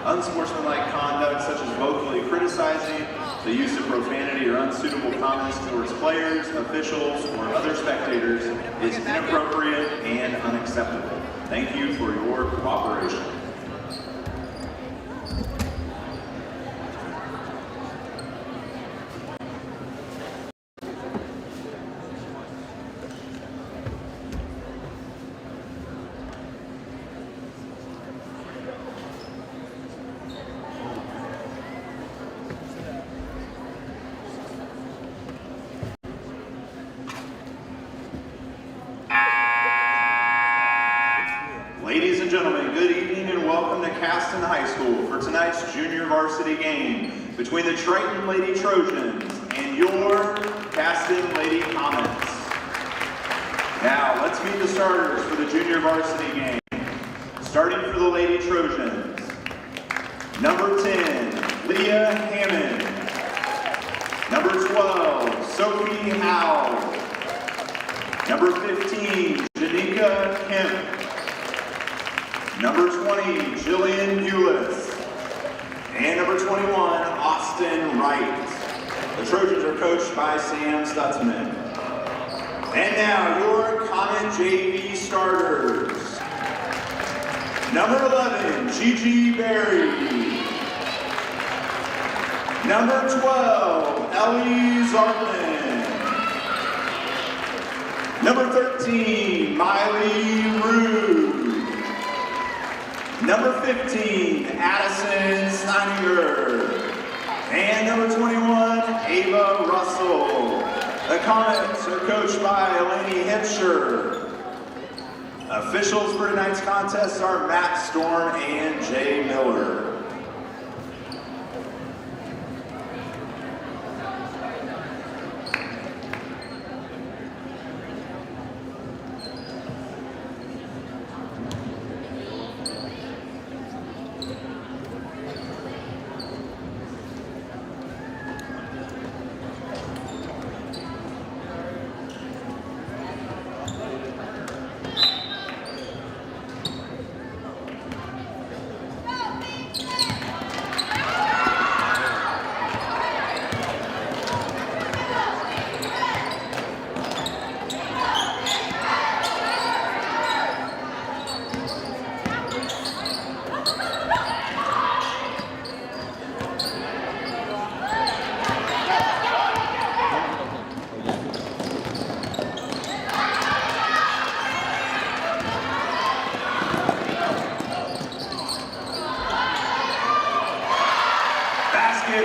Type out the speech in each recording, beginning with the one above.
Unsportsmanlike conduct such as vocally criticizing, the use of profanity or unsuitable comments towards players, officials, or other spectators is inappropriate and unacceptable. Thank you for your cooperation. Ladies and gentlemen, good evening and welcome to Caston High School for tonight's junior varsity game between the Triton Lady Trojans and your Caston Lady Comets. Now, let's meet the starters for the junior varsity game. Starting for the Lady Trojans, number 10, Lydia Hammond. Number 12, Sophie Howe. Number 15, Janika Kemp. Number 20, Jillian Hewlett. And number 21, Austin Wright. The Trojans are coached by Sam Stutzman. And now, your Comet JV starters. Number 11, Gigi Berry. Number 12, Ellie Zartman. Number 13, Miley Rude. Number 15, Addison Steininger. And number 21, Ava Russell. The Comets are coached by Eleni Hipsher. Officials for tonight's contest are Matt Storm and Jay Miller.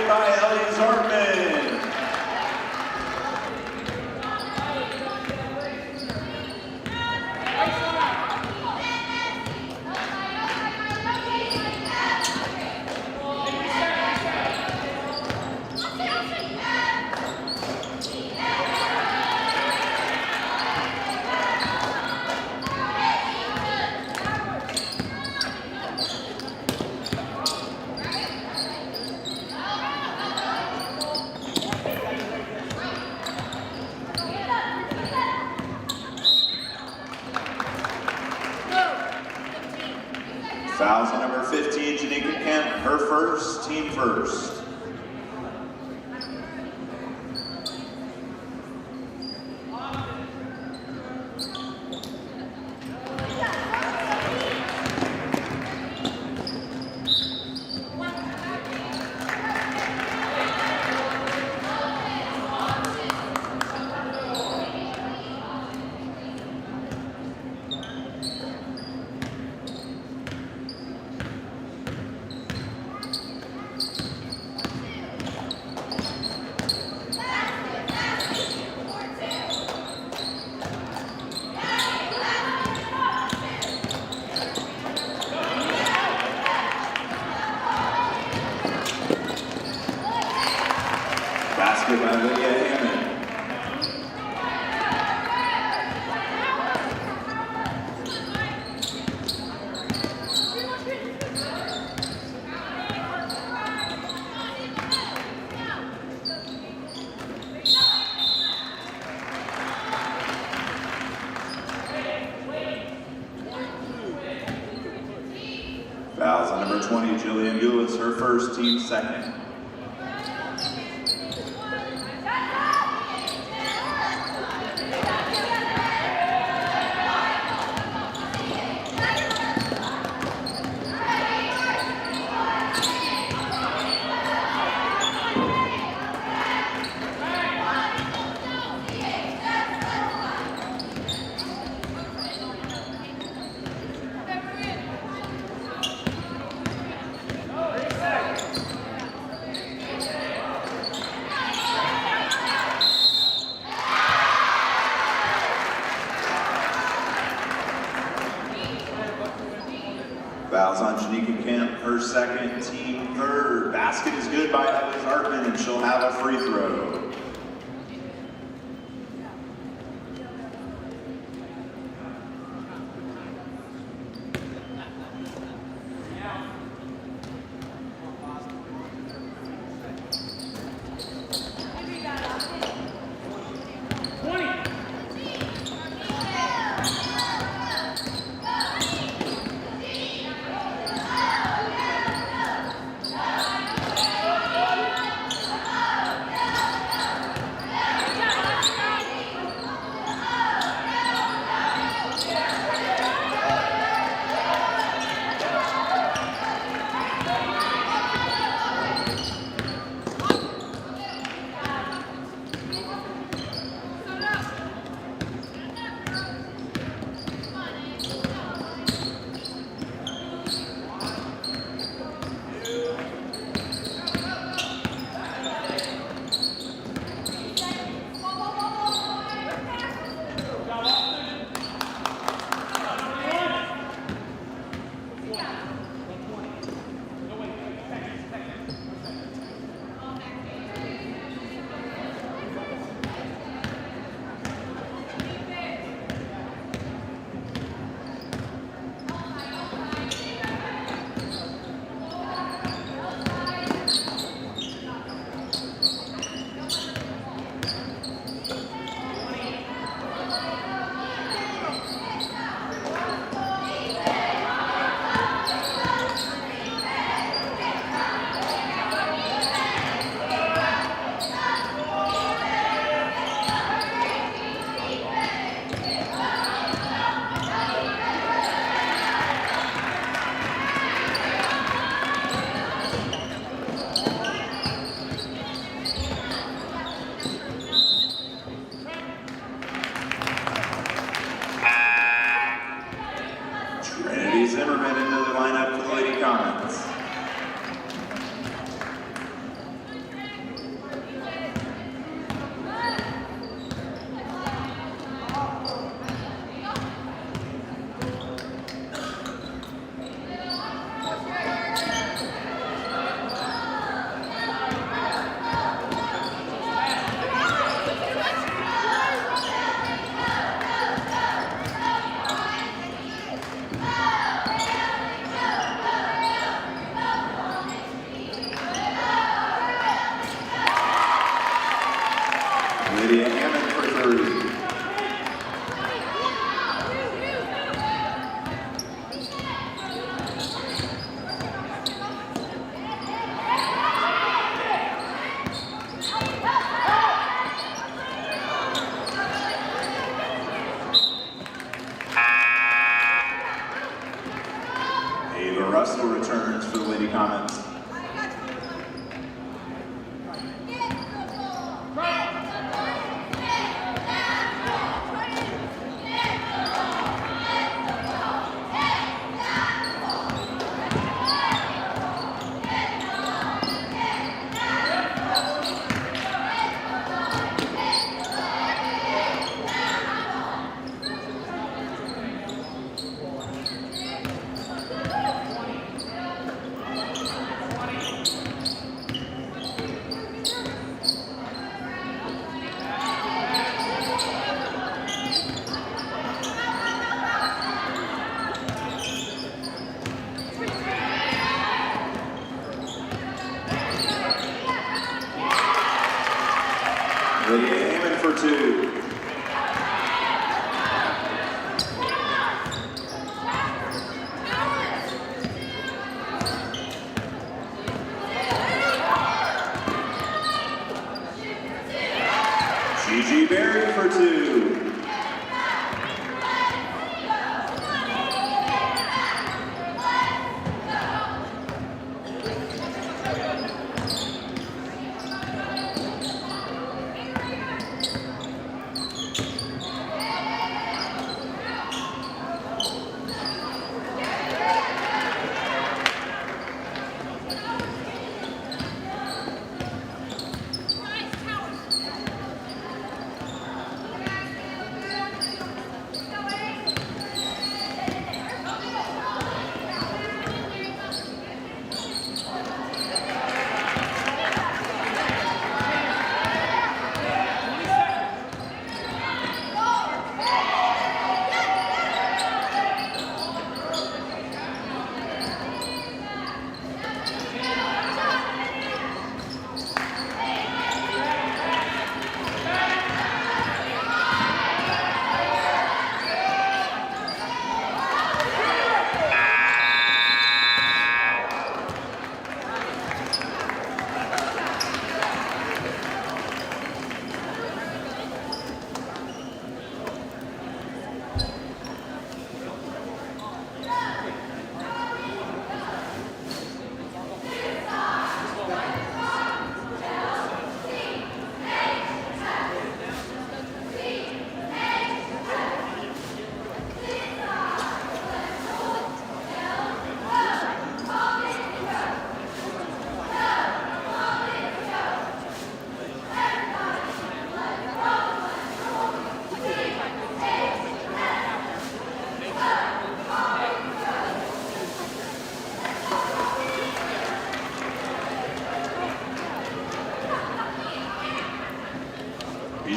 By Ellie Zartman. Fouls on number 15, Janika Kemp, her first, team first. Basket by Lydia Hammond. Fouls on number 20, Jillian Goulis, her first, team second. Fouls on Janika Kemp, her second, team third. Basket is good by Ellis Hartman, and she'll have a free throw. Zimmerman into the lineup for the Lady Comets. Lydia Hammond for three. Ava Russell returns for the Lady Comets.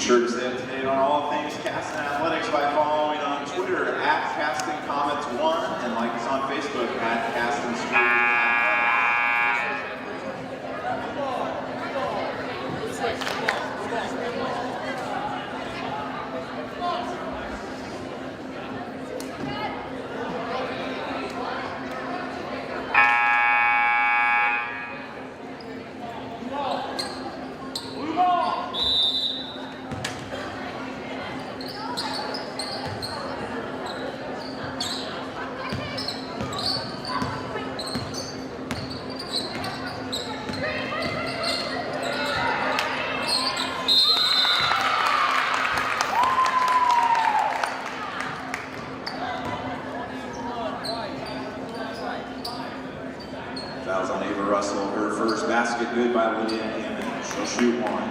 sure to stay up to date on all things Caston Athletics by following on Twitter at CastonComets1 and like us on Facebook at Caston School Athletics. Fouls on Ava Russell, her first basket good by Lydia Hammond. She'll shoot one.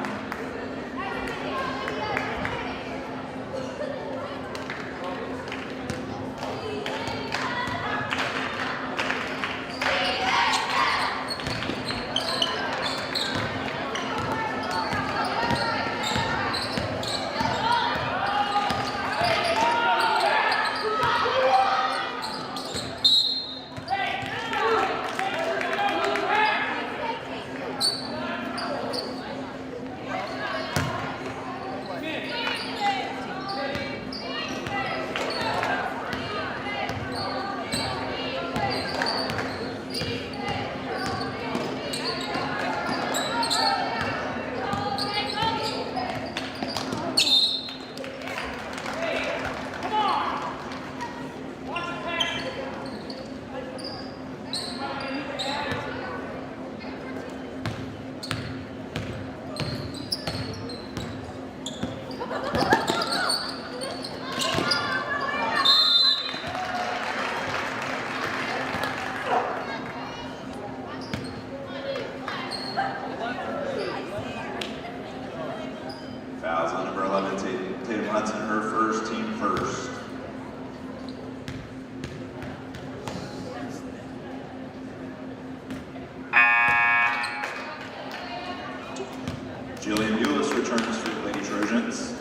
Fouls on number 11, Tatum Hudson, her first, team first. Jillian Bulis returns for the Lady Trojans.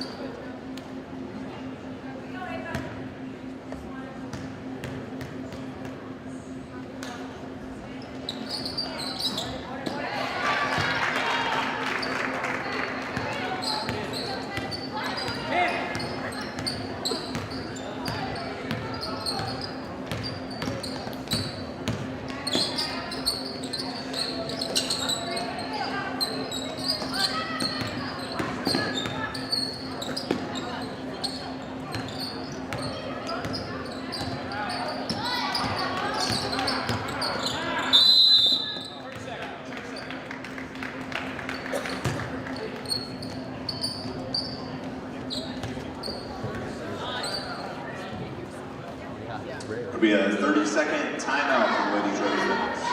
It'll be a 30-second timeout for the Lady Trojans.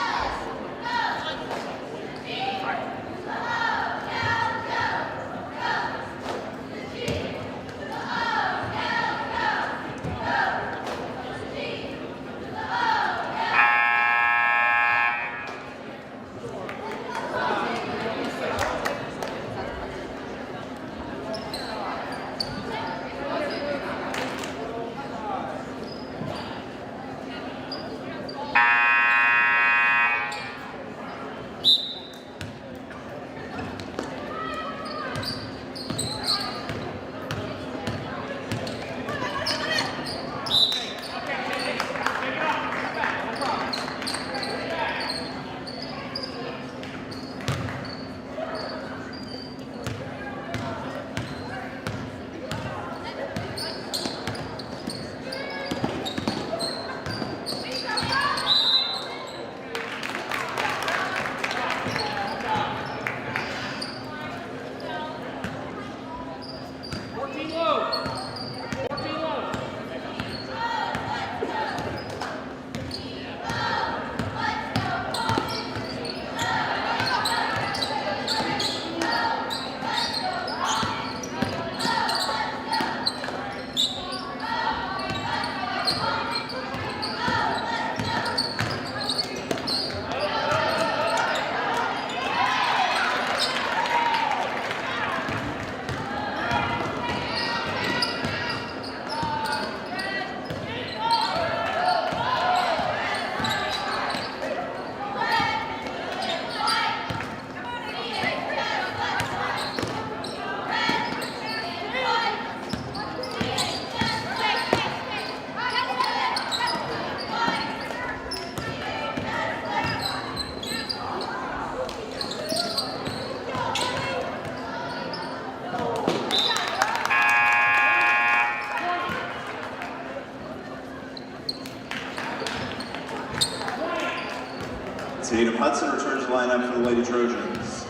Tatum Hudson returns to lineup for the Lady Trojans.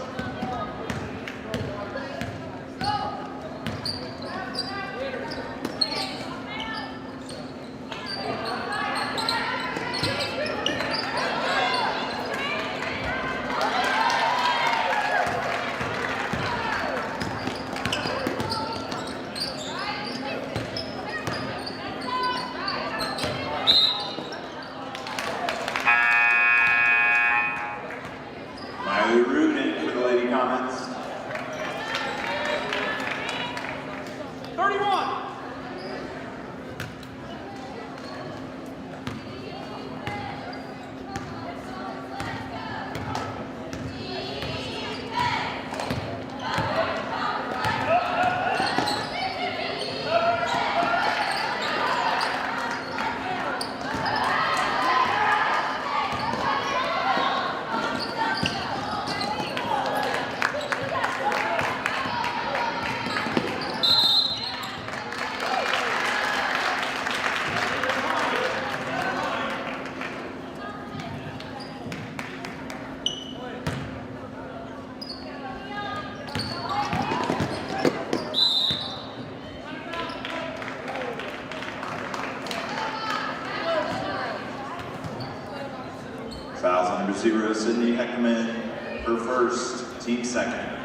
Fouls on number 0, Sydney Heckman, her first, team second.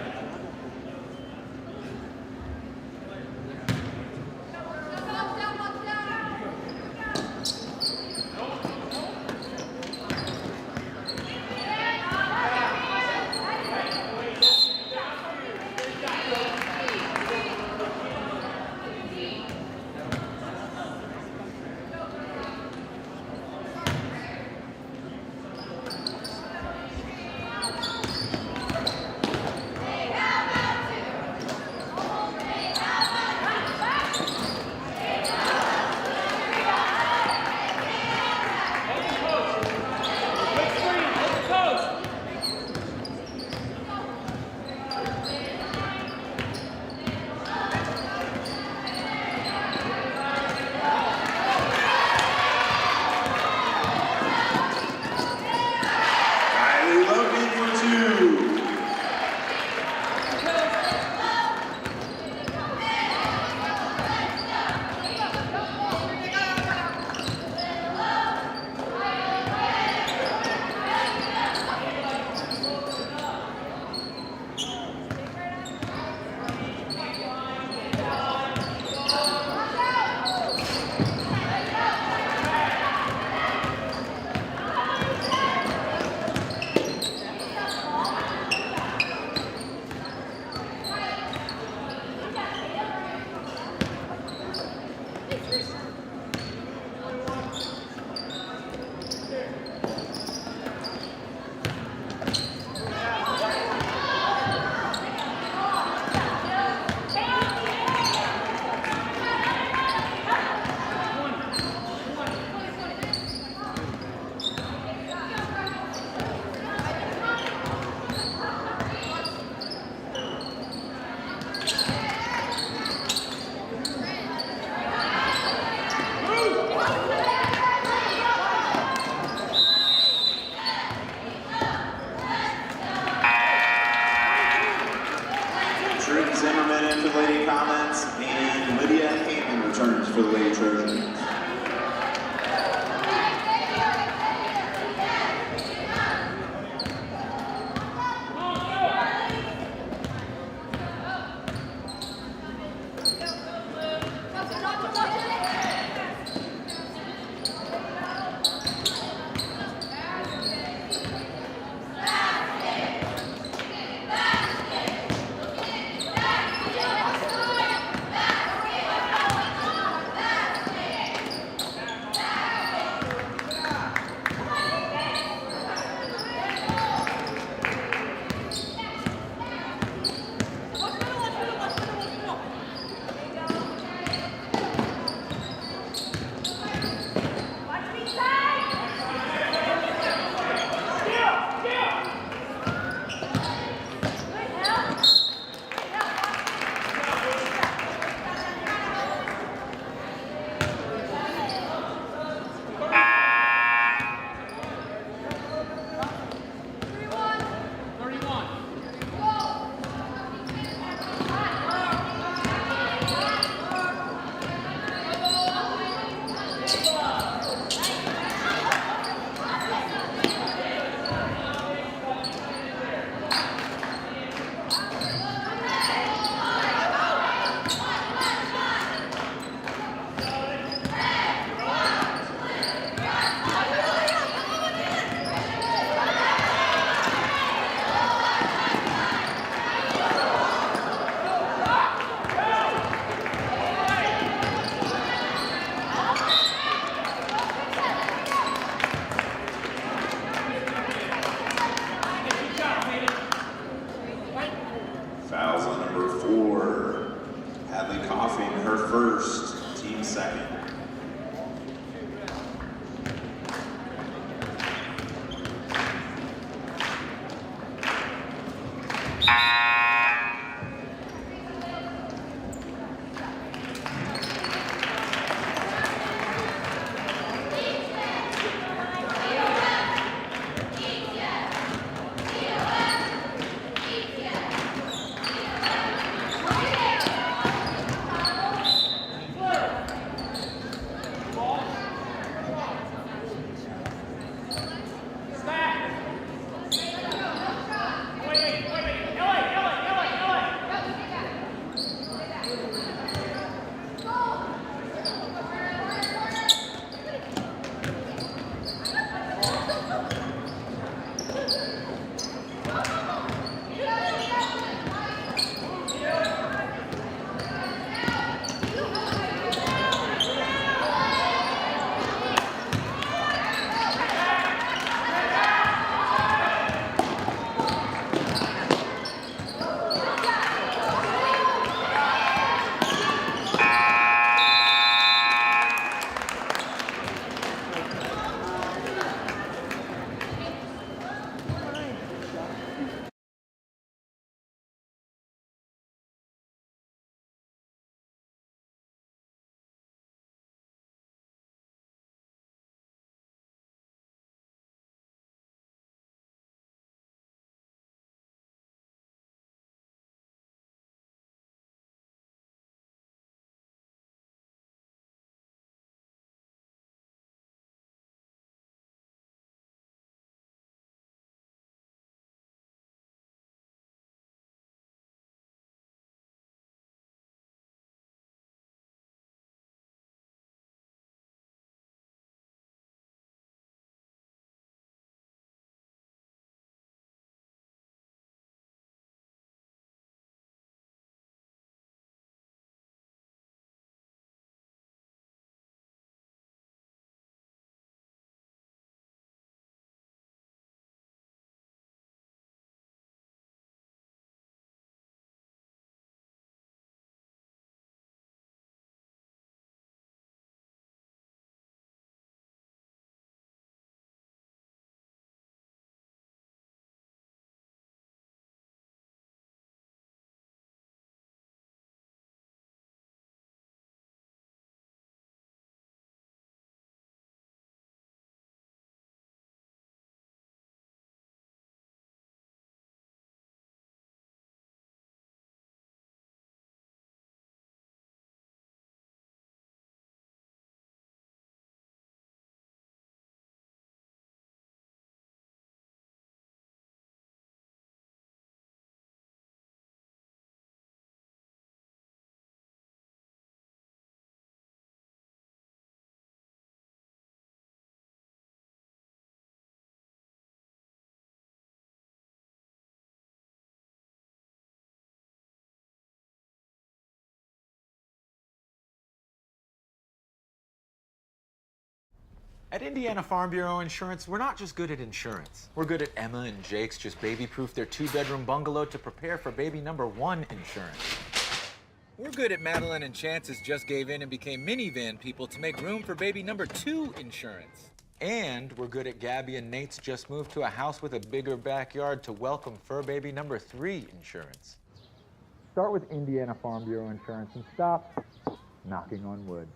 At Indiana Farm Bureau Insurance, we're not just good at insurance. We're good at Emma and Jake's just baby-proof their 2-bedroom bungalow to prepare for baby number 1 insurance. We're good at Madeline and Chance's just gave in and became minivan people to make room for baby number 2 insurance. And we're good at Gabby and Nate's just moved to a house with a bigger backyard to welcome fur baby number 3 insurance. Start with Indiana Farm Bureau Insurance and stop knocking on wood.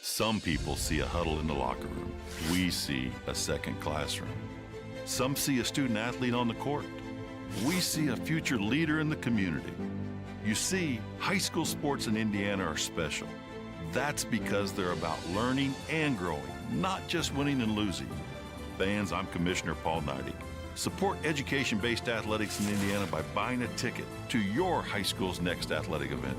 Some people see a huddle in the locker room. We see a second classroom. Some see a student athlete on the court. We see a future leader in the community. You see, high school sports in Indiana are special. That's because they're about learning and growing, not just winning and losing. Fans, I'm Commissioner Paul Neidig. Support education-based athletics in Indiana by buying a ticket to your high school's next athletic event.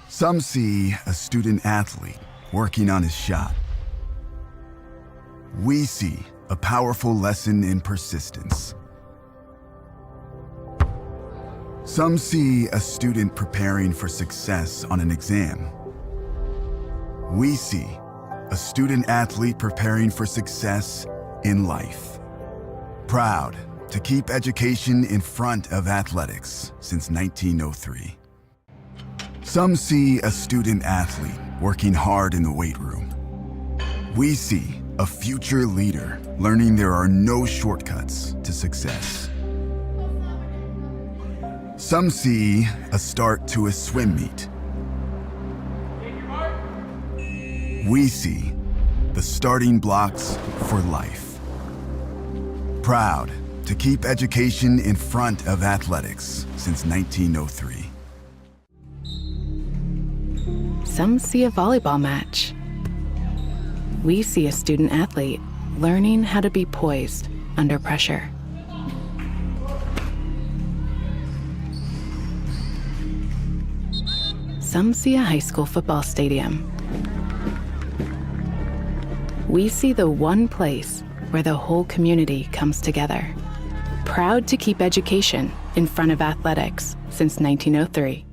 Some see a student athlete working on his shot. We see a powerful lesson in persistence. Some see a student preparing for success on an exam. We see a student athlete preparing for success in life. Proud to keep education in front of athletics since 1903. Some see a student athlete working hard in the weight room. We see a future leader learning there are no shortcuts to success. Some see a start to a swim meet. We see the starting blocks for life. Proud to keep education in front of athletics since 1903. Some see a volleyball match. We see a student athlete learning how to be poised under pressure. Some see a high school football stadium. We see the one place where the whole community comes together. Proud to keep education in front of athletics since 1903.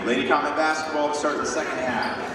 Lady Comet basketball to start the second half.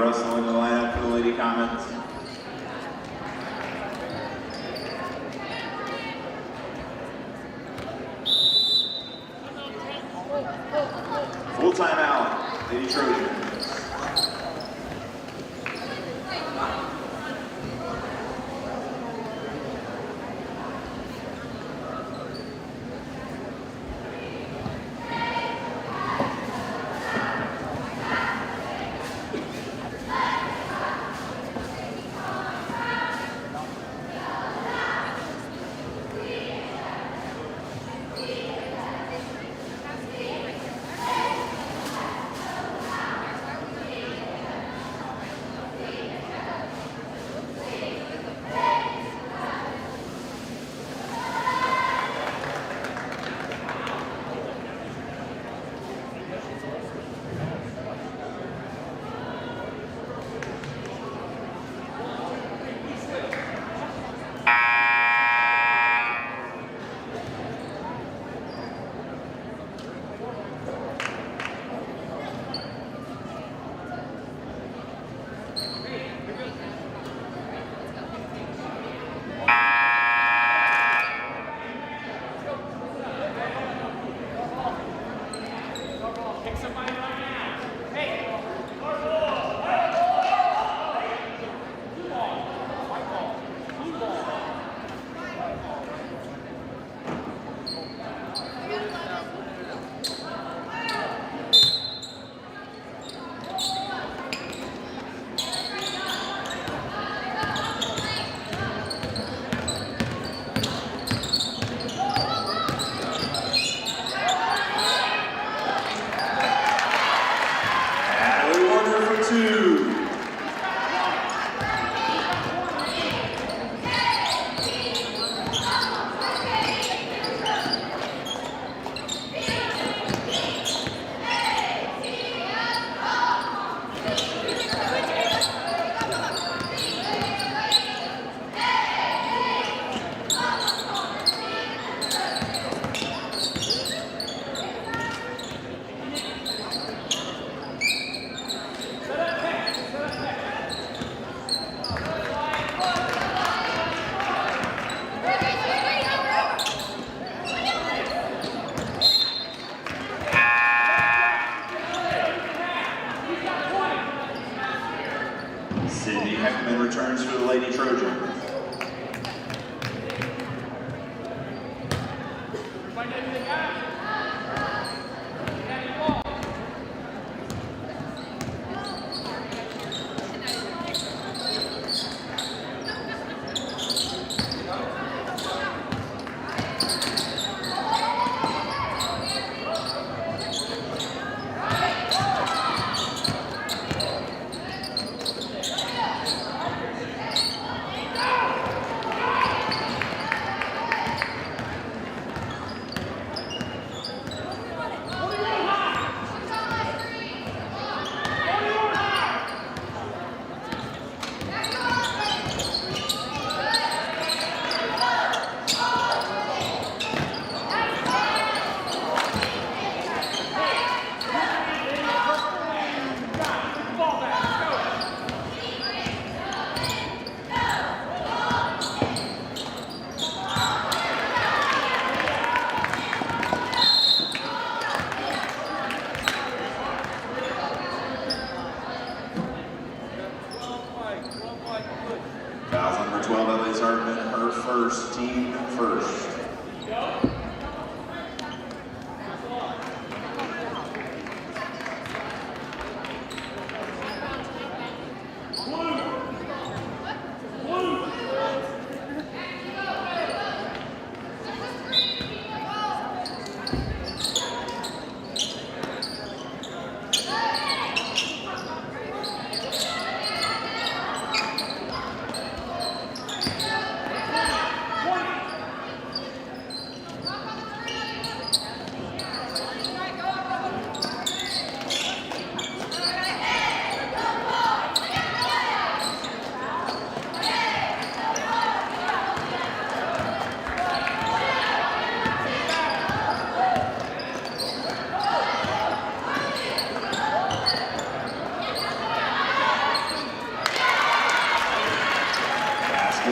Russell in the lineup for the Lady Comets. Sydney Heckman returns for the Lady Trojans. Fouls number 12, Ellie's Hartman, her first, team first.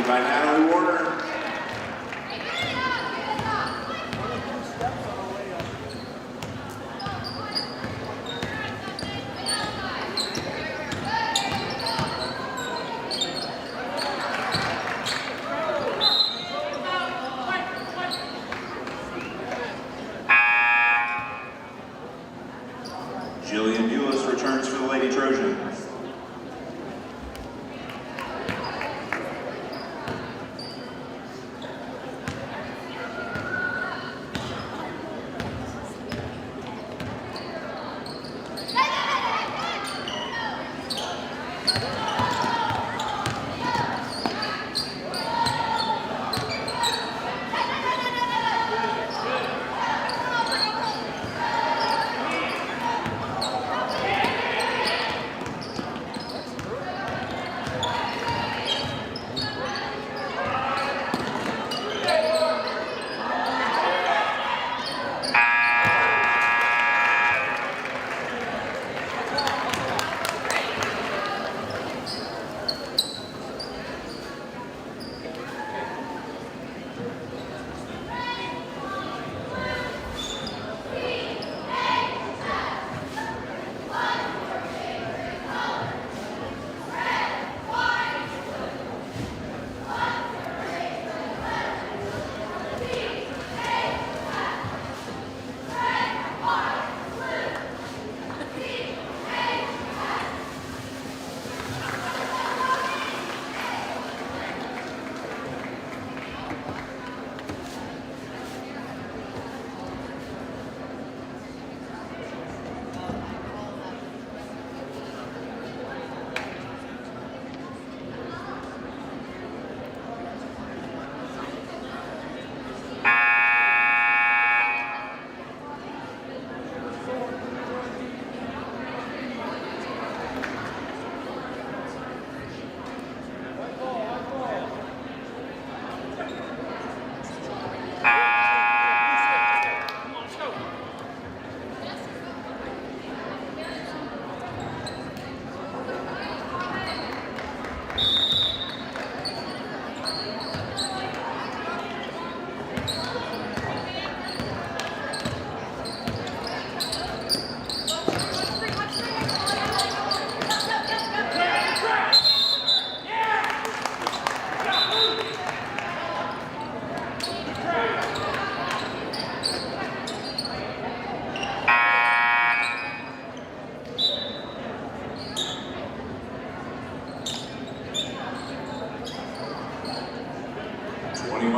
By Natalie Warner. Jillian Bulis returns for the Lady Trojans.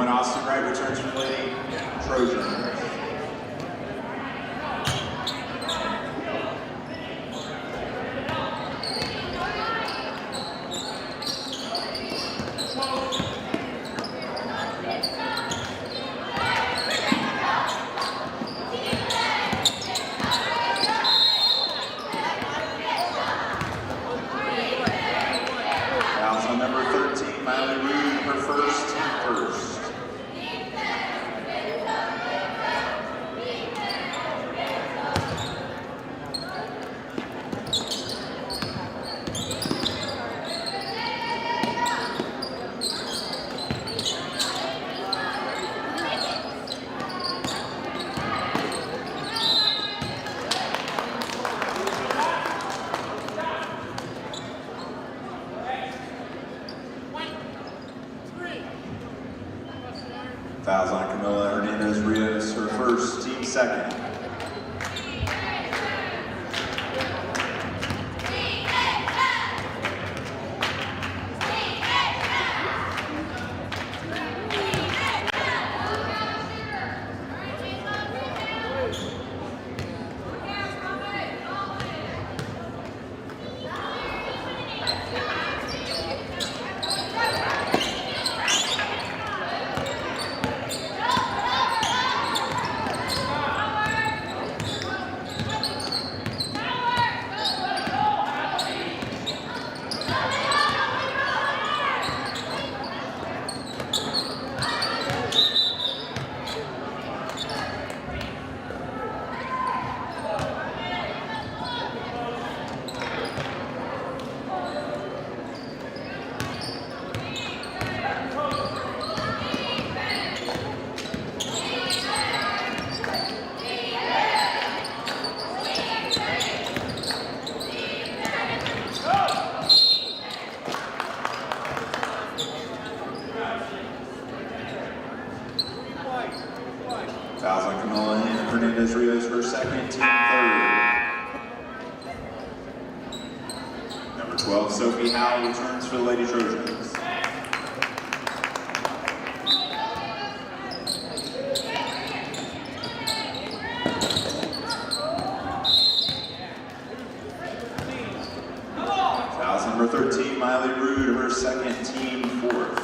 McMillan Austin Wright returns for the Lady Trojans. Number 13, Miley Rude, her first. 1,000 on Camila Hernandez-Rios, her first, team second. Camila Hernandez-Rios, her second, team third. Number 12, Sophie Howell returns for the Lady Trojans. Number 13, Miley Rude, her second, team fourth.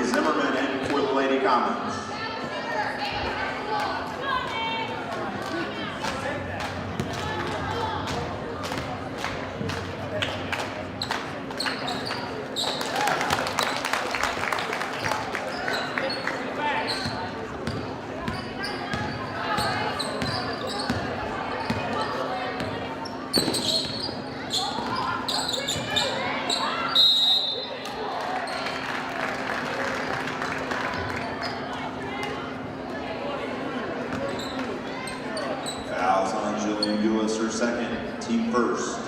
Zimmerman in for the Lady Commons. Her second, team first.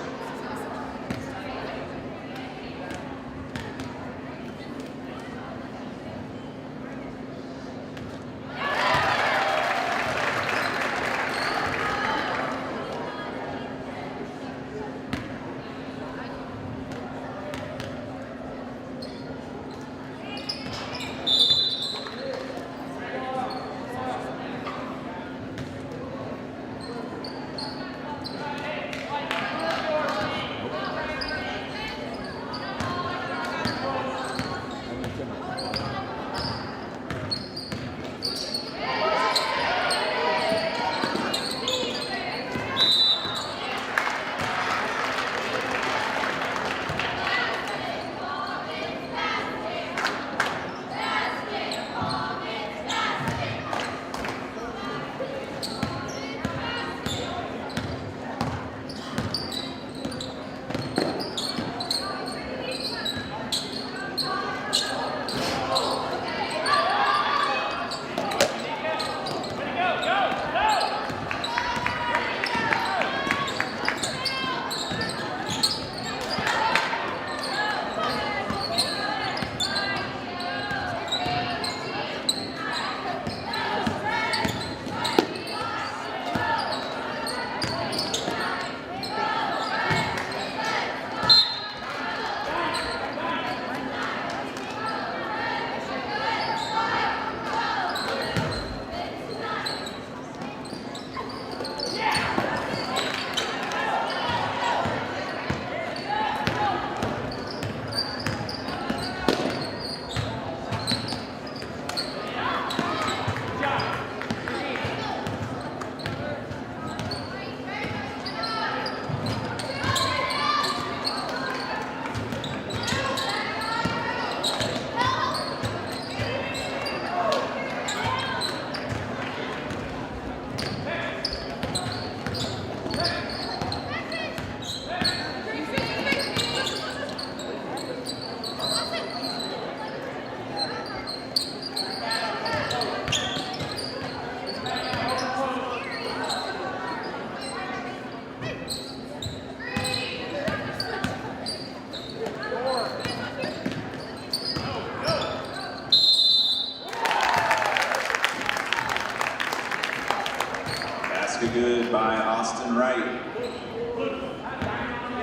right.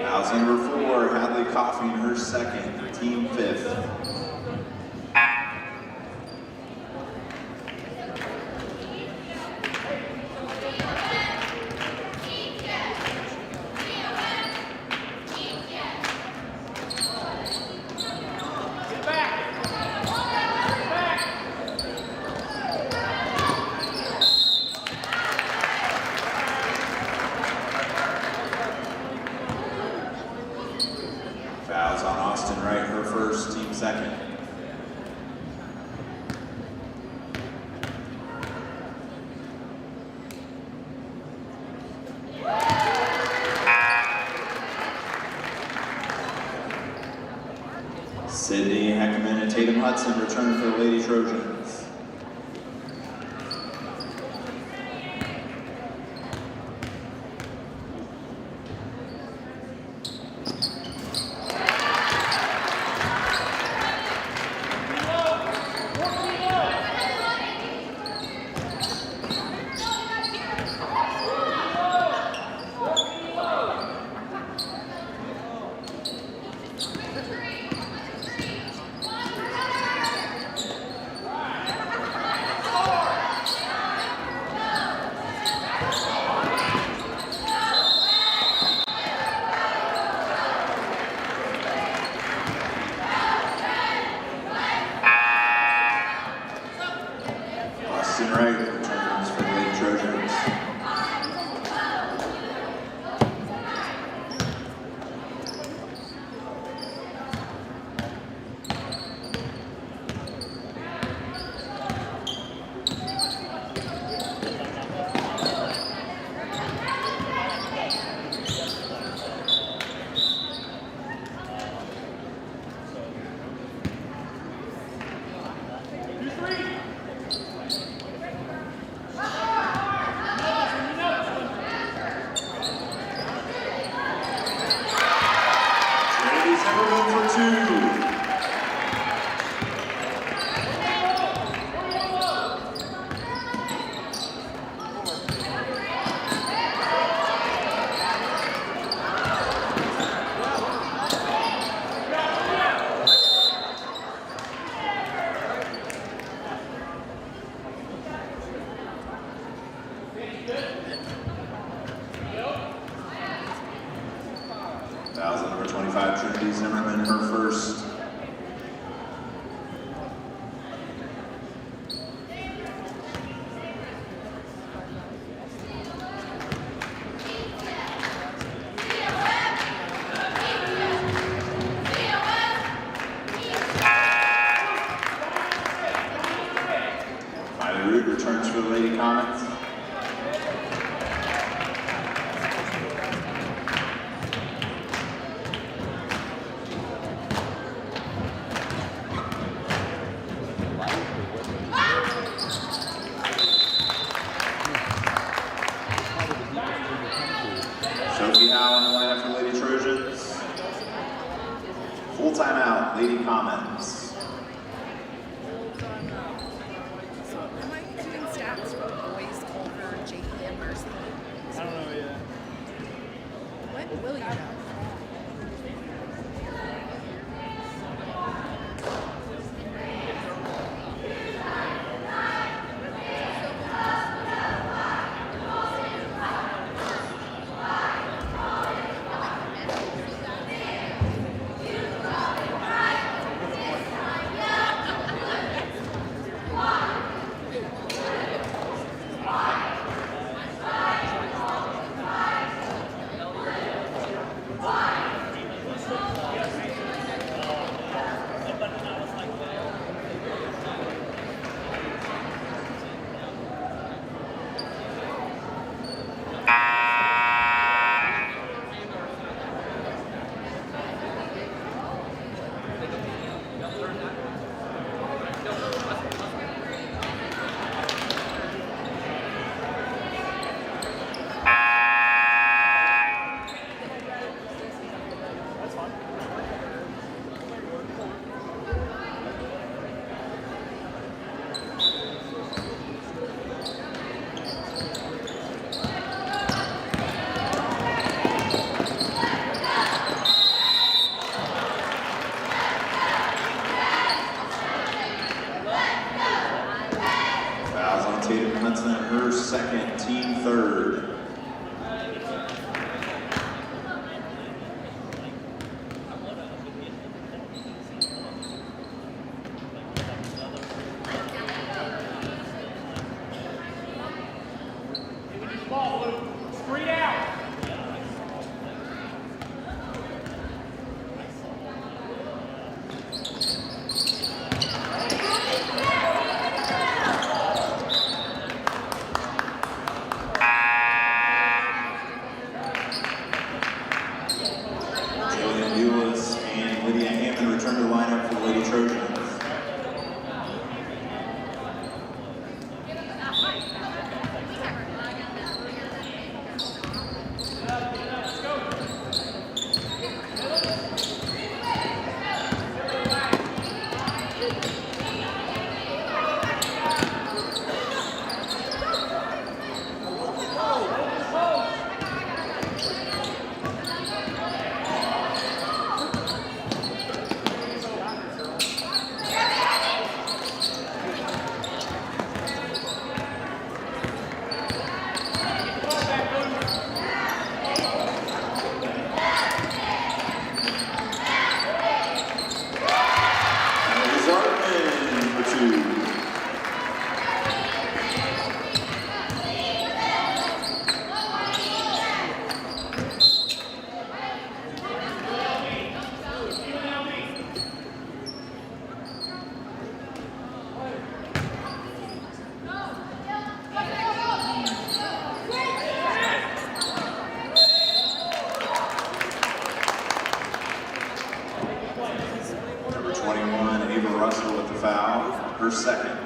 Fouls number 4, Hadley Coffey, her second, team 5th. Fouls on Austin Wright, her first, team second. Sydney Heckman and Tatum Hudson return for the Lady Trojans. Austin Wright returns for the Lady Trojans. For 2. Fouls on number 25, Trinity Zimmerman, her first. Miley Root returns for the Lady Comets. Sophie Howe on the lineup for Lady Trojans. Full timeout, Lady Comets. So am I doing stats for boys over JP and Varsity? I don't know yet. When will you know? lineup for the Lady Trojans. Her second.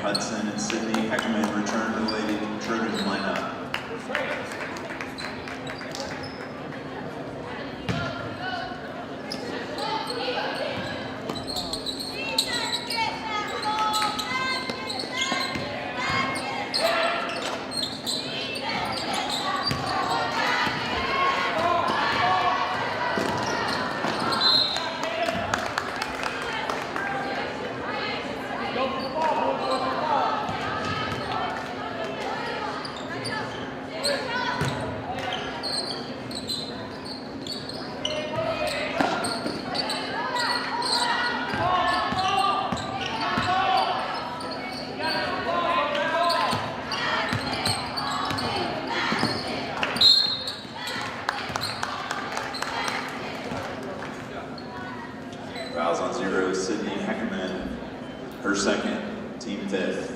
Hudson and Sydney Heckman return to the Lady Trojans lineup. Fouls on 0, Sydney Heckman, her second, team fifth.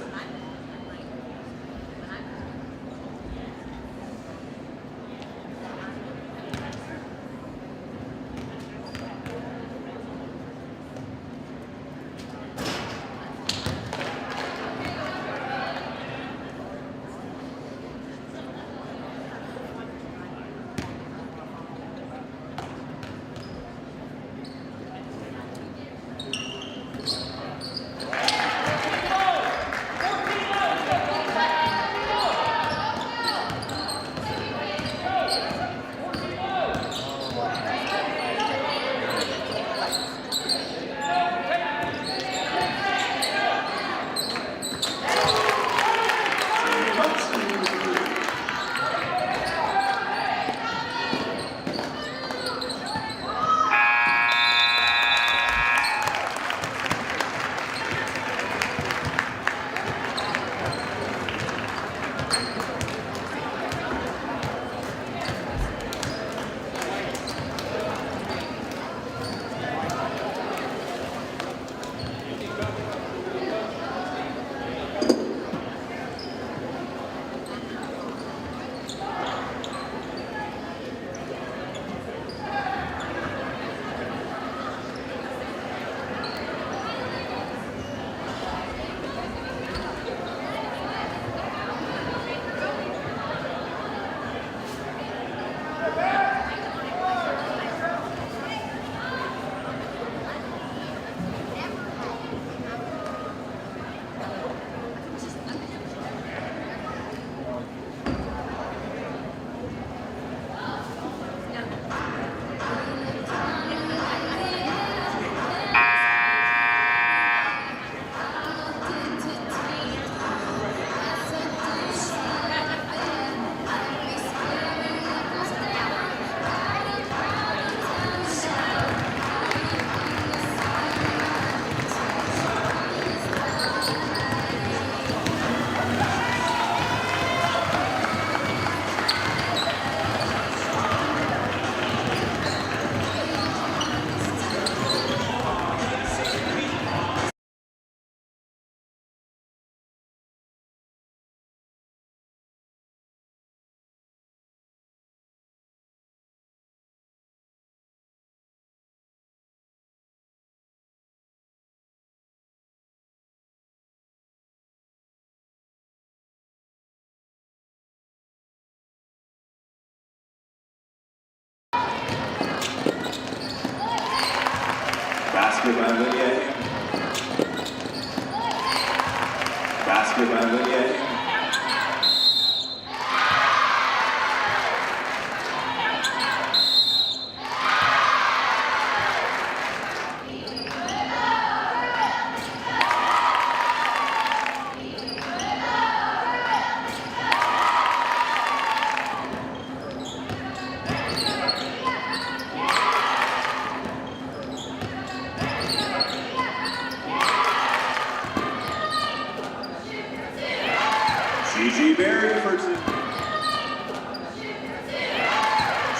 Basket by Lydia. Basket by Lydia. Gigi Berry for two.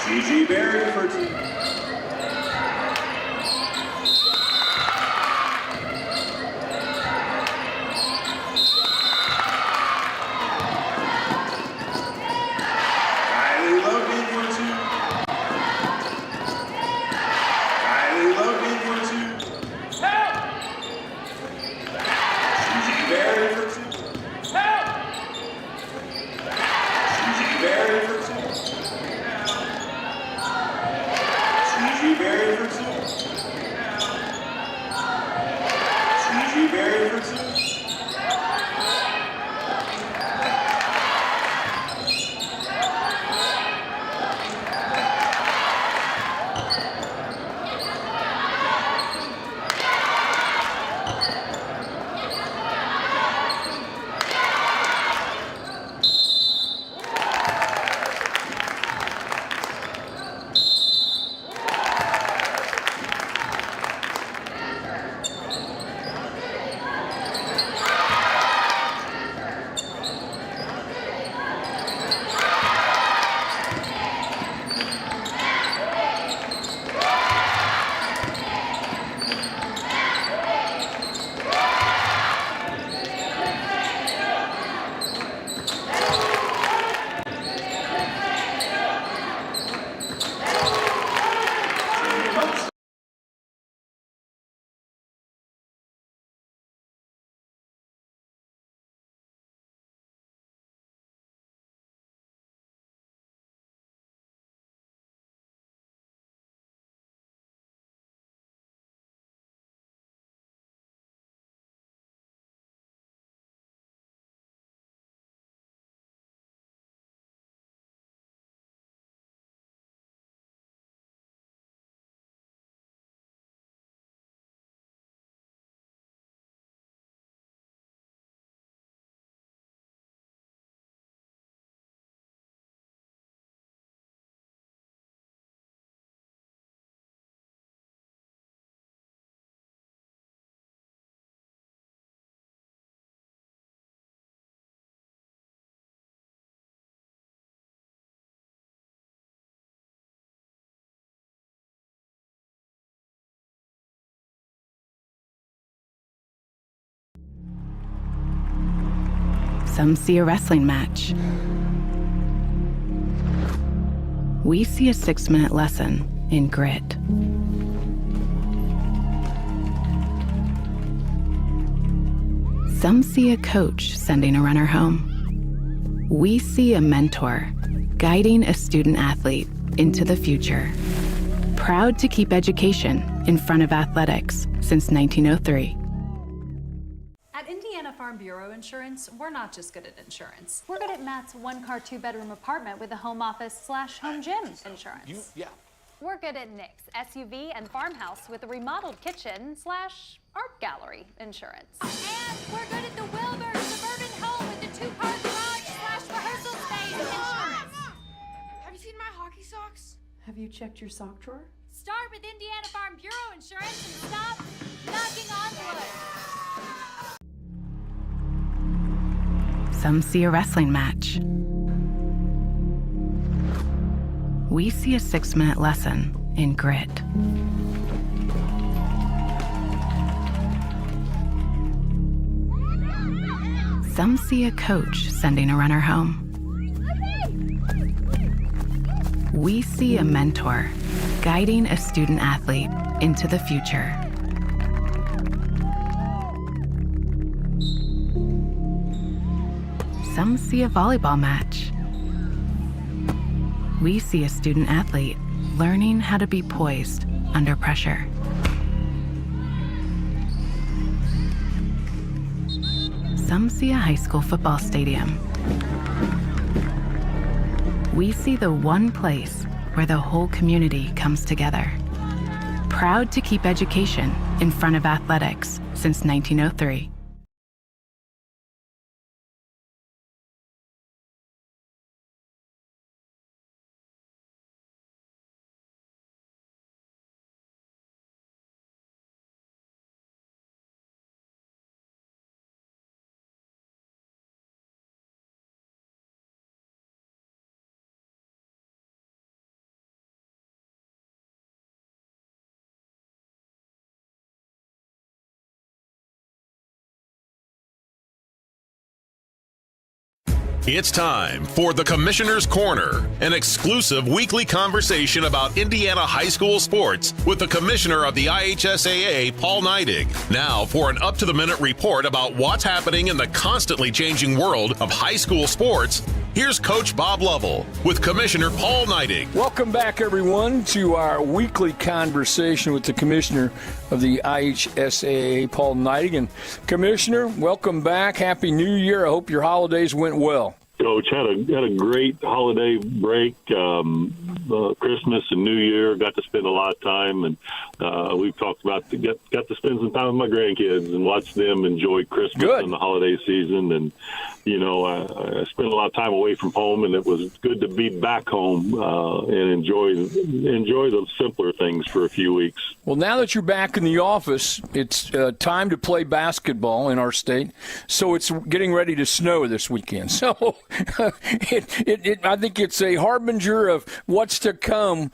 Gigi Berry for two. Kylie Logan for two. Kylie Logan for two. Gigi Berry for two. Berry for two. Gigi Berry for two. Gigi Berry for two. Some see a wrestling match. We see a 6-minute lesson in grit. Some see a coach sending a runner home. We see a mentor guiding a student athlete into the future. Proud to keep education in front of athletics since 1903. At Indiana Farm Bureau Insurance, we're not just good at insurance. We're good at Matt's 1-car, 2-bedroom apartment with a home office/home gym insurance. We're good at Nick's SUV and farmhouse with a remodeled kitchen/art gallery insurance. And we're good at the Wilbur suburban home with the 2-car garage/rehearsal space insurance. Have you seen my hockey socks? Have you checked your sock drawer? Start with Indiana Farm Bureau Insurance and stop knocking on wood. Some see a wrestling match. We see a 6-minute lesson in grit. Some see a coach sending a runner home. We see a mentor guiding a student athlete into the future. Some see a volleyball match. We see a student athlete learning how to be poised under pressure. Some see a high school football stadium. We see the one place where the whole community comes together. Proud to keep education in front of athletics since 1903. It's time for the Commissioner's Corner, an exclusive weekly conversation about Indiana high school sports with the Commissioner of the IHSAA, Paul Neidig. Now for an up-to-the-minute report about what's happening in the constantly changing world of high school sports, here's Coach Bob Lovell with Commissioner Paul Neidig. Welcome back, everyone, to our weekly conversation with the Commissioner of the IHSAA, Paul Neidig. And Commissioner, welcome back. Happy New Year. I hope your holidays went well. Coach, had a great holiday break, Christmas and New Year. Got to spend a lot of time, and we've talked about got to spend some time with my grandkids and watch them enjoy Christmas and the holiday season. And I spent a lot of time away from home, and it was good to be back home and enjoy the simpler things for a few weeks. Well, now that you're back in the office, it's time to play basketball in our state. So it's getting ready to snow this weekend. So I think it's a harbinger of what's to come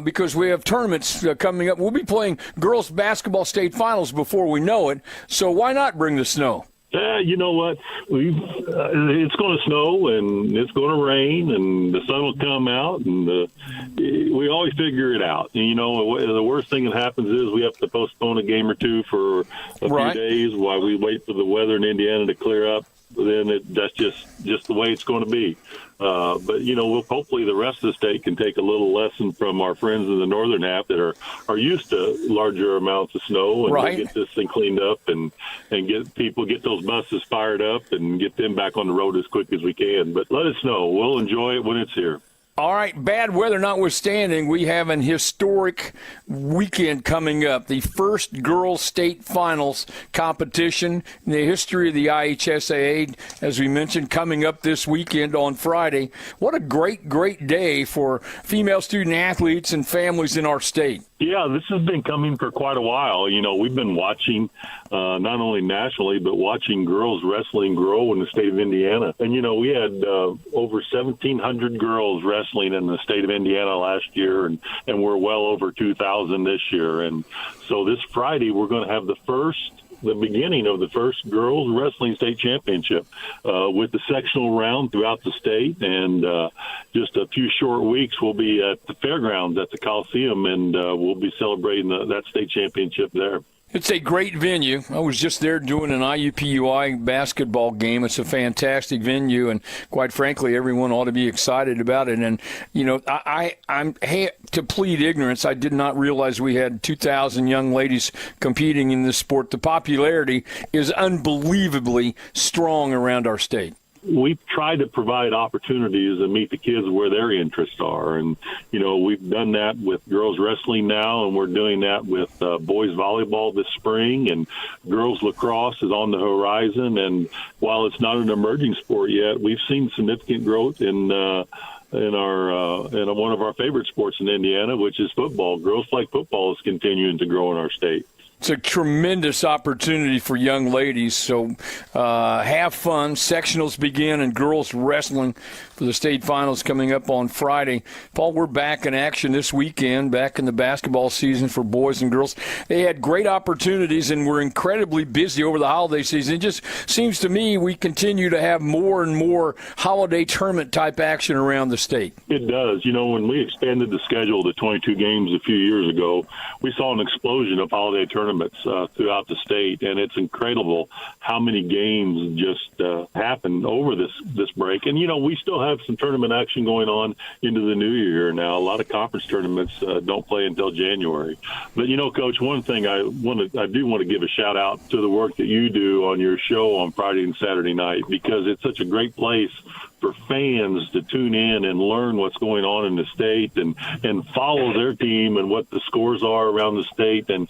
because we have tournaments coming up. We'll be playing girls basketball state finals before we know it. So why not bring the snow? You know what? It's going to snow and it's going to rain and the sun will come out and we always figure it out. And, the worst thing that happens is we have to postpone a game or two for a few days while we wait for the weather in Indiana to clear up. Then that's just the way it's going to be. But hopefully the rest of the state can take a little lesson from our friends in the northern half that are used to larger amounts of snow and get this thing cleaned up and get those buses fired up and get them back on the road as quick as we can. But let it snow. We'll enjoy it when it's here. All right, bad weather notwithstanding, we have an historic weekend coming up. The first girls' state finals competition in the history of the IHSAA, as we mentioned, coming up this weekend on Friday. What a great, great day for female student athletes and families in our state. Yeah, this has been coming for quite a while. We've been watching not only nationally, but watching girls wrestling grow in the state of Indiana. And, we had over 1,700 girls wrestling in the state of Indiana last year, and we're well over 2,000 this year. And so this Friday, we're going to have the beginning of the first girls wrestling state championship with the sectional round throughout the state. And just a few short weeks, we'll be at the fairgrounds at the Coliseum, and we'll be celebrating that state championship there. It's a great venue. I was just there doing an IUPUI basketball game. It's a fantastic venue, and quite frankly, everyone ought to be excited about it. And, I'm to plead ignorance. I did not realize we had 2,000 young ladies competing in this sport. The popularity is unbelievably strong around our state. We've tried to provide opportunities and meet the kids where their interests are. And, we've done that with girls wrestling now, and we're doing that with boys volleyball this spring, and girls lacrosse is on the horizon. And while it's not an emerging sport yet, we've seen significant growth in one of our favorite sports in Indiana, which is football. Girls flag football is continuing to grow in our state. It's a tremendous opportunity for young ladies, so have fun. Sectionals begin and girls wrestling for the state finals coming up on Friday. Paul, we're back in action this weekend, back in the basketball season for boys and girls. They had great opportunities and were incredibly busy over the holiday season. It just seems to me we continue to have more and more holiday tournament-type action around the state. It does. When we expanded the schedule to 22 games a few years ago, we saw an explosion of holiday tournaments tournaments throughout the state, and it's incredible how many games just happen over this break. And, we still have some tournament action going on into the new year now. A lot of conference tournaments don't play until January. But, Coach, one thing I do want to give a shout-out to the work that you do on your show on Friday and Saturday night, because it's such a great place for fans to tune in and learn what's going on in the state and follow their team and what the scores are around the state. And,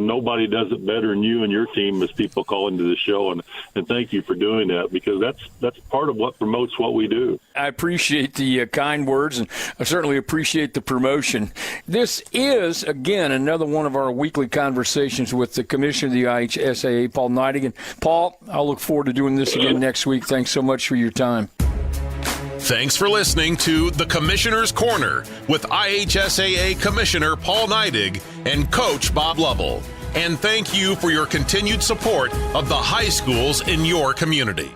nobody does it better than you and your team as people call into the show. And thank you for doing that, because that's part of what promotes what we do. I appreciate the kind words, and I certainly appreciate the promotion. This is, again, another one of our weekly conversations with the Commissioner of the IHSAA, Paul Nidigan. Paul, I'll look forward to doing this again next week. Thanks so much for your time. Thanks for listening to The Commissioner's Corner with IHSAA Commissioner Paul Neidig and Coach Bob Lovell. And thank you for your continued support of the high schools in your community.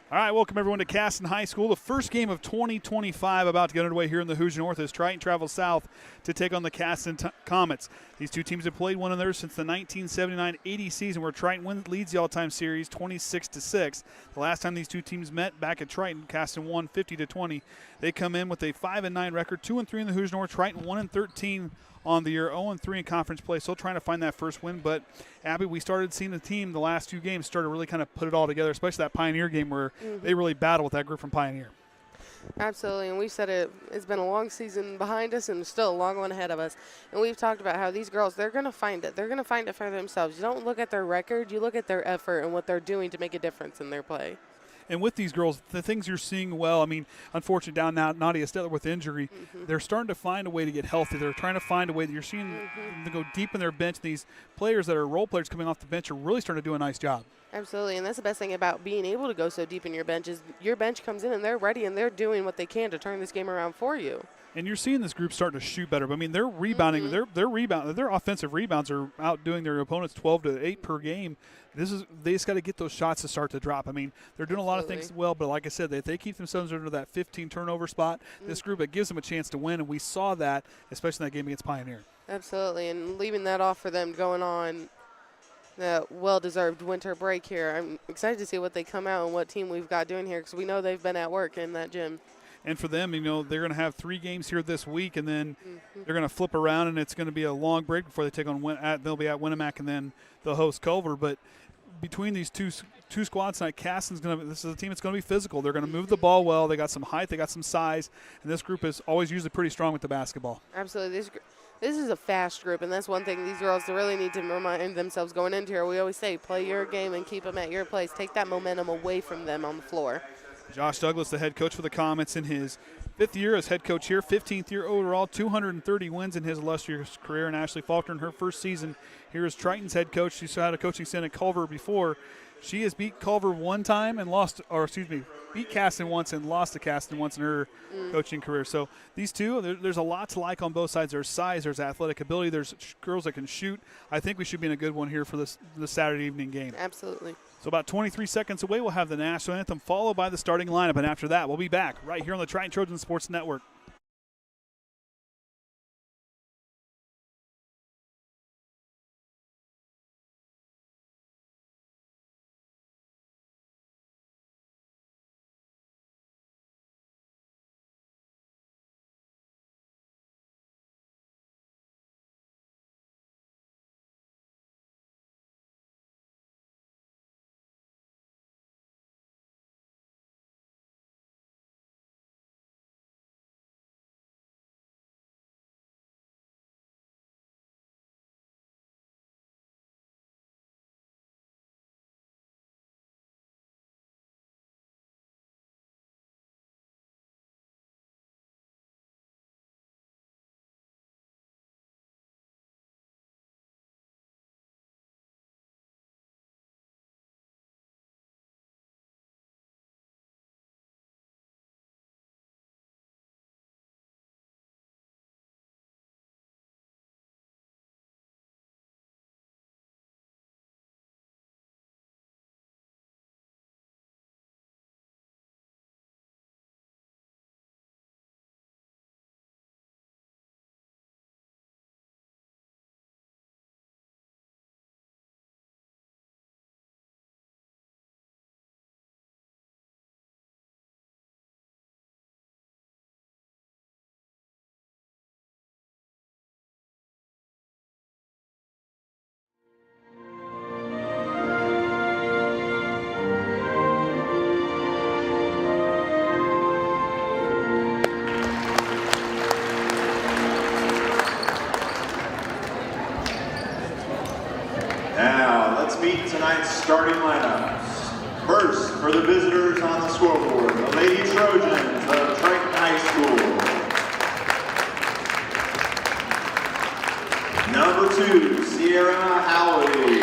All right, welcome everyone to Caston High School. The first game of 2025 about to get underway here in the Hoosier North as Triton travels south to take on the Caston Comets. These two teams have played one another since the 1979-80 season, where Triton leads the all-time series 26-6. The last time these two teams met back at Triton, Caston won 50-20. They come in with a 5-9 record, 2-3 in the Hoosier North. Triton 1-13 on the year, 0-3 in conference play, still trying to find that first win. But, Abby, we started seeing the team the last two games start to really kind of put it all together, especially that Pioneer game where they really battled with that group from Pioneer. Absolutely, and we've said it's been a long season behind us and still a long one ahead of us. And we've talked about how these girls, they're going to find it. They're going to find it for themselves. You don't look at their record, you look at their effort and what they're doing to make a difference in their play. And with these girls, the things you're seeing well, I mean, unfortunately down now, Nadia Stetler with injury, they're starting to find a way to get healthy. They're trying to find a way that you're seeing them go deep in their bench. These players that are role players coming off the bench are really starting to do a nice job. Absolutely, and that's the best thing about being able to go so deep in your bench is your bench comes in and they're ready and they're doing what they can to turn this game around for you. And you're seeing this group starting to shoot better. But I mean, they're rebounding. Their offensive rebounds are outdoing their opponents 12-8 per game. They just got to get those shots to start to drop. I mean, they're doing a lot of things well, but like I said, if they keep themselves under that 15 turnover spot, this group, it gives them a chance to win, and we saw that, especially in that game against Pioneer. Absolutely, and leaving that off for them going on that well-deserved winter break here. I'm excited to see what they come out and what team we've got doing here because we know they've been at work in that gym. And for them, you know, they're going to have 3 games here this week, and then they're going to flip around, and it's going to be a long break before they take on they'll be at Winnemac, and then they'll host Culver. But between these two squads tonight, Caston's this is a team that's going to be physical. They're going to move the ball well. They got some height, they got some size, and this group is always usually pretty strong with the basketball. Absolutely. This is a fast group, and that's one thing these girls really need to remind themselves going into here. We always say, play your game and keep them at your place. Take that momentum away from them on the floor. Josh Douglas, the head coach for the Comets, in his 5th year as head coach here, 15th year overall, 230 wins in his illustrious career. And Ashli Faulkner, in her first season here as Triton's head coach, she had a coaching stint at Culver before. She has beat Culver one time and beat Caston once and lost to Caston once in her coaching career. So these two, there's a lot to like on both sides. There's size, there's athletic ability, there's girls that can shoot. I think we should be in a good one here for this Saturday evening game. Absolutely. So about 23 seconds away, we'll have the national anthem followed by the starting lineup. And after that, we'll be back right here on the Triton Trojan Sports Network. Meet tonight's starting lineups. First, for the visitors on the scoreboard, the Lady Trojans of Triton High School. Number 2, Sierra Howley.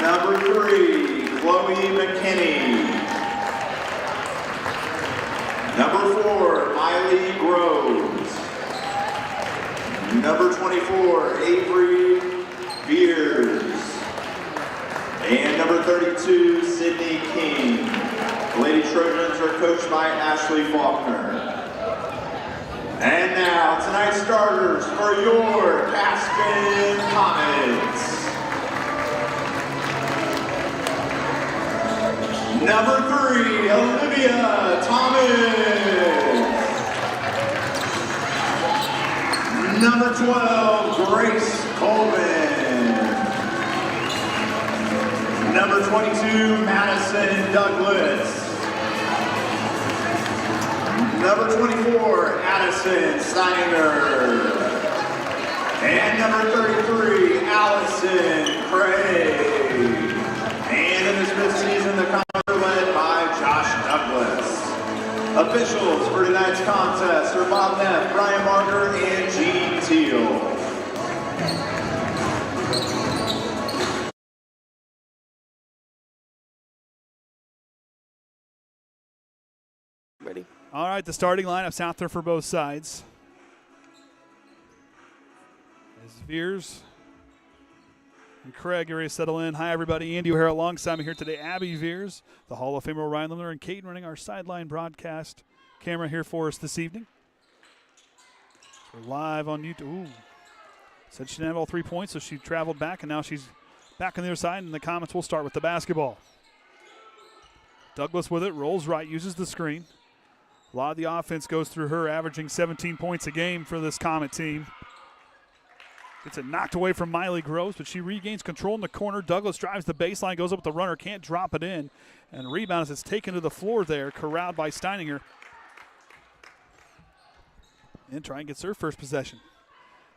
Number 3, Chloe McKinney. Number 4, Miley Groves. Number 24, Avery Beers. And number 32, Sydney King. The Lady Trojans are coached by Ashli Faulkner. And now, tonight's starters for your Caston Comets. Number 3, Olivia Thomas. Number 12, Grace Coleman. Number 22, Madison Douglas. Number 24, Addison Steiner. And number 33, Allison Craig. And in this fifth season, the Comets are led by Josh Douglas. Officials for tonight's contest are Bob Neff, Brian Marker, and Gene Teal. Ready. All right, the starting lineups out there for both sides. As Veers and Craig are ready to settle in. Hi, everybody. Andy O'Hara alongside me here today. Abby Veers, the Hall of Famer Ryan Limler, and Kate running our sideline broadcast camera here for us this evening. We're live on YouTube. Ooh. Said she didn't have all 3 points, so she traveled back, and now she's back on the other side, and the Comets will start with the basketball. Douglas with it, rolls right, uses the screen. A lot of the offense goes through her, averaging 17 points a game for this Comet team. Gets it knocked away from Miley Groves, but she regains control in the corner. Douglas drives the baseline, goes up with the runner, can't drop it in. And rebound as it's taken to the floor there, corralled by Steininger. And Triton gets their first possession.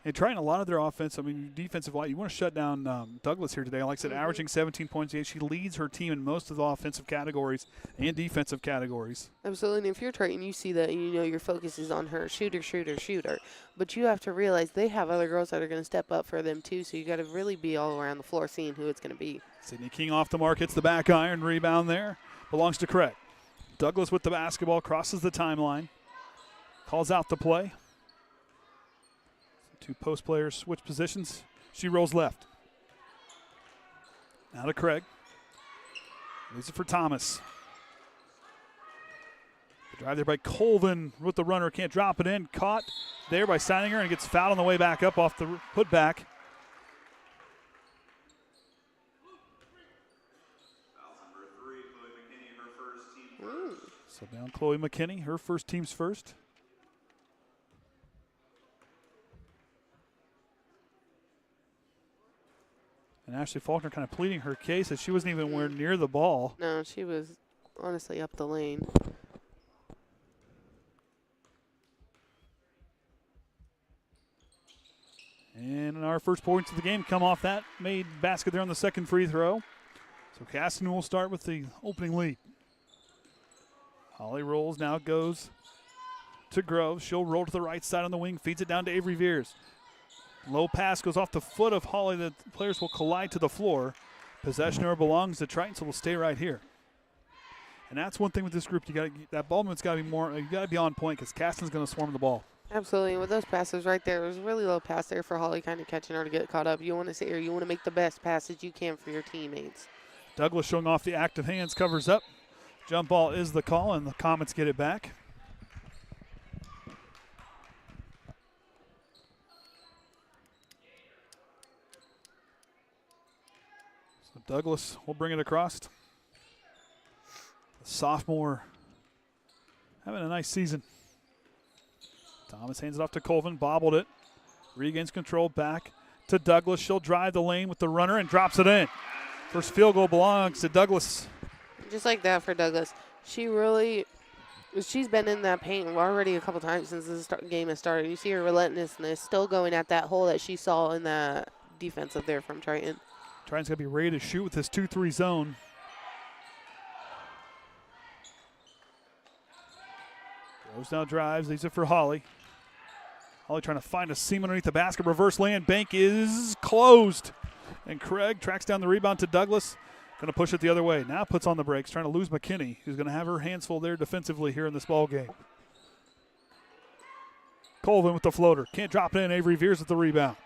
And Triton, a lot of their offense, defensive line, you want to shut down Douglas here today. Like I said, averaging 17 points a game. She leads her team in most of the offensive categories and defensive categories. Absolutely. And if you're Triton, you see that and you know your focus is on her. Shooter, shooter, shooter. But you have to realize they have other girls that are going to step up for them too. So you got to really be all around the floor seeing who it's going to be. Sydney King off the mark, hits the back iron. Rebound there. Belongs to Craig. Douglas with the basketball, crosses the timeline. Calls out the play. Two post players switch positions. She rolls left. Now to Craig. Leaves it for Thomas. The drive there by Colvin with the runner. Can't drop it in. Caught there by Steininger and gets fouled on the way back up off the putback. So down Chloe McKinney, her first team's first. And Ashli Faulkner kind of pleading her case that she wasn't even anywhere near the ball. No, she was honestly up the lane. And our first points of the game come off that made basket there on the second free throw. So Caston will start with the opening lead. Holly rolls, now goes to Groves. She'll roll to the right side on the wing, feeds it down to Avery Veers. Low pass goes off the foot of Holly. The players will collide to the floor. Possession over belongs to Triton, so we'll stay right here. And that's one thing with this group. That ball movement's got to be more. You got to be on point because Caston's going to swarm the ball. Absolutely, and with those passes right there, it was a really low pass there for Holly, kind of catching her to get caught up. You want to sit here, you want to make the best passes you can for your teammates. Douglas showing off the active hands, covers up. Jump ball is the call, and the Comets get it back. So Douglas will bring it across. The sophomore having a nice season. Thomas hands it off to Colvin, bobbled it. Regains control, back to Douglas. She'll drive the lane with the runner and drops it in. First field goal belongs to Douglas. Just like that for Douglas. She's been in that paint already a couple times since this game has started. You see her relentlessness still going at that hole that she saw in that defense up there from Triton. Triton's going to be ready to shoot with this 2-3 zone. Groves now drives, leaves it for Holly. Holly trying to find a seam underneath the basket. Reverse land bank is closed. And Craig tracks down the rebound to Douglas. Going to push it the other way. Now puts on the brakes, trying to lose McKinney, who's going to have her hands full there defensively here in this ball game. Colvin with the floater. Can't drop it in. Avery Veers with the rebound.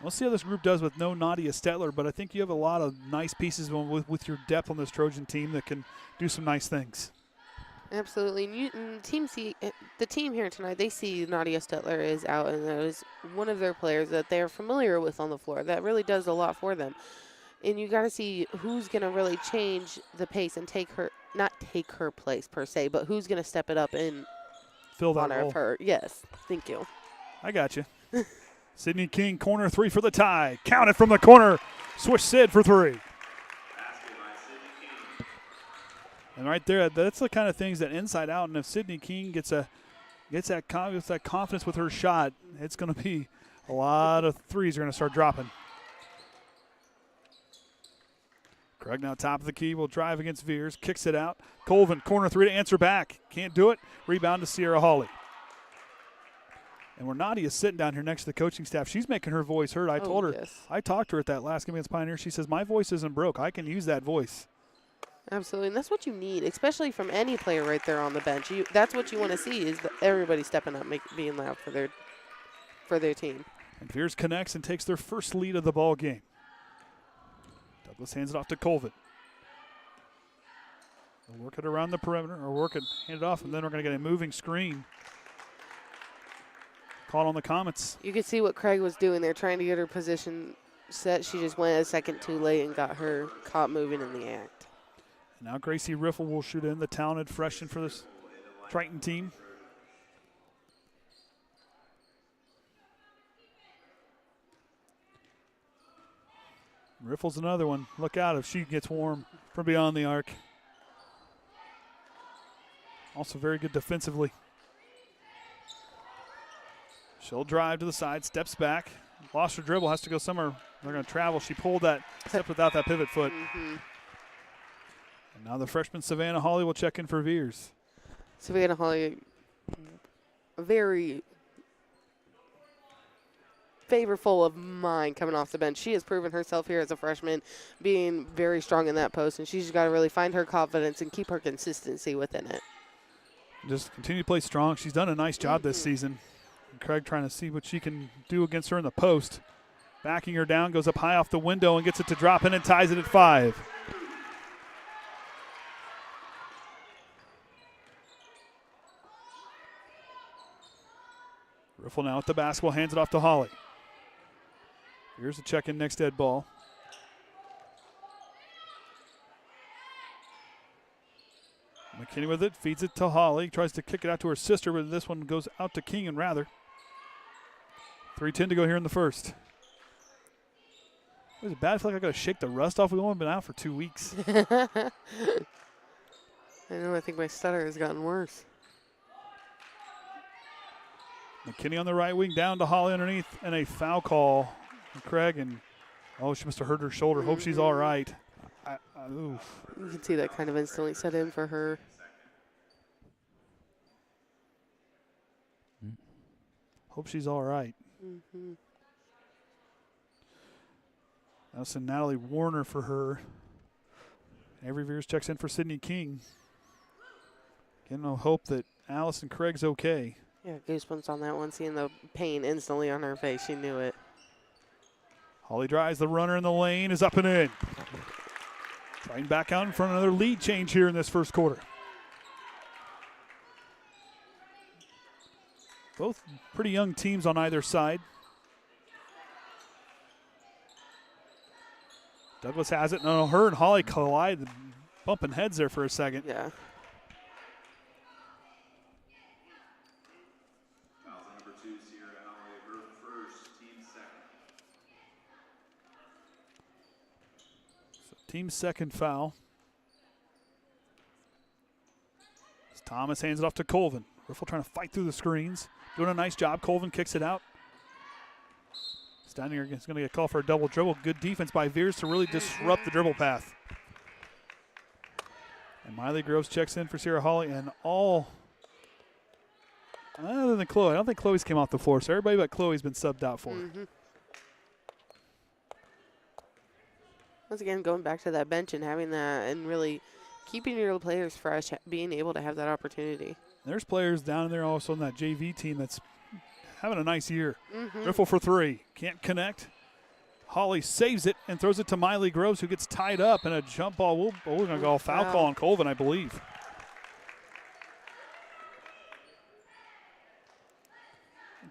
We'll see how this group does with no Nadia Stetler, but I think you have a lot of nice pieces with your depth on this Trojan team that can do some nice things. Absolutely. And the team here tonight, they see Nadia Stetler is out, and that is one of their players that they're familiar with on the floor. That really does a lot for them. And you got to see who's going to really change the pace and not take her place per se, but who's going to step it up and fill that honor role. Of her. Yes. Thank you. I got you. Sydney King, corner 3 for the tie. Count it from the corner. Swish Sid for 3. And right there, that's the kind of things that inside out. And if Sydney King gets that confidence with her shot, it's going to be a lot of threes are going to start dropping. Craig now top of the key, will drive against Veers, kicks it out. Colvin, corner 3 to answer back. Can't do it. Rebound to Sierra Hawley. And where Nadia's sitting down here next to the coaching staff, she's making her voice heard. I told her, yes. I talked to her at that last game against Pioneer. She says, my voice isn't broke. I can use that voice. Absolutely, and that's what you need, especially from any player right there on the bench. That's what you want to see is everybody stepping up, being loud for their team. And Veers connects and takes their first lead of the ball game. Douglas hands it off to Colvin. They'll work it around the perimeter, or hand it off, and then we're going to get a moving screen. Caught on the Comets. You could see what Craig was doing there, trying to get her position set. She just went a second too late and got her caught moving in the act. And now Gracie Riffle will shoot in, the talented freshman for this Triton team. Riffle's another one. Look out if she gets warm from beyond the arc. Also very good defensively. She'll drive to the side, steps back, lost her dribble, has to go somewhere. They're going to travel. She pulled that, stepped without that pivot foot. Mm-hmm. And now the freshman Savannah Hawley will check in for Veers. Savannah Hawley, very favorable of mine coming off the bench. She has proven herself here as a freshman, being very strong in that post, and she's got to really find her confidence and keep her consistency within it. Just continue to play strong. She's done a nice job this season. And Craig trying to see what she can do against her in the post. Backing her down, goes up high off the window and gets it to drop in and ties it at 5. Riffle now with the basketball, hands it off to Hawley. Here's a check-in next dead ball. McKinney with it, feeds it to Hawley, tries to kick it out to her sister, but this one goes out to King and Rather. 3:10 to go here in the first. Is it bad? I feel like I got to shake the rust off. We've only been out for 2 weeks. I know, I think my stutter has gotten worse. McKinney on the right wing, down to Hawley underneath, and a foul call from Craig. And she must have hurt her shoulder. Hope she's all right. Oof. You can see that kind of instantly set in for her. Hope she's all right. Mm-hmm. That's Natalie Warner for her. Avery Veers checks in for Sydney King. Again, no hope that Allison Craig's okay. Yeah, goosebumps on that one, seeing the pain instantly on her face. She knew it. Hawley drives, the runner in the lane is up and in. Trying back out in front of another lead change here in this first quarter. Both pretty young teams on either side. Douglas has it. No, her and Hawley collide, bumping heads there for a second. Yeah. Team's second foul. As Thomas hands it off to Colvin. Riffle trying to fight through the screens. Doing a nice job. Colvin kicks it out. Standing here is going to get called for a double dribble. Good defense by Veers to really disrupt the dribble path. And Miley Groves checks in for Sierra Hawley. And all other than Chloe. I don't think Chloe's came off the floor. So everybody but Chloe's been subbed out for. Mm-hmm. Once again, going back to that bench and having that and really keeping your players fresh, being able to have that opportunity. There's players down there also on that JV team that's having a nice year. Mm-hmm. Riffle for 3. Can't connect. Holly saves it and throws it to Miley Groves, who gets tied up, and a jump ball. We're going to go foul call on Colvin, I believe.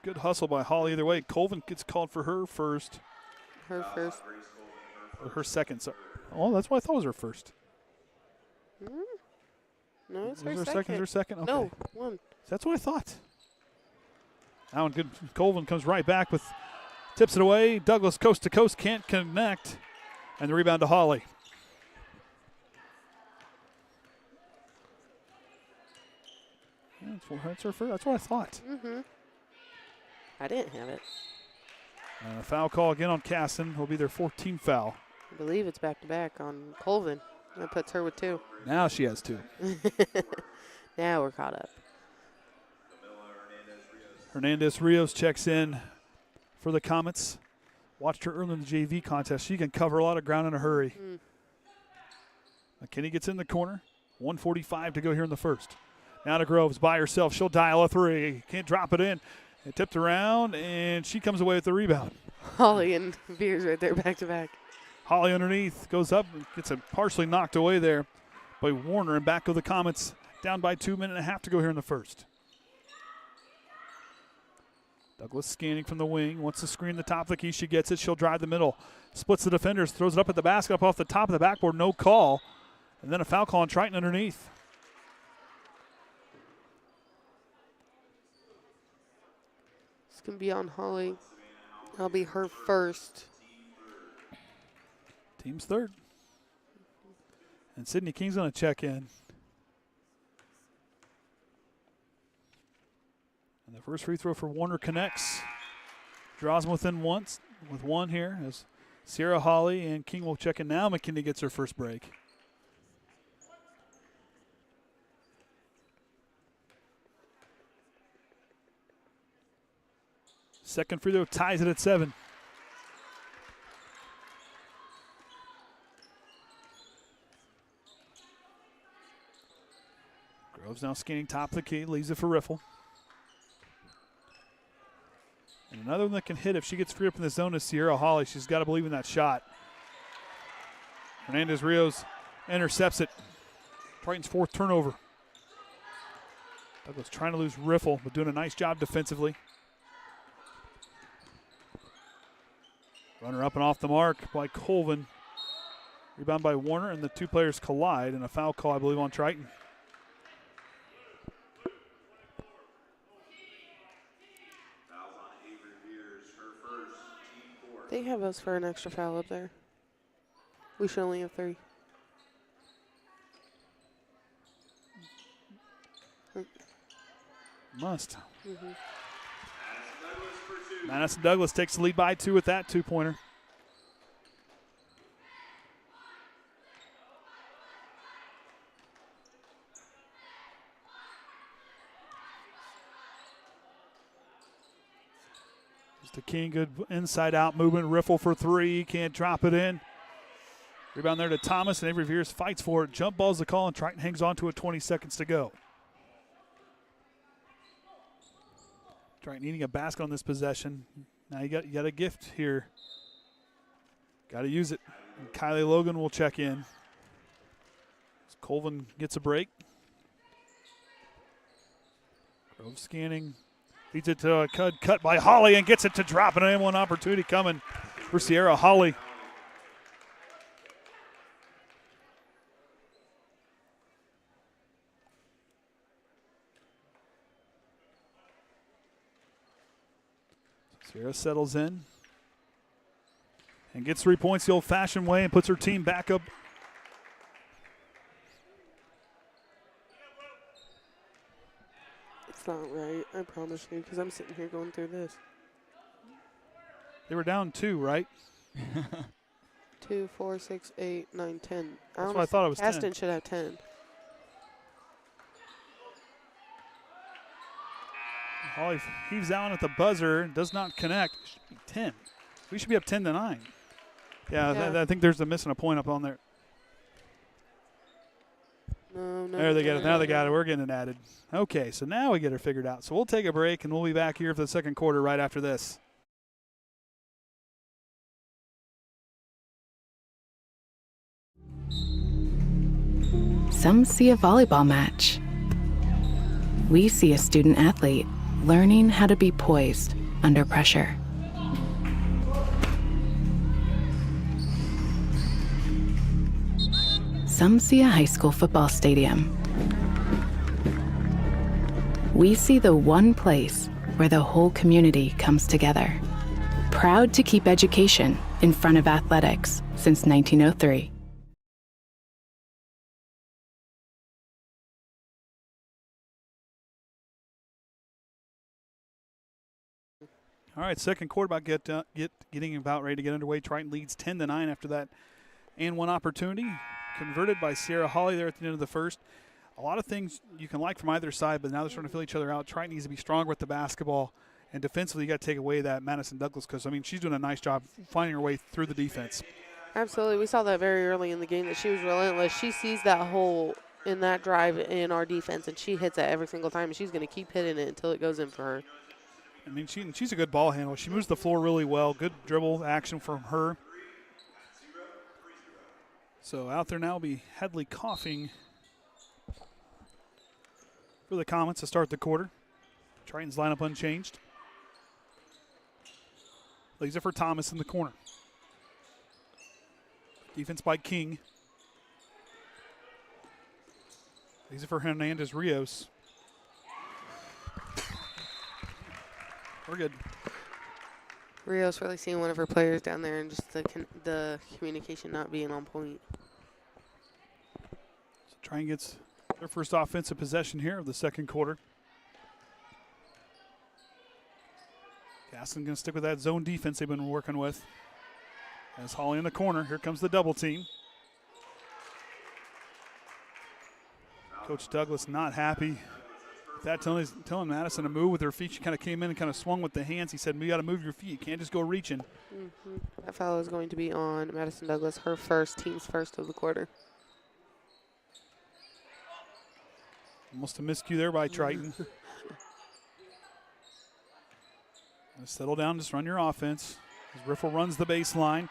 Good hustle by Holly either way. Colvin gets called for her first. Her first. Or her second. So, oh, that's what I thought was her first. No, it's Was her her second. Her second? Okay. No, one. That's what I thought. Now good. Colvin comes right back with, tips it away. Douglas coast to coast, can't connect. And the rebound to Holly. That's her first. That's what I thought. I didn't have it. And a foul call again on Caston. Will be their 14th foul. I believe it's back-to-back on Colvin. That puts her with 2. Now she has 2. Now we're caught up. Hernandez Rios checks in for the Comets. Watched her early in the JV contest. She can cover a lot of ground in a hurry. McKinney gets in the corner. 1:45 to go here in the first. Now to Groves by herself. She'll dial a 3. Can't drop it in. It tipped around, and she comes away with the rebound. Holly and Beers right there back-to-back. Holly underneath goes up and gets it partially knocked away there by Warner, and back go the Comets. Down by 2 minutes and a half to go here in the first. Douglas scanning from the wing, wants to screen the top of the key. She gets it. She'll drive the middle. Splits the defenders, throws it up at the basket, up off the top of the backboard. No call. And then a foul call on Triton underneath. It's going to be on Holly. That'll be her first. Team's third. And Sydney King's going to check in. And the first free throw for Warner connects. Draws them within once with one here as Sierra Holly and King will check in now. McKinney gets her first break. Second free throw ties it at 7. Groves now scanning top of the key, leaves it for Riffle. And another one that can hit if she gets free up in the zone is Sierra Holly. She's got to believe in that shot. Hernandez Rios intercepts it. Triton's 4th turnover. Douglas trying to lose Riffle, but doing a nice job defensively. Runner up and off the mark by Colvin. Rebound by Warner, and the two players collide, and a foul call, I believe, on Triton. They have us for an extra foul up there. We should only have 3. Must. Madison Douglas takes the lead by 2 with that 2-pointer. Just a King, good inside out movement. Riffle for 3, can't drop it in. Rebound there to Thomas, and Avery Veers fights for it. Jump ball's the call, and Triton hangs on to it. 20 seconds to go. Triton needing a basket on this possession. Now you got a gift here. Got to use it. And Kylie Logan will check in. Colvin gets a break. Grove scanning. Leads it to a cut by Holly and gets it to drop. And one opportunity coming for Sierra Holly. Sierra settles in and gets 3 points the old-fashioned way and puts her team back up. It's not right, I promise you, because I'm sitting here going through this. They were down 2, right? 2, 4, 6, 8, 9, 10. That's what I thought it was 10. Caston should have 10. Holly heaves down at the buzzer, does not connect. It should be 10. We should be up 10-9. Yeah. I think there's missing a point up on there. No. There they get it. Now they got it. We're getting it added. Okay, so now we get it figured out. So we'll take a break, and we'll be back here for the second quarter right after this. Some see a volleyball match. We see a student athlete learning how to be poised under pressure. Some see a high school football stadium. We see the one place where the whole community comes together. Proud to keep education in front of athletics since 1903. All right, second quarter getting about ready to get underway. Triton leads 10-9 after that and one opportunity. Converted by Sierra Holly there at the end of the first. A lot of things you can like from either side, but now they're starting to fill each other out. Triton needs to be stronger with the basketball, and defensively you got to take away that Madison Douglas because, I mean, she's doing a nice job finding her way through the defense. Absolutely. We saw that very early in the game that she was relentless. She sees that hole in that drive in our defense, and she hits it every single time, and she's going to keep hitting it until it goes in for her. I mean, she's a good ball handler. She moves the floor really well. Good dribble action from her. So out there now will be Headley Coughing for the Comets to start the quarter. Triton's lineup unchanged. Leaves it for Thomas in the corner. Defense by King. Leaves it for Hernandez Rios. We're good. Rios really seeing one of her players down there and just the communication not being on point. So Triton gets their first offensive possession here of the second quarter. Caston going to stick with that zone defense they've been working with. As Holly in the corner, here comes the double team. Coach Douglas not happy. That telling Madison to move with her feet. She kind of came in and kind of swung with the hands. He said, "You got to move your feet. You can't just go reaching." That foul is going to be on Madison Douglas, her team's first of the quarter. Almost a miscue there by Triton. Settle down, just run your offense. As Riffle runs the baseline.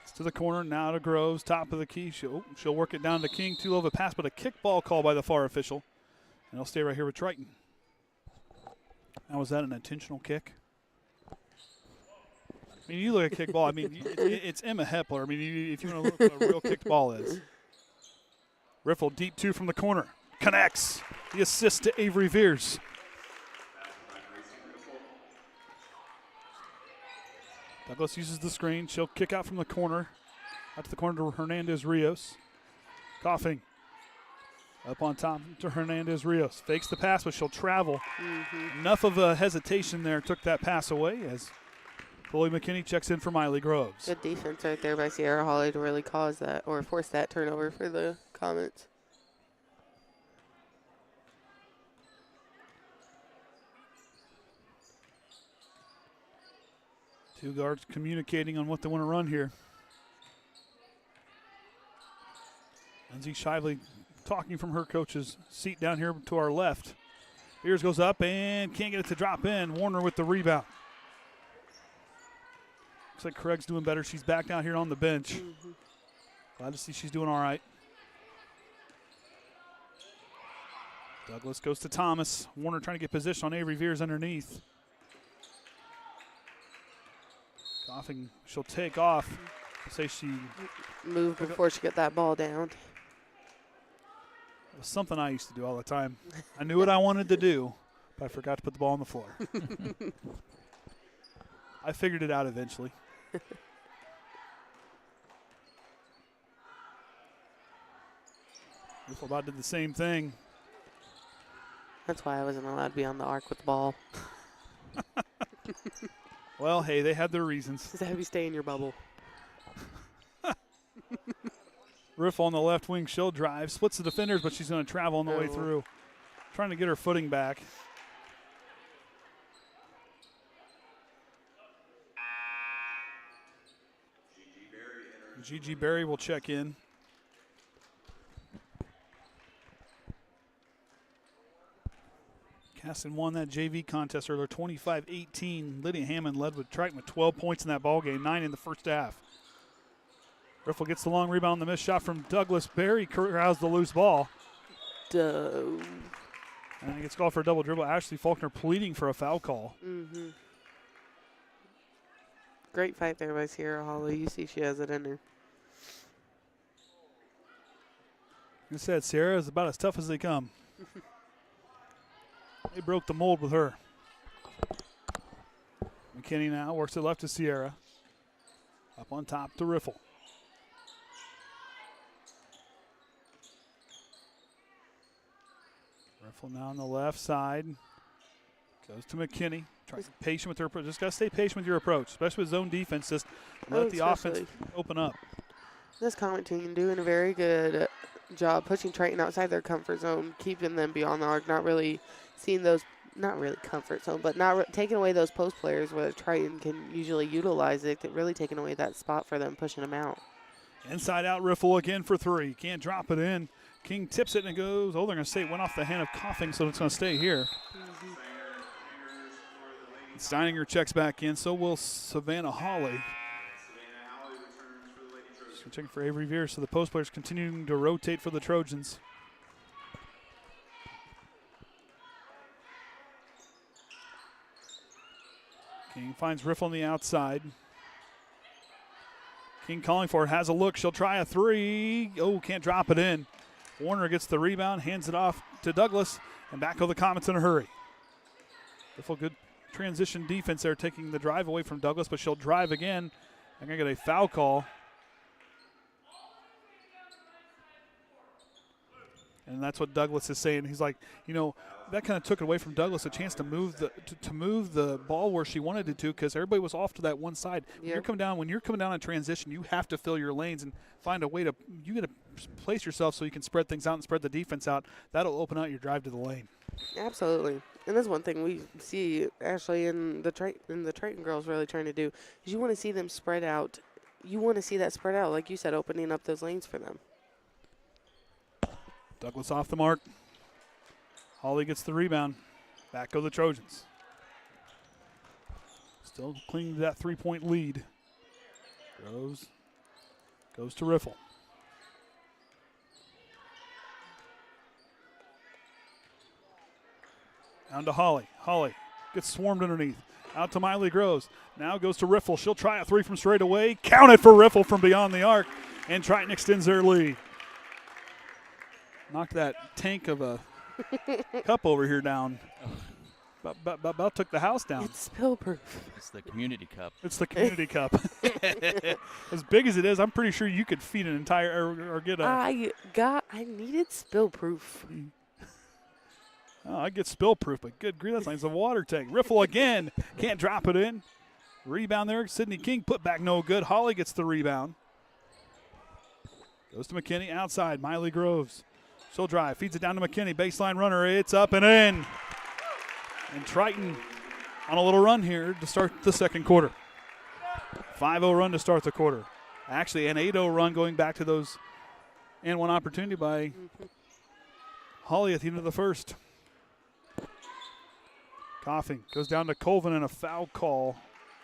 It's to the corner, now to Groves, top of the key. She'll work it down to King. Too low of a pass, but a kick ball call by the far official. And he'll stay right here with Triton. Now, was that an intentional kick? I mean, you look at kick ball. I mean, it's Emma Hepler. I mean, if you want to look what a real kicked ball is. Riffle deep two from the corner. Connects. The assist to Avery Veers. Douglas uses the screen. She'll kick out from the corner. Out to the corner to Hernandez Rios. Coughing. Up on top to Hernandez Rios. Fakes the pass, but she'll travel. Enough of a hesitation there. Took that pass away as Chloe McKinney checks in for Miley Groves. Good defense right there by Sierra Holly to really cause that or force that turnover for the Comets. Two guards communicating on what they want to run here. Lindsay Shively talking from her coach's seat down here to our left. Beers goes up and can't get it to drop in. Warner with the rebound. Looks like Craig's doing better. She's back down here on the bench. Glad to see she's doing all right. Douglas goes to Thomas. Warner trying to get position on Avery Veers underneath. Coughing, she'll take off. Say she moved before she got that ball down. It was something I used to do all the time. I knew what I wanted to do, but I forgot to put the ball on the floor. I figured it out eventually. About did the same thing. That's why I wasn't allowed to be on the arc with the ball. Well, hey, they had their reasons. Just have you stay in your bubble. Riff on the left wing, she'll drive. Splits the defenders, but she's going to travel on the way through. Trying to get her footing back. Gigi Berry will check in. Caston won that JV contest earlier, 25-18. Lydia Hammond led with Triton with 12 points in that ball game, 9 in the first half. Riffle gets the long rebound on the missed shot from Douglas. Berry corrals the loose ball. Duh. And he gets called for a double dribble. Ashli Faulkner pleading for a foul call. Great fight there by Sierra Holly. You see she has it in her. Like I said, Sierra is about as tough as they come. They broke the mold with her. McKinney now works it left to Sierra. Up on top to Riffle. Riffle now on the left side. Goes to McKinney. Tries to be patient with her approach. Just got to stay patient with your approach, especially with zone defense. Just let the offense open up. This Comet team doing a very good job pushing Triton outside their comfort zone, keeping them beyond the arc, not really seeing those, not really comfort zone, but not taking away those post players where Triton can usually utilize it, really taking away that spot for them, pushing them out. Inside out Riffle again for three. Can't drop it in. King tips it and it goes. Oh, they're going to say it went off the hand of Coughing, so it's going to stay here. Steininger checks back in, so will Savannah Holly. She's checking for Avery Veer, so the post players continuing to rotate for the Trojans. King finds Riffle on the outside. King calling for it, has a look. She'll try a three. Oh, can't drop it in. Warner gets the rebound, hands it off to Douglas, and back go the Comets in a hurry. Riffle, good transition defense there, taking the drive away from Douglas, but she'll drive again. I'm going to get a foul call. And that's what Douglas is saying. He's like, you know, that kind of took it away from Douglas, a chance to move the ball where she wanted it to, because everybody was off to that one side. When you're coming down in transition, you have to fill your lanes and find a way to, you got to place yourself so you can spread things out and spread the defense out. That'll open out your drive to the lane. Absolutely. And that's one thing we see Ashley and the Triton girls really trying to do is you want to see them spread out. You want to see that spread out, like you said, opening up those lanes for them. Douglas off the mark. Holly gets the rebound. Back go the Trojans. Still clinging to that three-point lead. Goes to Riffle. Down to Holly. Holly gets swarmed underneath. Out to Miley Groves. Now goes to Riffle. She'll try a three from straight away. Counted for Riffle from beyond the arc. And Triton extends their lead. Knocked that tank of a cup over here down. About took the house down. It's spill-proof. It's the community cup. It's the community cup. As big as it is, I'm pretty sure you could feed an entire or get a. I needed spill-proof. Oh, I get spill-proof, but good grief, that's like a water tank. Riffle again. Can't drop it in. Rebound there. Sydney King put back no good. Holly gets the rebound. Goes to McKinney outside. Miley Groves. She'll drive. Feeds it down to McKinney. Baseline runner. It's up and in. And Triton on a little run here to start the second quarter. 5-0 run to start the quarter. Actually, an 8-0 run going back to those and one opportunity by Holly at the end of the first. Coughing goes down to Colvin and a foul call.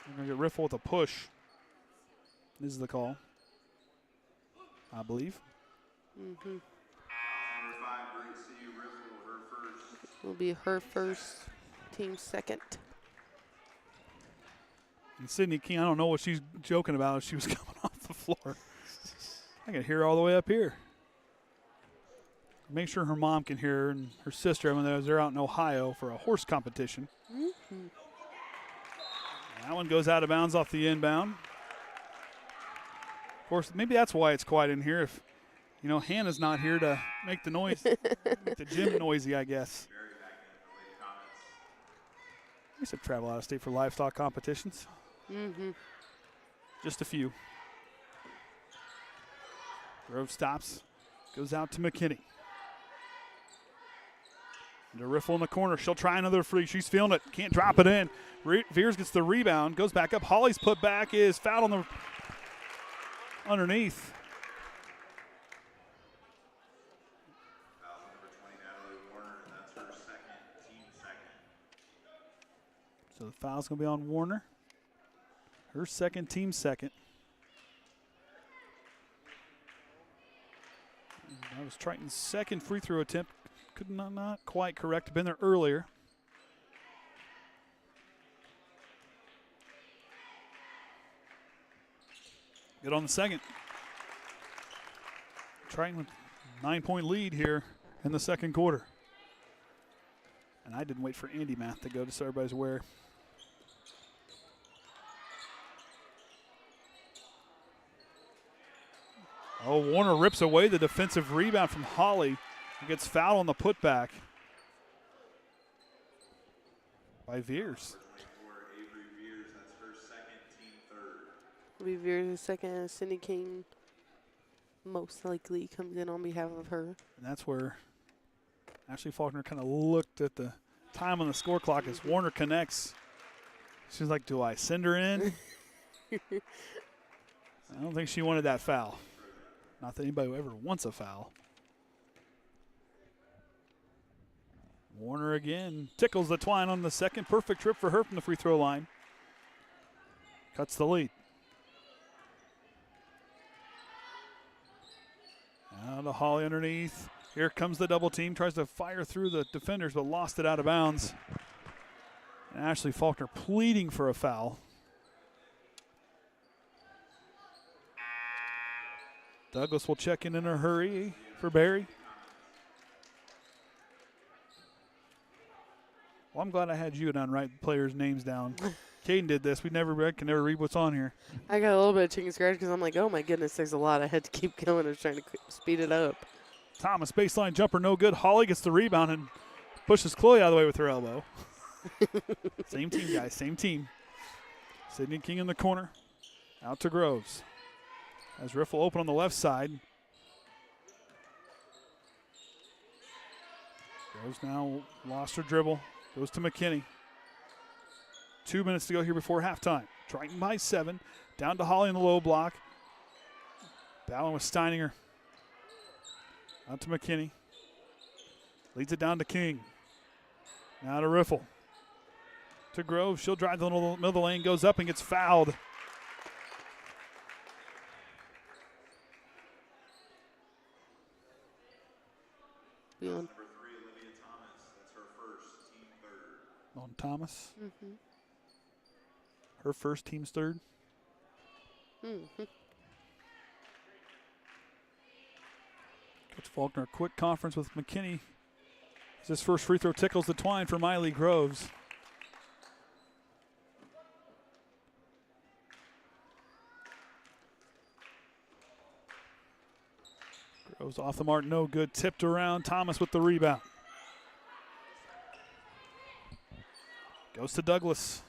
We're going to get Riffle with a push. This is the call, I believe. Will be her first, team second. And Sydney King, I don't know what she's joking about. She was coming off the floor. I can hear her all the way up here. Make sure her mom can hear her and her sister. I mean, they're out in Ohio for a horse competition. That one goes out of bounds off the inbound. Of course, maybe that's why it's quiet in here. If, you know, Hannah's not here to make the noise, make the gym noisy, I guess. I used to travel out of state for livestock competitions. Just a few. Grove stops, goes out to McKinney. And a Riffle in the corner. She'll try another free. She's feeling it. Can't drop it in. Veers gets the rebound. Goes back up. Holly's put back is fouled on the underneath. So the foul's going to be on Warner. Her second, team second. That was Triton's second free throw attempt. Could not quite correct. Been there earlier. Good on the second. Triton with 9-point lead here in the second quarter. And I didn't wait for Andy Math to go, just so everybody's aware. Oh, Warner rips away the defensive rebound from Holly. He gets fouled on the putback by Veers. Veers is second, and Cindy King most likely comes in on behalf of her. And that's where Ashli Faulkner kind of looked at the time on the score clock as Warner connects. She's like, do I send her in? I don't think she wanted that foul. Not that anybody ever wants a foul. Warner again tickles the twine on the second. Perfect trip for her from the free throw line. Cuts the lead. Now to Holly underneath. Here comes the double team. Tries to fire through the defenders, but lost it out of bounds. And Ashli Faulkner pleading for a foul. Douglas will check in a hurry for Barry. Well, I'm glad I had you down, write players' names down. Caden did this. I can never read what's on here. I got a little bit of chicken scratch because I'm like, oh my goodness, there's a lot. I had to keep going. I was trying to speed it up. Thomas, baseline jumper, no good. Holly gets the rebound and pushes Chloe out of the way with her elbow. Same team, guys, same team. Sydney King in the corner. Out to Groves. As Riffle open on the left side. Groves now lost her dribble. Goes to McKinney. 2 minutes to go here before halftime. Triton by 7. Down to Holly in the low block. Battling with Steininger. Out to McKinney. Leads it down to King. Now to Riffle. To Grove. She'll drive the middle of the lane. Goes up and gets fouled. Beyond. On Thomas. Mm-hmm. Her first, team's third. Mm-hmm. Coach Faulkner, a quick conference with McKinney. As his first free throw tickles the twine for Miley Groves. Groves off the mark, no good. Tipped around. Thomas with the rebound. Goes to Douglas.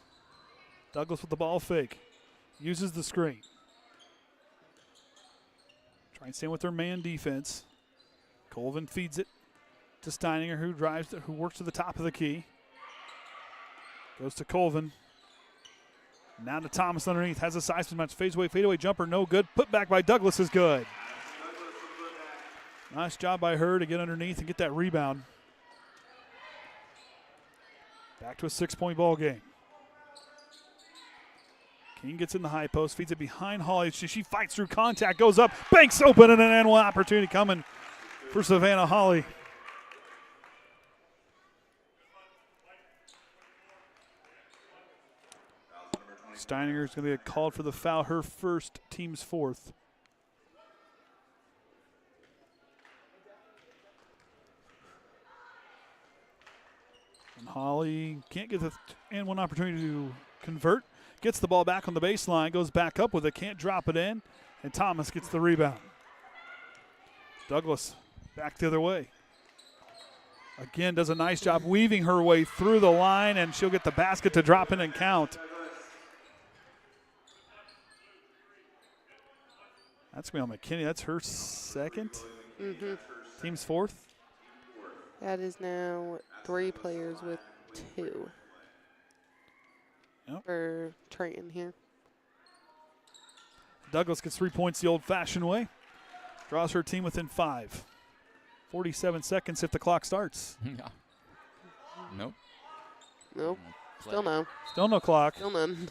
Douglas with the ball fake. Uses the screen. Try and stand with their man defense. Colvin feeds it to Steininger, who works to the top of the key. Goes to Colvin. Now to Thomas underneath. Has a size match. Fadeaway jumper, no good. Put back by Douglas is good. Nice job by her to get underneath and get that rebound. Back to a 6-point ball game. King gets in the high post, feeds it behind Holly. She fights through contact, goes up, banks open, and an animal opportunity coming for Savannah Holly. Steininger is going to get called for the foul, her first, team's fourth. And Holly can't get the and one opportunity to convert. Gets the ball back on the baseline, goes back up with it, can't drop it in, and Thomas gets the rebound. Douglas back the other way. Again, does a nice job weaving her way through the line, and she'll get the basket to drop in and count. That's going to be on McKinney. That's her second. Mm-hmm. Team's fourth. That is now 3 players with 2. Yep. For Triton here. Douglas gets 3 points the old-fashioned way. Draws her team within 5. 47 seconds if the clock starts. Nope. Nope. Still no. Still no clock. Still none.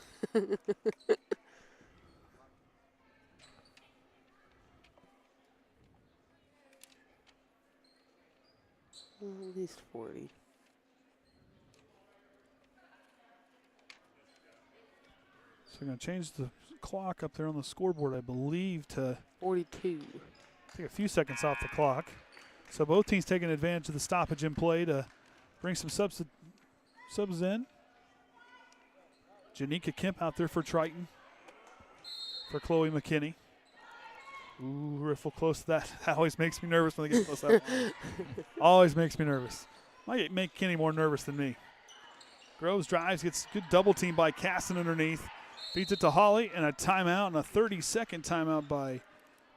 At least 40. So we're going to change the clock up there on the scoreboard, I believe, to 42. Take a few seconds off the clock. So both teams taking advantage of the stoppage in play to bring some subs in. Janika Kemp out there for Triton. For Chloe McKinney. Ooh, riffle close to that. That always makes me nervous when they get close to that. Always makes me nervous. Might make Kenny more nervous than me. Groves drives, gets good double team by Caston underneath. Feeds it to Holly, and a timeout, and a 30-second timeout by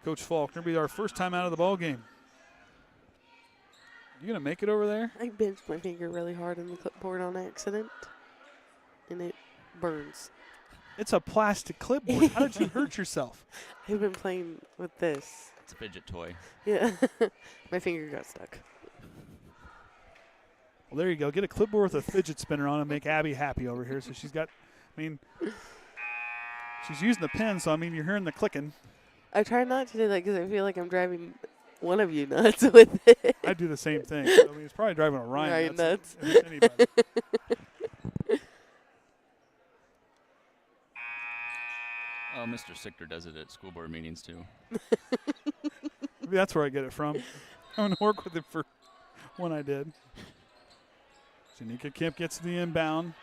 Coach Faulkner. Be our first time out of the ball game. You gonna make it over there? I benched my finger really hard on the clipboard on accident, and it burns. It's a plastic clipboard. How did you hurt yourself? I've been playing with this. It's a fidget toy. Yeah, my finger got stuck. Well, there you go. Get a clipboard with a fidget spinner on and make Abby happy over here. So she's got, she's using the pen, so, you're hearing the clicking. I try not to do that because I feel like I'm driving one of you nuts with it. I do the same thing. So, it's probably driving Ryan nuts. If it's anybody. Oh, Mr. Sichter does it at school board meetings, too. Maybe that's where I get it from. I'm going to work with him for when I did. Janika Kemp gets to the inbound.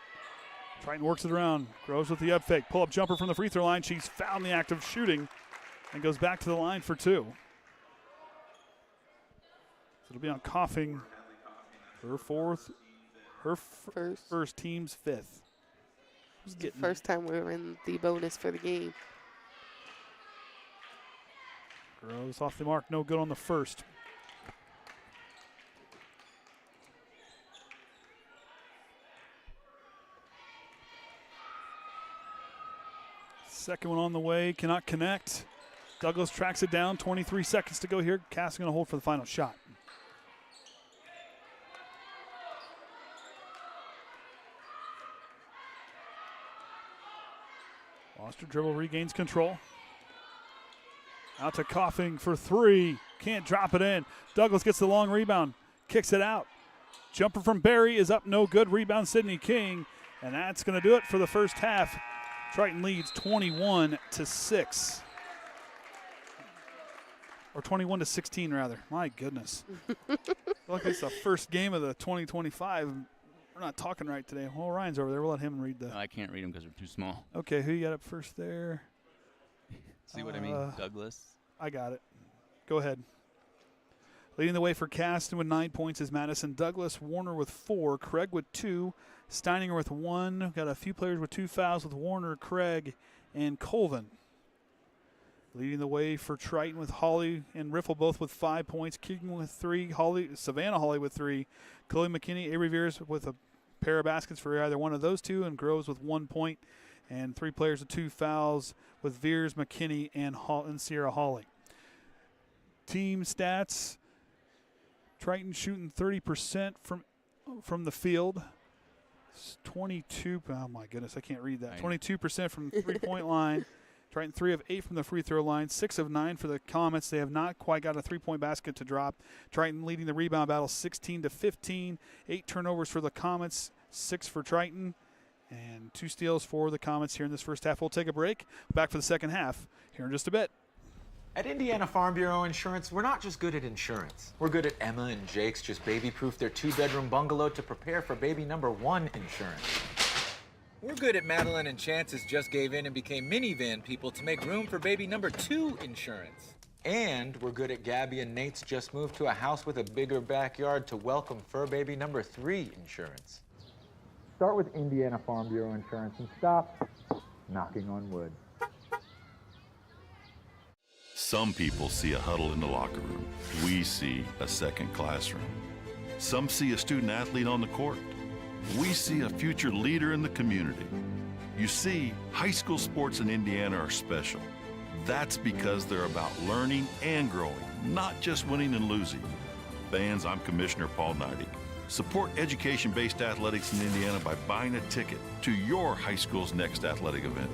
Triton works it around. Groves with the up fake. Pull-up jumper from the free throw line. She's found the act of shooting and goes back to the line for two. So it'll be on Coughing. Her fourth. Her first team's fifth. It's the first time we were in the bonus for the game. Groves off the mark. No good on the first. Second one on the way, cannot connect. Douglas tracks it down, 23 seconds to go here. Caston going to hold for the final shot. Lost her dribble, regains control. Out to Coughing for three. Can't drop it in. Douglas gets the long rebound, kicks it out. Jumper from Barry is up, no good. Rebound Sydney King, and that's going to do it for the first half. Triton leads 21-6. Or 21-16 rather. My goodness. Look, it's the first game of the 2025. We're not talking right today. Well, Ryan's over there. We'll let him read the. No, I can't read them because they're too small. Okay, who you got up first there? See what I mean? Douglas. I got it. Go ahead. Leading the way for Caston with 9 points is Madison Douglas. Warner with 4. Craig with 2. Steininger with 1. Got a few players with 2 fouls with Warner, Craig, and Colvin. Leading the way for Triton with Holly and Riffle both with 5 points. Keegan with 3. Savannah Holly with 3. Chloe McKinney, Avery Veers with a pair of baskets for either one of those two. And Groves with 1 point. And 3 players with 2 fouls with Veers, McKinney, and Sierra Holly. Team stats. Triton shooting 30% from the field. 22. Oh my goodness, I can't read that. 22% from the 3-point line. Triton 3 of 8 from the free throw line. 6 of 9 for the Comets. They have not quite got a 3-point basket to drop. Triton leading the rebound battle 16-15. 8 turnovers for the Comets. 6 for Triton. And 2 steals for the Comets here in this first half. We'll take a break. Back for the second half here in just a bit. At Indiana Farm Bureau Insurance, we're not just good at insurance. We're good at Emma and Jake's just baby-proof their 2-bedroom bungalow to prepare for baby number 1 insurance. We're good at Madeline and Chance's just gave in and became minivan people to make room for baby number 2 insurance. And we're good at Gabby and Nate's just moved to a house with a bigger backyard to welcome fur baby number 3 insurance. Start with Indiana Farm Bureau Insurance and stop knocking on wood. Some people see a huddle in the locker room. We see a second classroom. Some see a student athlete on the court. We see a future leader in the community. You see, high school sports in Indiana are special. That's because they're about learning and growing, not just winning and losing. Fans, I'm Commissioner Paul Neidig. Support education-based athletics in Indiana by buying a ticket to your high school's next athletic event.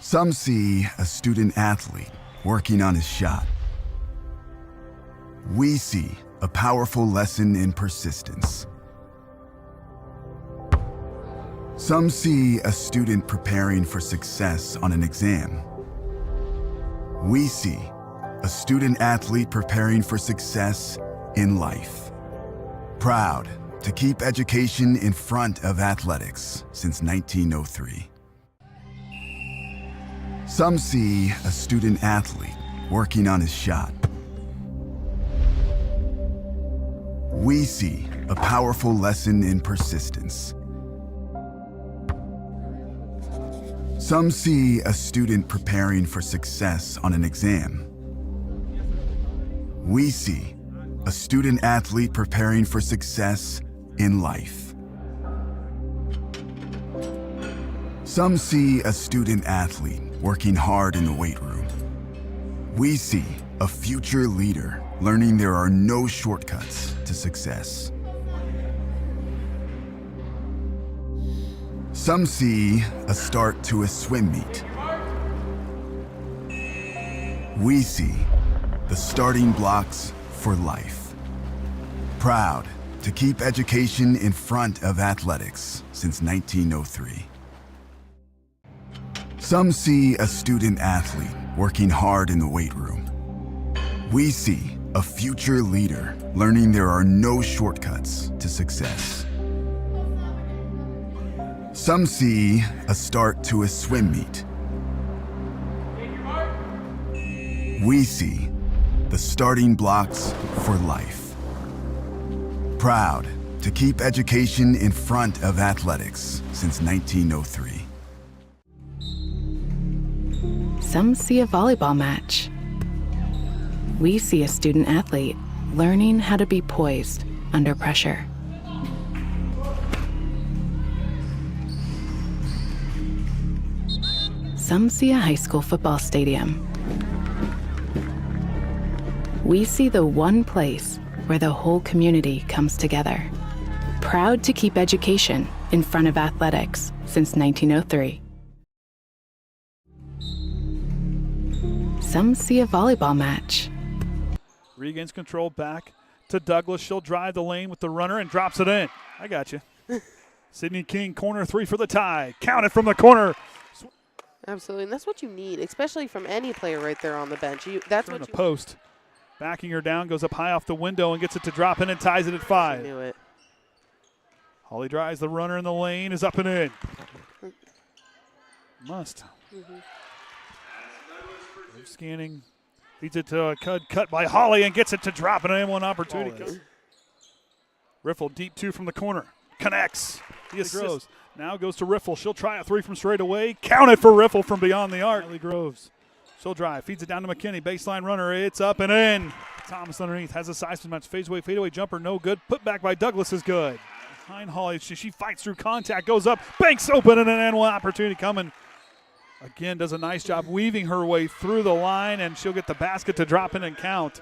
Some see a student athlete working on his shot. We see a powerful lesson in persistence. Some see a student preparing for success on an exam. We see a student athlete preparing for success in life. Proud to keep education in front of athletics since 1903. Some see a student athlete working on his shot. We see a powerful lesson in persistence. Some see a student preparing for success on an exam. We see a student athlete preparing for success in life. Some see a student athlete working hard in the weight room. We see a future leader learning there are no shortcuts to success. Some see a start to a swim meet. We see the starting blocks for life. Proud to keep education in front of athletics since 1903. Some see a student athlete working hard in the weight room. We see a future leader learning there are no shortcuts to success. Some see a start to a swim meet. We see the starting blocks for life. Proud to keep education in front of athletics since 1903. Some see a volleyball match. We see a student athlete learning how to be poised under pressure. Some see a high school football stadium. We see the one place where the whole community comes together. Proud to keep education in front of athletics since 1903. Some see a volleyball match. Regains control back to Douglas. She'll drive the lane with the runner and drops it in. I got you. Sydney King, corner three for the tie. Count it from the corner. Absolutely, and that's what you need, especially from any player right there on the bench. That's Turn what the you post. Backing her down, goes up high off the window and gets it to drop in and ties it at 5. knew it. Holly drives the runner in the lane, is up and in. Must. Scanning. Feeds it to a cut by Holly and gets it to drop and one opportunity. Riffle deep 2 from the corner. Connects. The assist. Groves. Now goes to Riffle. She'll try a 3 from straight away. Count it for Riffle from beyond the arc. Riley Groves. She'll drive. Feeds it down to McKinney. Baseline runner. It's up and in. Thomas underneath. Has a size match. Fadeaway jumper. No good. Put back by Douglas is good. Behind Holly. She fights through contact. Goes up. Banks open and an one opportunity coming. Again, does a nice job weaving her way through the line, and she'll get the basket to drop in and count.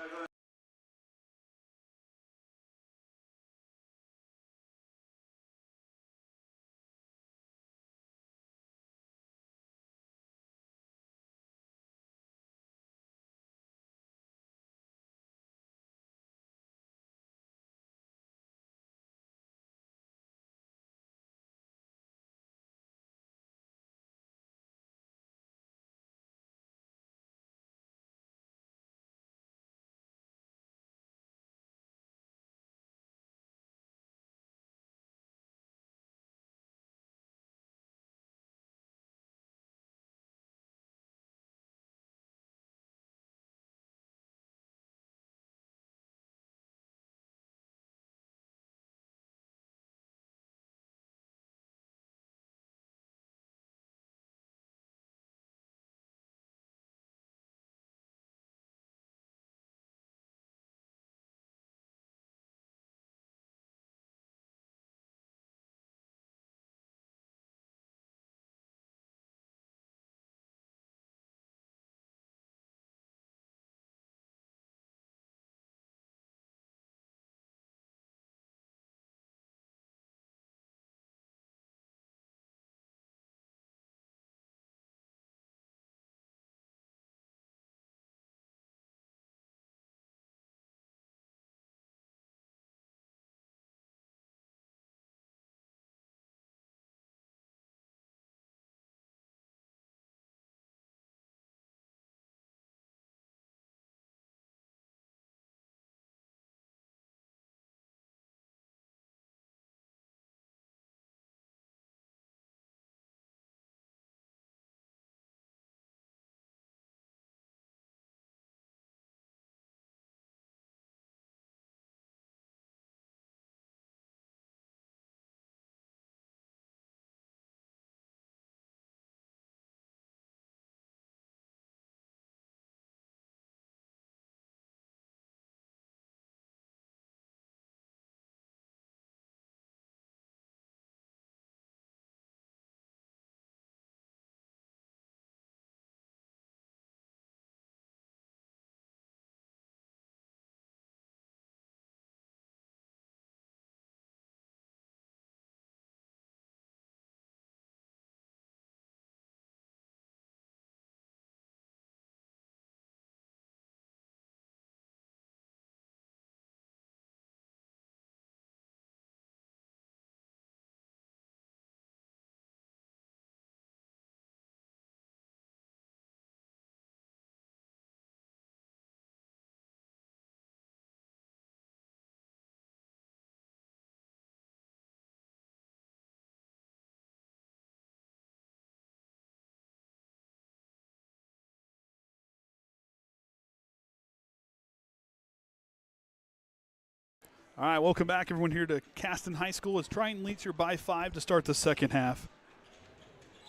All right, welcome back, everyone, here to Caston High School as Triton leads here by 5 to start the second half.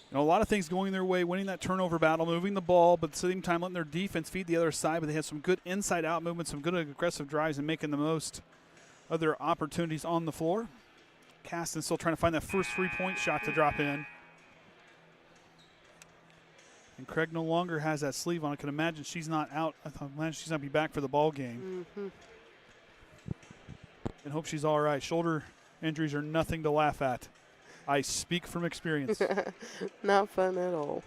You know, a lot of things going their way, winning that turnover battle, moving the ball, but at the same time letting their defense feed the other side. But they had some good inside-out movement, some good aggressive drives, and making the most of their opportunities on the floor. Caston still trying to find that first three-point shot to drop in. And Craig no longer has that sleeve on. I can imagine she's not out. I imagine she's not be back for the ball game. And hope she's all right. Shoulder injuries are nothing to laugh at. I speak from experience. Not fun at all.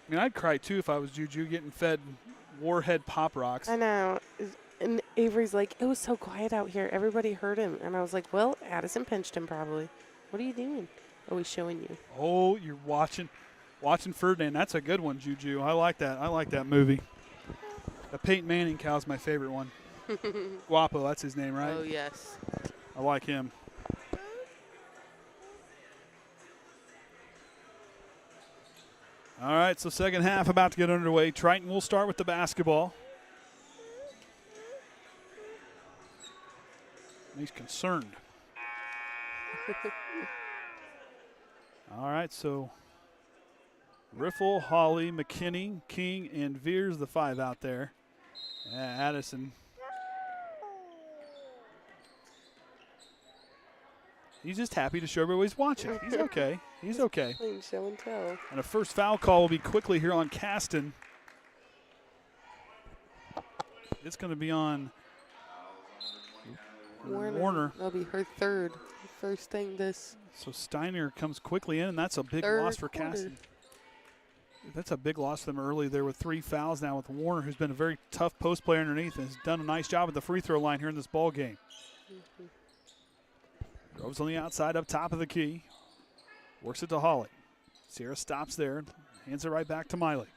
I mean, I'd cry too if I was Juju getting fed Warhead Pop Rocks. I know. And Avery's like, it was so quiet out here. Everybody heard him. And I was like, well, Addison pinched him probably. What are you doing? Oh, he's showing you. Oh, you're watching Ferdinand. That's a good one, Juju. I like that. I like that movie. The Peyton Manning cow's my favorite one. Guapo, that's his name, right? Oh, yes. I like him. All right, so second half about to get underway. Triton will start with the basketball. He's concerned. All right, so Riffle, Hawley, McKinney, King, and Veers, the 5 out there. Addison. He's just happy to show everybody he's watching. He's okay. He's okay. Playing show and tell. And a first foul call will be quickly here on Caston. It's going to be on Warner. That'll be her first thing this. So Steiner comes quickly in, and that's a big loss for Caston. That's a big loss for them early there with 3 fouls now with Warner, who's been a very tough post player underneath and has done a nice job at the free throw line here in this ball game. Groves on the outside up top of the key. Works it to Hawley. Sierra stops there, hands it right back to Miley.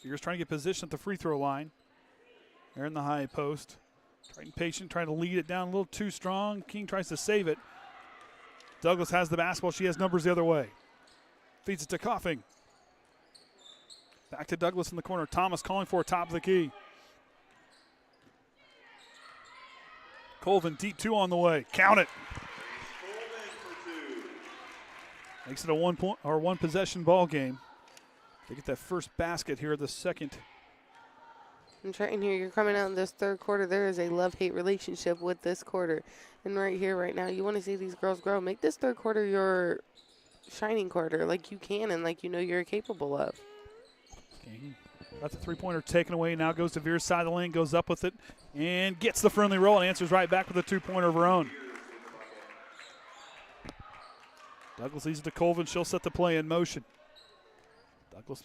Figures trying to get position at the free throw line. They're in the high post. Trying patient, trying to lead it down a little too strong. King tries to save it. Douglas has the basketball. She has numbers the other way. Feeds it to Coughing. Back to Douglas in the corner. Thomas calling for top of the key. Colvin, deep 2 on the way. Count it. Makes it a 1 possession ball game. They get that first basket here, the second. And Triton here, you're coming out in this third quarter. There is a love-hate relationship with this quarter. And right here, right now, you want to see these girls grow. Make this third quarter your shining quarter like you can and like you know you're capable of. Got the three-pointer taken away. Now goes to Veer's side of the lane, goes up with it, and gets the friendly roll and answers right back with a two-pointer of her own. Douglas leads it to Colvin. She'll set the play in motion. Douglas.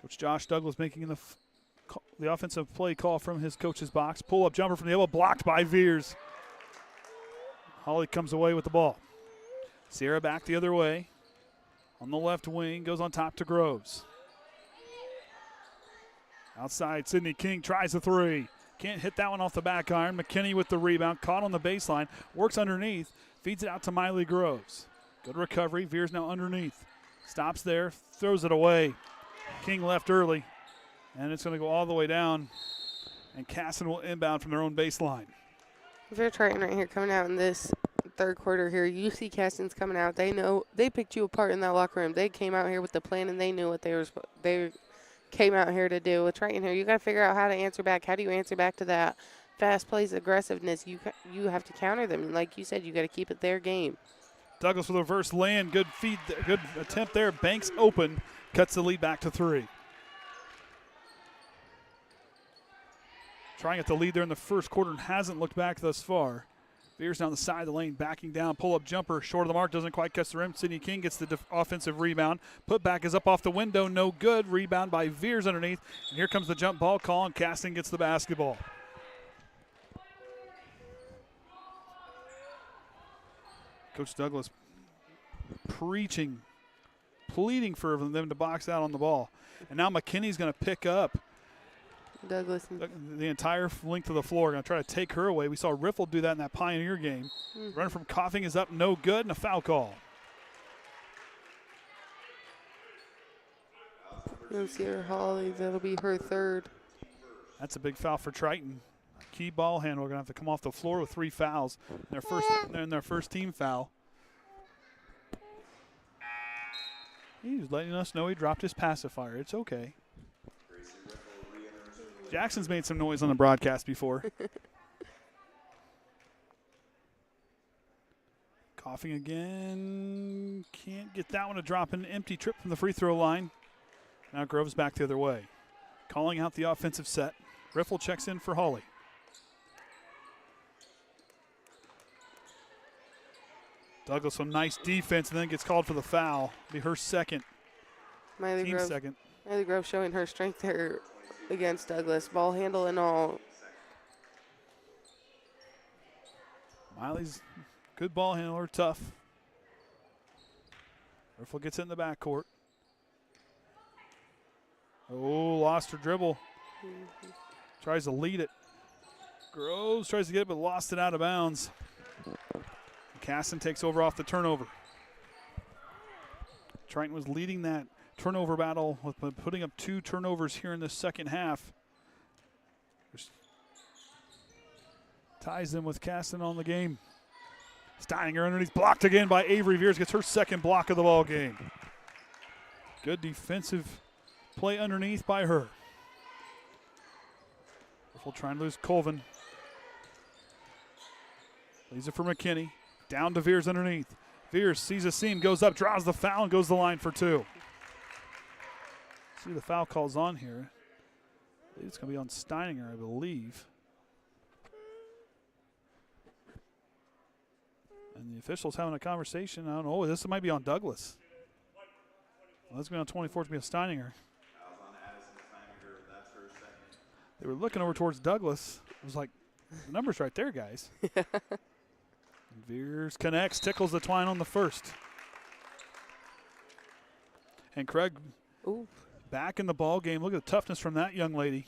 Coach Josh Douglas making the offensive play call from his coach's box. Pull-up jumper from the elbow, blocked by Veers. Hawley comes away with the ball. Sierra back the other way. On the left wing, goes on top to Groves. Outside, Sydney King tries the 3. Can't hit that one off the back iron. McKinney with the rebound, caught on the baseline, works underneath, feeds it out to Miley Groves. Good recovery, Veers now underneath. Stops there, throws it away. King left early, and it's going to go all the way down, and Caston will inbound from their own baseline. If you're Triton right here coming out in this third quarter here, you see Caston's coming out. They know they picked you apart in that locker room. They came out here with the plan, and they knew what they came out here to do. With Triton here, you got to figure out how to answer back. How do you answer back to that fast plays aggressiveness? You have to counter them. And like you said, you got to keep it their game. Douglas with a reverse land. Good feed, good attempt there. Banks open, cuts the lead back to 3. Trying at the lead there in the first quarter and hasn't looked back thus far. Veers down the side of the lane, backing down, pull-up jumper, short of the mark, doesn't quite catch the rim. Sydney King gets the offensive rebound. Putback is up off the window, no good. Rebound by Veers underneath. And here comes the jump ball call, and Caston gets the basketball. Coach Douglas pleading for them to box out on the ball. And now McKinney's going to pick up Douglas. The entire length of the floor. Going to try to take her away. We saw Riffle do that in that Pioneer game. Runner from Coughing is up, no good, and a foul call. You'll see her Hawley. That'll be her third. That's a big foul for Triton. Key ball handler going to have to come off the floor with 3 fouls. Their first team foul. He's letting us know he dropped his pacifier. It's okay. Jackson's made some noise on the broadcast before. Coughing again. Can't get that one to drop. An empty trip from the free throw line. Now Groves back the other way. Calling out the offensive set. Riffle checks in for Hawley. Douglas some nice defense and then gets called for the foul. Be her second. Team second. Miley Grove showing her strength there against Douglas. Ball handle and all. Miley's good ball handler, tough. Riffle gets it in the backcourt. Oh, lost her dribble. Tries to lead it. Groves tries to get it, but lost it out of bounds. Caston takes over off the turnover. Triton was leading that turnover battle with putting up 2 turnovers here in the second half. Just ties them with Caston on the game. Steininger underneath, blocked again by Avery Veers, gets her second block of the ball game. Good defensive play underneath by her. We'll try and lose Colvin. Leaves it for McKinney. Down to Veers underneath. Veers sees a seam, goes up, draws the foul, and goes to the line for 2. See the foul calls on here. I believe it's going to be on Steininger, I believe. And the official's having a conversation. I don't know. This might be on Douglas. Well, that's going to be on 24th to be a Steininger. They were looking over towards Douglas. It was like, the number's right there, guys. Veers connects, tickles the twine on the first. And Craig back in the ball game. Look at the toughness from that young lady.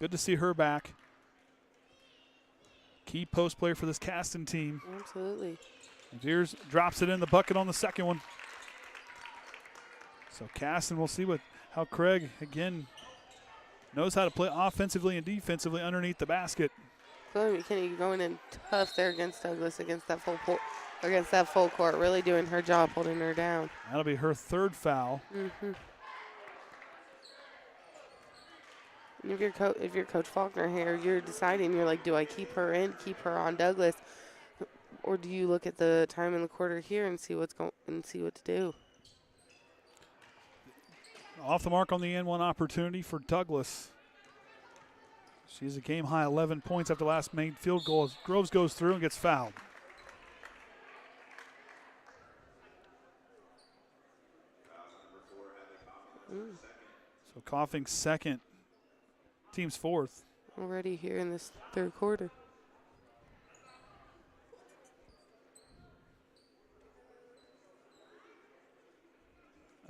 Good to see her back. Key post player for this Caston team. Absolutely. And Veers drops it in the bucket on the second one. So Caston, we'll see how Craig, again, knows how to play offensively and defensively underneath the basket. Chloe McKinney going in tough there against Douglas, against that full court, really doing her job, holding her down. That'll be her 3rd foul. Mm-hmm. And if you're Coach Faulkner here, you're deciding, you're like, do I keep her in, keep her on Douglas, or do you look at the time in the quarter here and see what to do? Off the mark on the N1 opportunity for Douglas. She has a game-high 11 points after last made field goal as Groves goes through and gets fouled. So Coughing second, team's 4th. Already here in this 3rd quarter.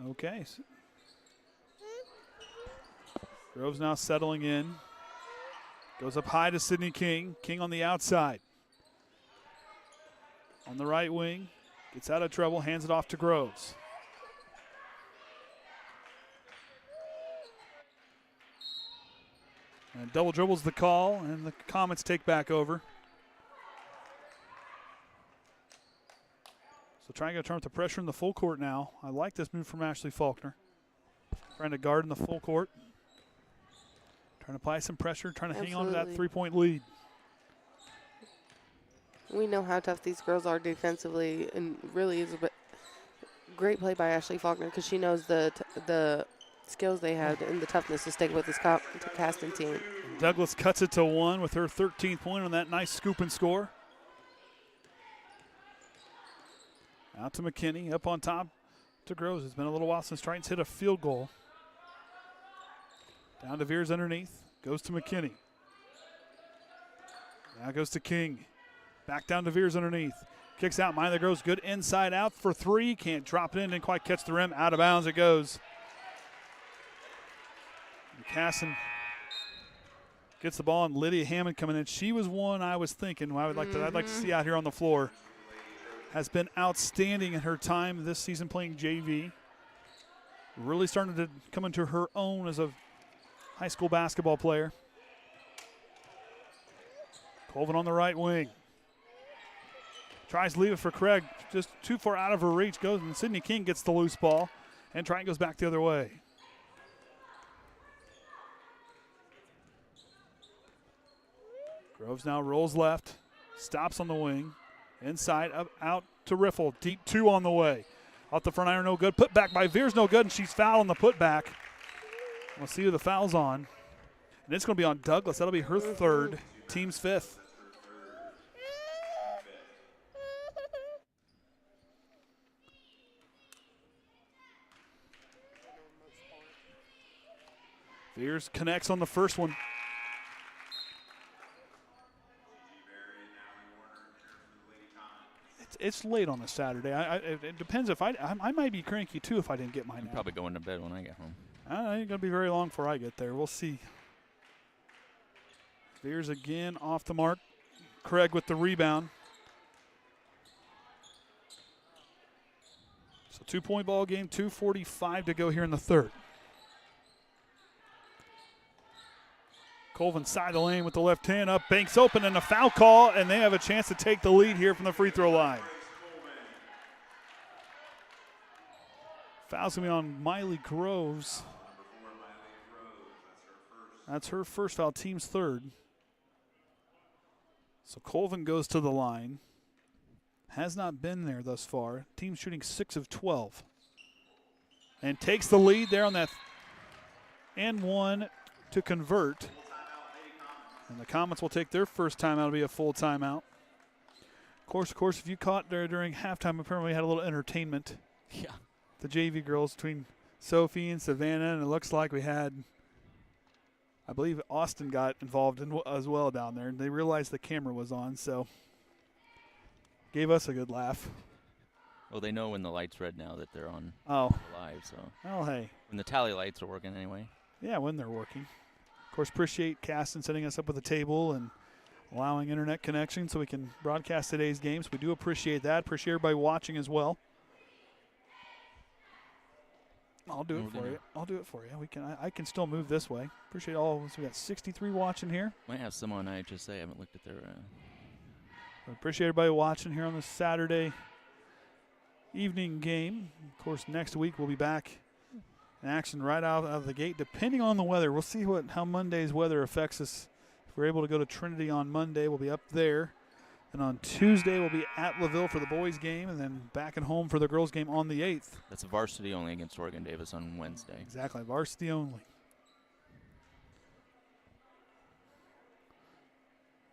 Okay. Groves now settling in. Goes up high to Sydney King. King on the outside. On the right wing. Gets out of trouble. Hands it off to Groves. And double dribbles the call, and the Comets take back over. So trying to turn up the pressure in the full court now. I like this move from Ashli Faulkner. Trying to guard in the full court. Trying to apply some pressure, trying to hang on to that 3-point lead. We know how tough these girls are defensively, and really is a great play by Ashli Faulkner because she knows the skills they have and the toughness to stick with this Caston team. Douglas cuts it to 1 with her 13th point on that nice scoop and score. Out to McKinney, up on top to Groves. It's been a little while since Triton's hit a field goal. Down to Veers underneath. Goes to McKinney. Now goes to King. Back down to Veers underneath. Kicks out. Miley Groves good inside out for 3. Can't drop it in. Didn't quite catch the rim. Out of bounds it goes. Caston gets the ball, and Lydia Hammond coming in. She was one I was thinking I'd like to see out here on the floor. Has been outstanding in her time this season playing JV. Really starting to come into her own as a high school basketball player. Colvin on the right wing. Tries to leave it for Craig. Just too far out of her reach. Goes, and Sydney King gets the loose ball. And Triton goes back the other way. Groves now rolls left. Stops on the wing. Inside, up, out to Riffle. Deep 2 on the way. Off the front iron, no good. Put back by Veers, no good, and she's fouled on the putback. We'll see who the foul's on. And it's going to be on Douglas. That'll be her 3rd, team's 5th. Veers connects on the first one. It's late on a Saturday. It depends if I might be cranky too if I didn't get mine. I'm probably going to bed when I get home. It ain't gonna be very long before I get there. We'll see. Veers again off the mark. Craig with the rebound. So 2-point ball game, 2:45 to go here in the 3rd. Colvin side of the lane with the left hand up, banks open, and a foul call, and they have a chance to take the lead here from the free throw line. Foul's going to be on Miley Groves. That's her first foul, team's 3rd. So Colvin goes to the line. Has not been there thus far. Team shooting 6 of 12. And takes the lead there on that and 1 to convert. And the Comets will take their first timeout. It'll be a full timeout. Of course, if you caught there during halftime, apparently we had a little entertainment. Yeah. The JV girls between Sophie and Savannah, and it looks like we had, I believe Austin got involved as well down there, and they realized the camera was on, so gave us a good laugh. Well, they know when the light's red now that they're on live, so. Oh, hey. When the tally lights are working anyway. Yeah, when they're working. Of course, appreciate Caston setting us up with a table and allowing internet connection so we can broadcast today's games. We do appreciate that. Appreciate everybody watching as well. I'll do it for you. I'll do it for you. I can still move this way. Appreciate all of us. We got 63 watching here. Might have some on IHSA. I haven't looked at their. I appreciate everybody watching here on this Saturday evening game. Of course, next week we'll be back in action right out of the gate, depending on the weather. We'll see how Monday's weather affects us. If we're able to go to Trinity on Monday, we'll be up there. And on Tuesday, we'll be at LaVille for the boys' game, and then back at home for the girls' game on the 8th. That's varsity only against Oregon Davis on Wednesday. Exactly, varsity only.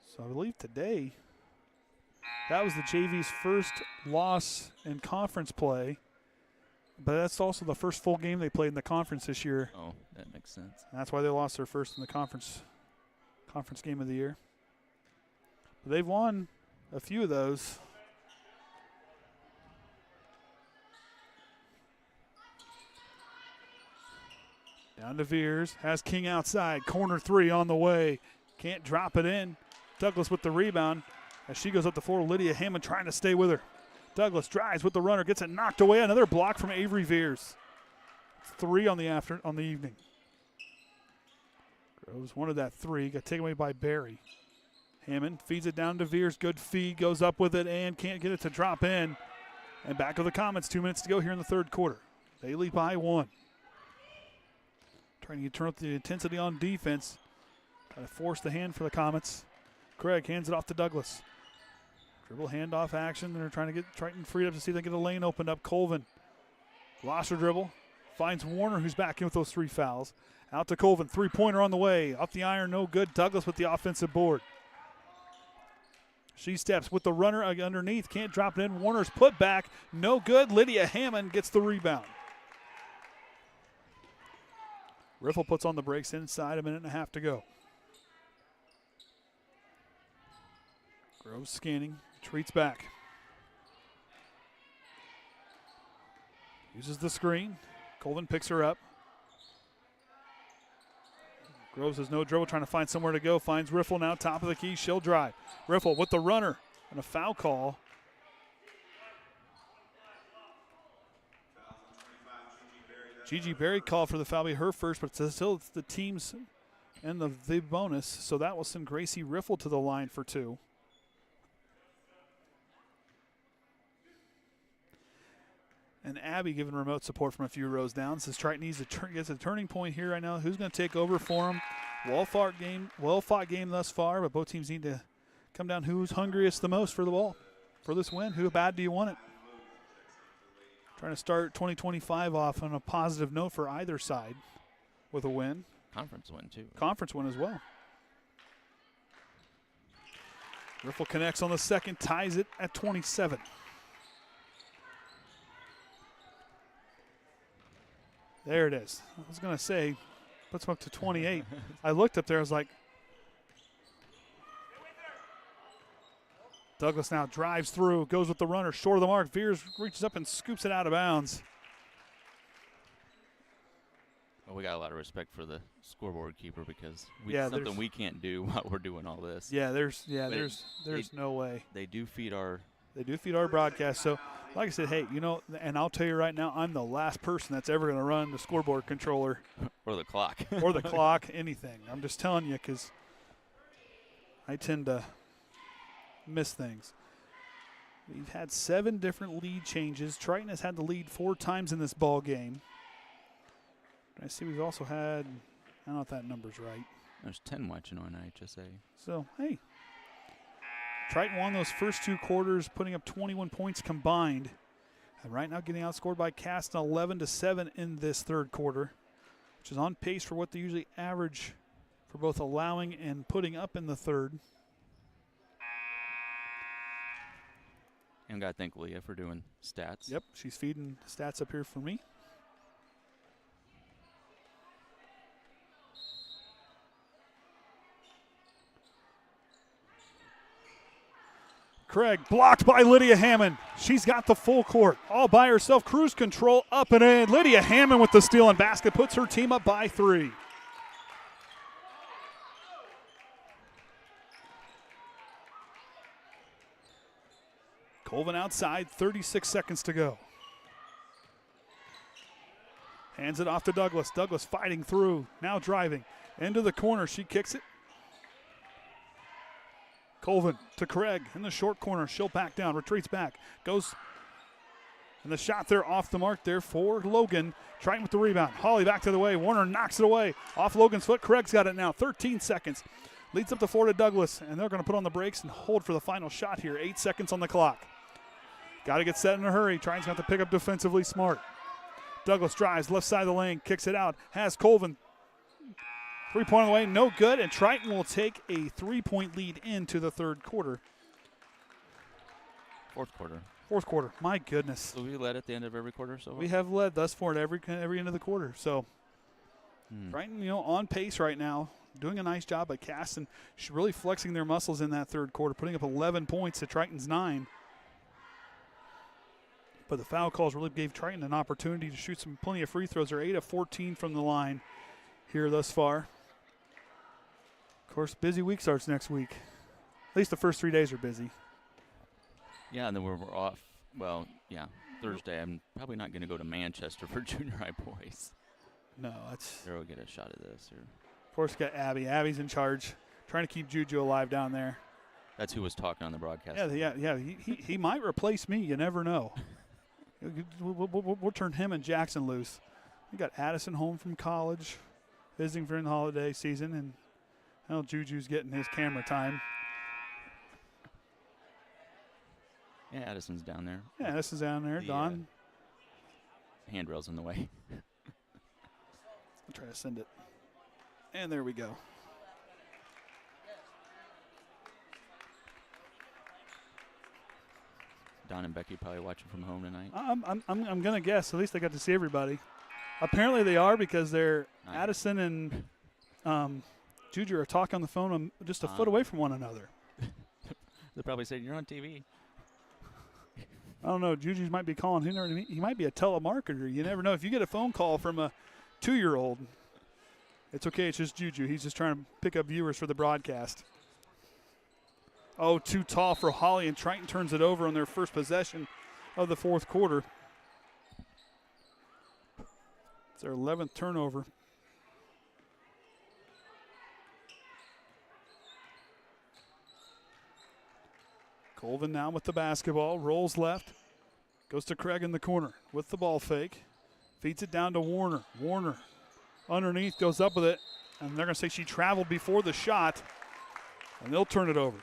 So I believe today, that was the JV's first loss in conference play, but that's also the first full game they played in the conference this year. Oh, that makes sense. And that's why they lost their first in the conference game of the year. But they've won a few of those. Down to Veers, has King outside, corner 3 on the way. Can't drop it in. Douglas with the rebound. As she goes up the floor, Lydia Hammond trying to stay with her. Douglas drives with the runner, gets it knocked away. Another block from Avery Veers. It's 3 on the evening. Groves wanted that 3, got taken away by Barry. Hammond feeds it down to Veers. Good feed, goes up with it and can't get it to drop in. And back to the Comets, 2 minutes to go here in the 3rd quarter. They lead by 1. Trying to turn up the intensity on defense. Trying to force the hand for the Comets. Craig hands it off to Douglas. Dribble handoff action. They're trying to get Triton freed up to see if they can get a lane opened up. Colvin lost her dribble. Finds Warner, who's back in with those 3 fouls. Out to Colvin. 3-pointer on the way. Up the iron, no good. Douglas with the offensive board. She steps with the runner underneath. Can't drop it in. Warner's put back. No good. Lydia Hammond gets the rebound. Riffle puts on the brakes inside. 1.5 minutes to go. Groves scanning. Retreats back. Uses the screen. Colvin picks her up. Groves has no dribble, trying to find somewhere to go. Finds Riffle now, top of the key. She'll drive. Riffle with the runner and a foul call. Gigi Berry called for the foul, be her first, but still it's the team's and the bonus. So that will send Gracie Riffle to the line for 2. And Abby giving remote support from a few rows down. Says Triton needs gets a turning point here right now. Who's going to take over for him? Well-fought game thus far, but both teams need to come down. Who's hungriest the most for the ball, for this win? Who bad do you want it? Trying to start 2025 off on a positive note for either side with a win. Conference win, too. Conference win as well. Riffle connects on the second, ties it at 27. There it is. I was going to say, puts him up to 28. I looked up there, I was like, Douglas now drives through, goes with the runner, short of the mark, veers, reaches up and scoops it out of bounds. Well, we got a lot of respect for the scoreboard keeper because something we can't do while we're doing all this. Yeah, there's no way. They do feed our broadcast. So, like I said, hey, and I'll tell you right now, I'm the last person that's ever going to run the scoreboard controller. Or the clock. Or the clock, anything. I'm just telling you because I tend to miss things. We've had 7 different lead changes. Triton has had the lead 4 times in this ball game. I see we've also had, I don't know if that number's right. There's 10 watching on HSA. So, hey. Triton won those first 2 quarters, putting up 21 points combined. And right now getting outscored by Caston 11-7 in this third quarter, which is on pace for what they usually average for both allowing and putting up in the third. And got to thank Leah for doing stats. Yep, she's feeding stats up here for me. Craig blocked by Lydia Hammond. She's got the full court all by herself. Cruise control up and in. Lydia Hammond with the steal and basket puts her team up by 3. Colvin outside, 36 seconds to go. Hands it off to Douglas. Douglas fighting through, now driving. Into the corner, she kicks it. Colvin to Craig in the short corner. She'll back down, retreats back, goes. And the shot there off the mark there for Logan. Triton with the rebound. Holly back to the way. Warner knocks it away. Off Logan's foot. Craig's got it now. 13 seconds. Leads up the floor to Douglas. And they're going to put on the brakes and hold for the final shot here. 8 seconds on the clock. Got to get set in a hurry. Triton's got to pick up defensively smart. Douglas drives left side of the lane. Kicks it out. Has Colvin. 3-point away, no good, and Triton will take a 3-point lead into the third quarter. Fourth quarter, my goodness. So we led at the end of every quarter so far? We have led thus far at every end of the quarter. So Triton, on pace right now, doing a nice job at Caston. She's really flexing their muscles in that third quarter, putting up 11 points to Triton's 9. But the foul calls really gave Triton an opportunity to shoot plenty of free throws. They're 8 of 14 from the line here thus far. Of course, busy week starts next week. At least the first 3 days are busy. Yeah, and then we're off. Well, yeah, Thursday. I'm probably not going to go to Manchester for junior high boys. No, that's. There we'll get a shot at this. Or. Of course, got Abby. Abby's in charge, trying to keep Juju alive down there. That's who was talking on the broadcast. Yeah. He might replace me. You never know. We'll turn him and Jackson loose. We got Addison home from college, visiting for the holiday season, and Juju's getting his camera time. Yeah, Addison's down there. Yeah, Addison's down there. Don. Handrail's in the way. I'll try to send it. And there we go. Don and Becky probably watching from home tonight. I'm gonna guess. At least they got to see everybody. Apparently they are because they're Addison and Juju are talking on the phone just a foot away from one another. They probably said, "You're on TV." I don't know. Juju might be calling. He might be a telemarketer. You never know. If you get a phone call from a 2-year-old, it's okay. It's just Juju. He's just trying to pick up viewers for the broadcast. Oh, too tall for Holly, and Triton turns it over on their first possession of the fourth quarter. It's their 11th turnover. Colvin now with the basketball, rolls left, goes to Craig in the corner with the ball fake, feeds it down to Warner. Warner underneath, goes up with it, and they're going to say she traveled before the shot, and they'll turn it over.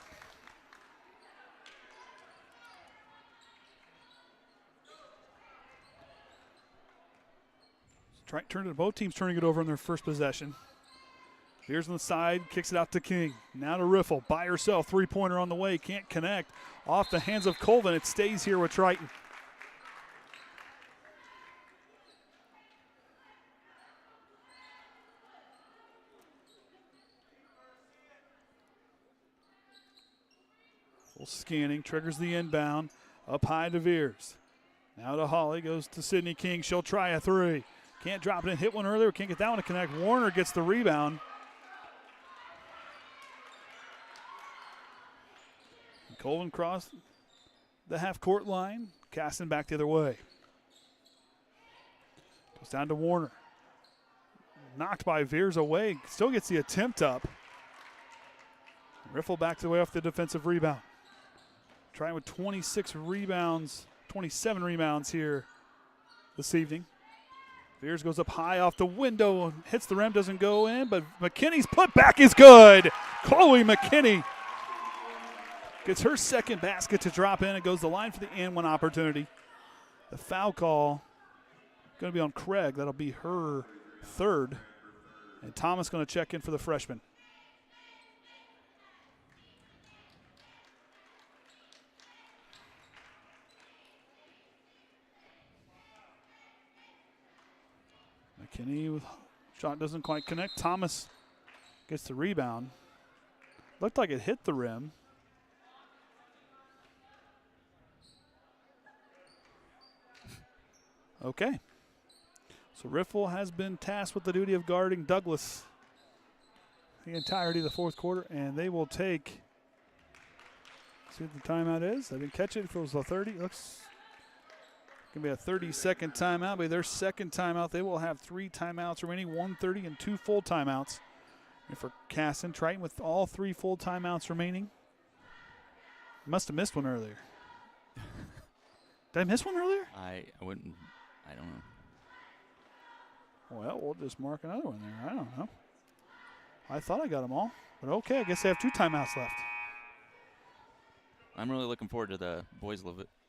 Both teams turning it over in their first possession. Here's on the side, kicks it out to King. Now to Riffle, by herself, three-pointer on the way, can't connect. Off the hands of Colvin, it stays here with Triton. Full scanning, triggers the inbound, up high to Veers. Now to Holly, goes to Sydney King, she'll try a three. Can't drop it in, hit one earlier, can't get that one to connect. Warner gets the rebound. Colvin crossed the half-court line. Caston back the other way. Goes down to Warner. Knocked by Veers away. Still gets the attempt up. Riffle back to the way off the defensive rebound. Trying with 27 rebounds here this evening. Veers goes up high off the window, hits the rim, doesn't go in, but McKinney's putback is good. Chloe McKinney gets her second basket to drop in. It goes the line for the and one opportunity. The foul call going to be on Craig. That'll be her third. And Thomas going to check in for the freshman. McKinney with shot doesn't quite connect. Thomas gets the rebound. Looked like it hit the rim. Okay. So Riffle has been tasked with the duty of guarding Douglas the entirety of the fourth quarter, and they will take, see what the timeout is. I didn't catch it. If it was a 30, looks going to be a 30-second timeout. By their second timeout, they will have 3 timeouts remaining, 1:30 and 2 full timeouts. And for Caston, Triton with all 3 full timeouts remaining. Must have missed one earlier. Did I miss one earlier? I wouldn't. I don't know. Well, we'll just mark another one there. I don't know. I thought I got them all. But okay, I guess they have 2 timeouts left. I'm really looking forward to the boys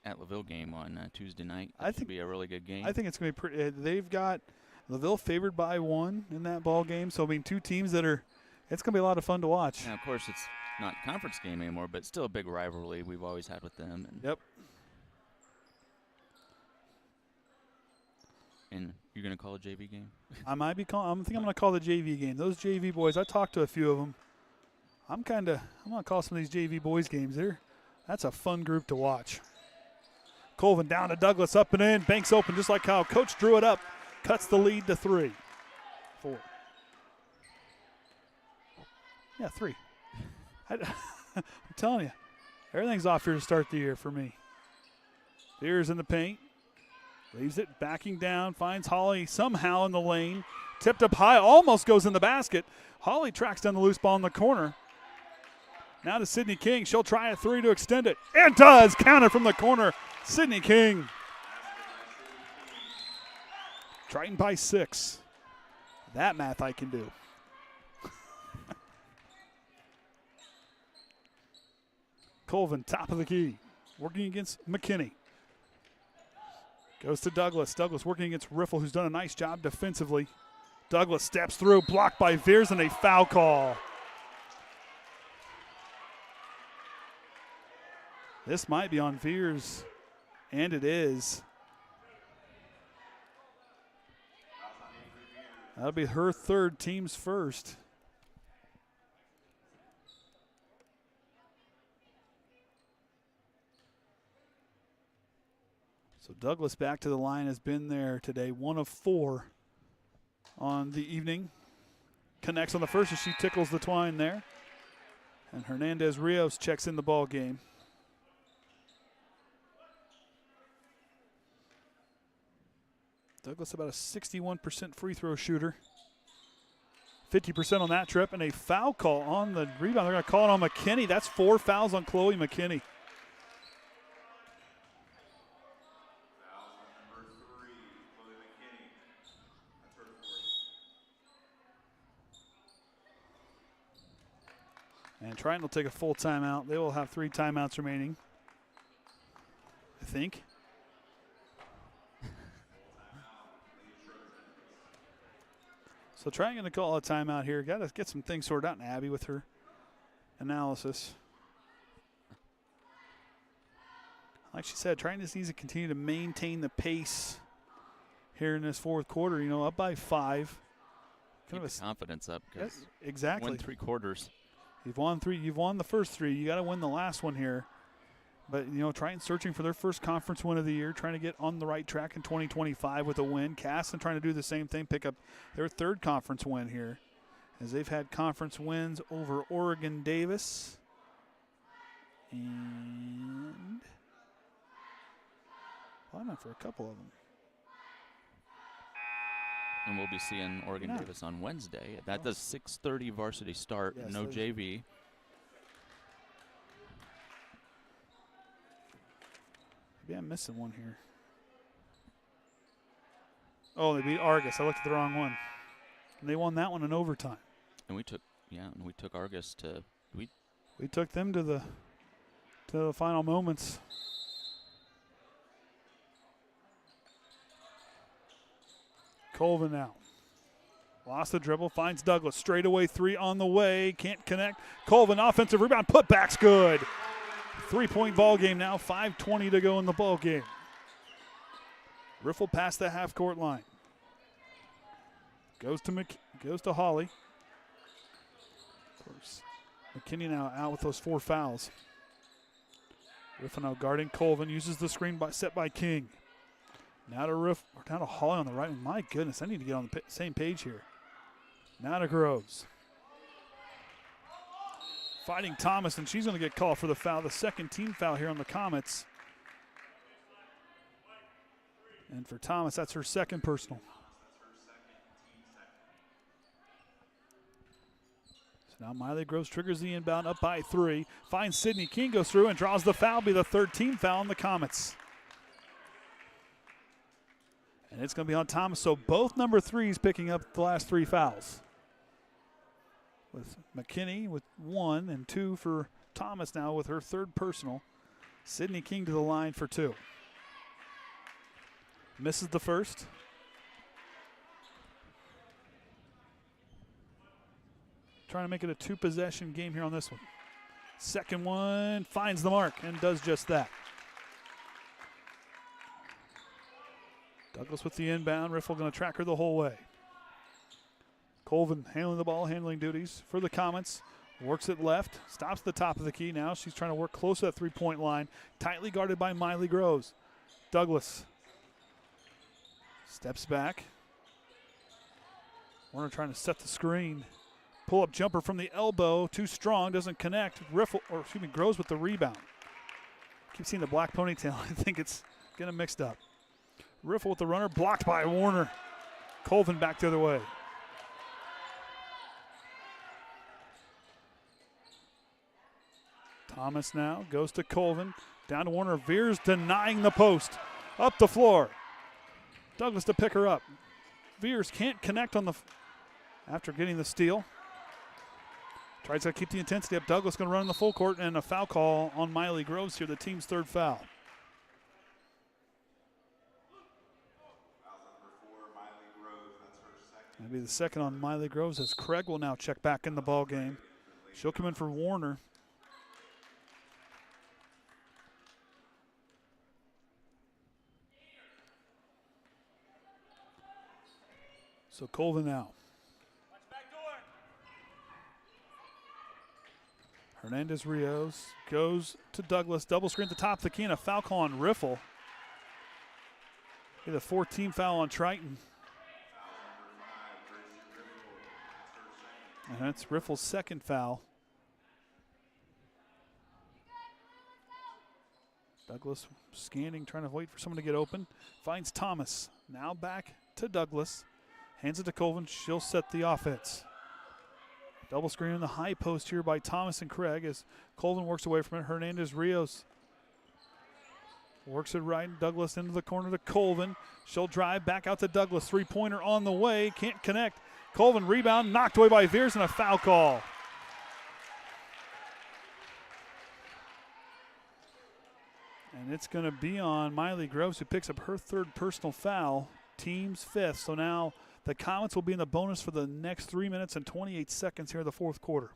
at LaVille game on Tuesday night. That should be a really good game. I think it's going to be pretty. They've got LaVille favored by 1 in that ball game. So, I mean, 2 teams that are, it's going to be a lot of fun to watch. Now, of course, it's not a conference game anymore, but still a big rivalry we've always had with them. And yep. And you're going to call a JV game? I might be calling. I'm going to call the JV game. Those JV boys, I talked to a few of them. I'm going to call some of these JV boys games. That's a fun group to watch. Colvin down to Douglas, up and in. Banks open just like how Coach drew it up. Cuts the lead to 3. 4. Yeah, 3. I'm telling you, everything's off here to start the year for me. Beers in the paint. Leaves it, backing down, finds Holly somehow in the lane. Tipped up high, almost goes in the basket. Holly tracks down the loose ball in the corner. Now to Sydney King. She'll try a 3 to extend it. It does. Counted from the corner. Sydney King. Triton by 6. That math I can do. Colvin, top of the key. Working against McKinney. Goes to Douglas. Douglas working against Riffle, who's done a nice job defensively. Douglas steps through, blocked by Veers, and a foul call. This might be on Veers, and it is. That'll be her third, team's first. So Douglas back to the line, has been there today, 1 of 4 on the evening. Connects on the first as she tickles the twine there. And Hernandez Rios checks in the ball game. Douglas about a 61% free throw shooter. 50% on that trip, and a foul call on the rebound. They're going to call it on McKinney. That's 4 fouls on Chloe McKinney. And Triton will take a full timeout. They will have 3 timeouts remaining, I think. So Triton going to call a timeout here. Got to get some things sorted out in Abby with her analysis. Like she said, Triton just needs to continue to maintain the pace here in this fourth quarter. You know, up by 5. Keep the confidence up. Yes, exactly. Won 3 quarters. You've won 3. You've won the first 3. You got to win the last one here. But, you know, Triton searching for their first conference win of the year, trying to get on the right track in 2025 with a win. Caston trying to do the same thing, pick up their 3rd conference win here, as they've had conference wins over Oregon Davis and probably not for a couple of them. And we'll be seeing Oregon Davis on Wednesday. That does 6:30 varsity start, Yes, no JV. Maybe I'm missing one here. Oh, they beat Argus. I looked at the wrong one. And they won that one in overtime. And we took Argus to we took them to the final moments. Colvin now. Lost the dribble, finds Douglas. Straightaway 3 on the way, can't connect. Colvin, offensive rebound, putback's good. 3-point ball game now, 5:20 to go in the ball game. Riffle past the half-court line. Goes to Holly. Of course, McKinney now out with those 4 fouls. Riffle now guarding Colvin, uses the screen set by King. Now to Holly on the right. My goodness, I need to get on the same page here. Now to Groves. Fighting Thomas, and she's going to get called for the foul, the 2nd team foul here on the Comets. And for Thomas, that's her 2nd personal. So now Miley Groves triggers the inbound up by 3. Finds Sydney King, goes through and draws the foul, be the 3rd team foul on the Comets. And it's going to be on Thomas, so both number 3s picking up the last 3 fouls. With McKinney with 1 and 2 for Thomas now with her 3rd personal. Sydney King to the line for 2. Misses the first. Trying to make it a 2-possession game here on this one. Second one finds the mark and does just that. Douglas with the inbound. Riffle going to track her the whole way. Colvin handling the ball, handling duties for the Comets. Works it left, stops the top of the key now. She's trying to work close to that 3-point line. Tightly guarded by Miley Groves. Douglas steps back. Warner trying to set the screen. Pull-up jumper from the elbow, too strong, doesn't connect. Groves with the rebound. Keep seeing the black ponytail. I think it's getting mixed up. Riffle with the runner, blocked by Warner. Colvin back the other way. Thomas now goes to Colvin. Down to Warner. Veers denying the post. Up the floor. Douglas to pick her up. Veers can't connect after getting the steal. Tries to keep the intensity up. Douglas going to run in the full court, and a foul call on Miley Groves here, the team's 3rd foul. That'll be the 2nd on Miley Groves, as Craig will now check back in the ball game. She'll come in for Warner. So Colvin now. Hernandez Rios goes to Douglas. Double screen at the top of the key, and a foul call on Riffle. The 4th-team foul on Triton. And that's Riffle's 2nd foul. Douglas scanning, trying to wait for someone to get open. Finds Thomas. Now back to Douglas. Hands it to Colvin. She'll set the offense. Double screen in the high post here by Thomas and Craig as Colvin works away from it. Hernandez Rios works it right. Douglas into the corner to Colvin. She'll drive back out to Douglas. 3-pointer on the way. Can't connect. Colvin rebound. Knocked away by Veers and a foul call. And it's going to be on Miley Groves, who picks up her third personal foul, team's fifth. So now the Comets will be in the bonus for the next 3 minutes and 28 seconds here in the fourth quarter.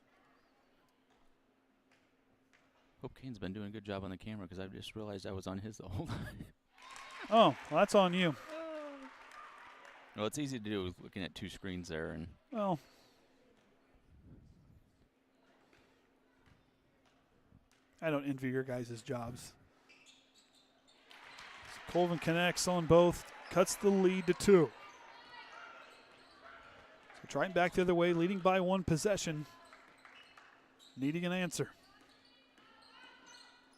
Hope Kane's been doing a good job on the camera because I just realized I was on his the whole time. Oh, well, that's on you. Well, it's easy to do looking at two screens there. And well, I don't envy your guys' jobs. So Colvin connects on both, cuts the lead to 2. So Triton back the other way, leading by 1 possession, needing an answer.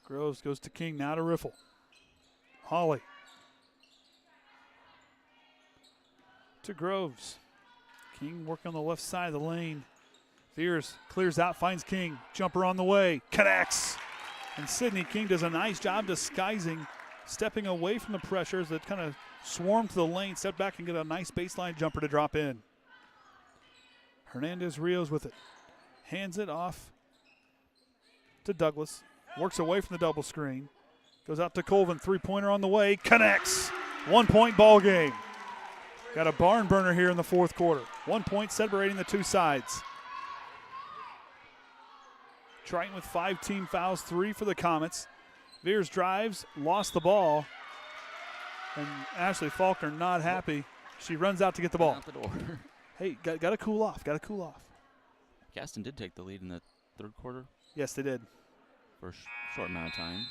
Groves goes to King, now to Riffle. Holly. To Groves. King working on the left side of the lane. Veers clears out, finds King. Jumper on the way, connects. And Sydney King does a nice job disguising, stepping away from the pressures that kind of swarm to the lane, step back and get a nice baseline jumper to drop in. Hernandez Rios with it. Hands it off to Douglas. Works away from the double screen. Goes out to Colvin, three-pointer on the way, connects. 1 point ball game. Got a barn burner here in the fourth quarter. 1 point separating the two sides. Triton with 5 team fouls, 3 for the Comets. Veers drives, lost the ball. And Ashli Faulkner not happy. She runs out to get the ball. Out the door. Hey, got to cool off, got to cool off. Caston did take the lead in the third quarter. Yes, they did. For a short amount of time.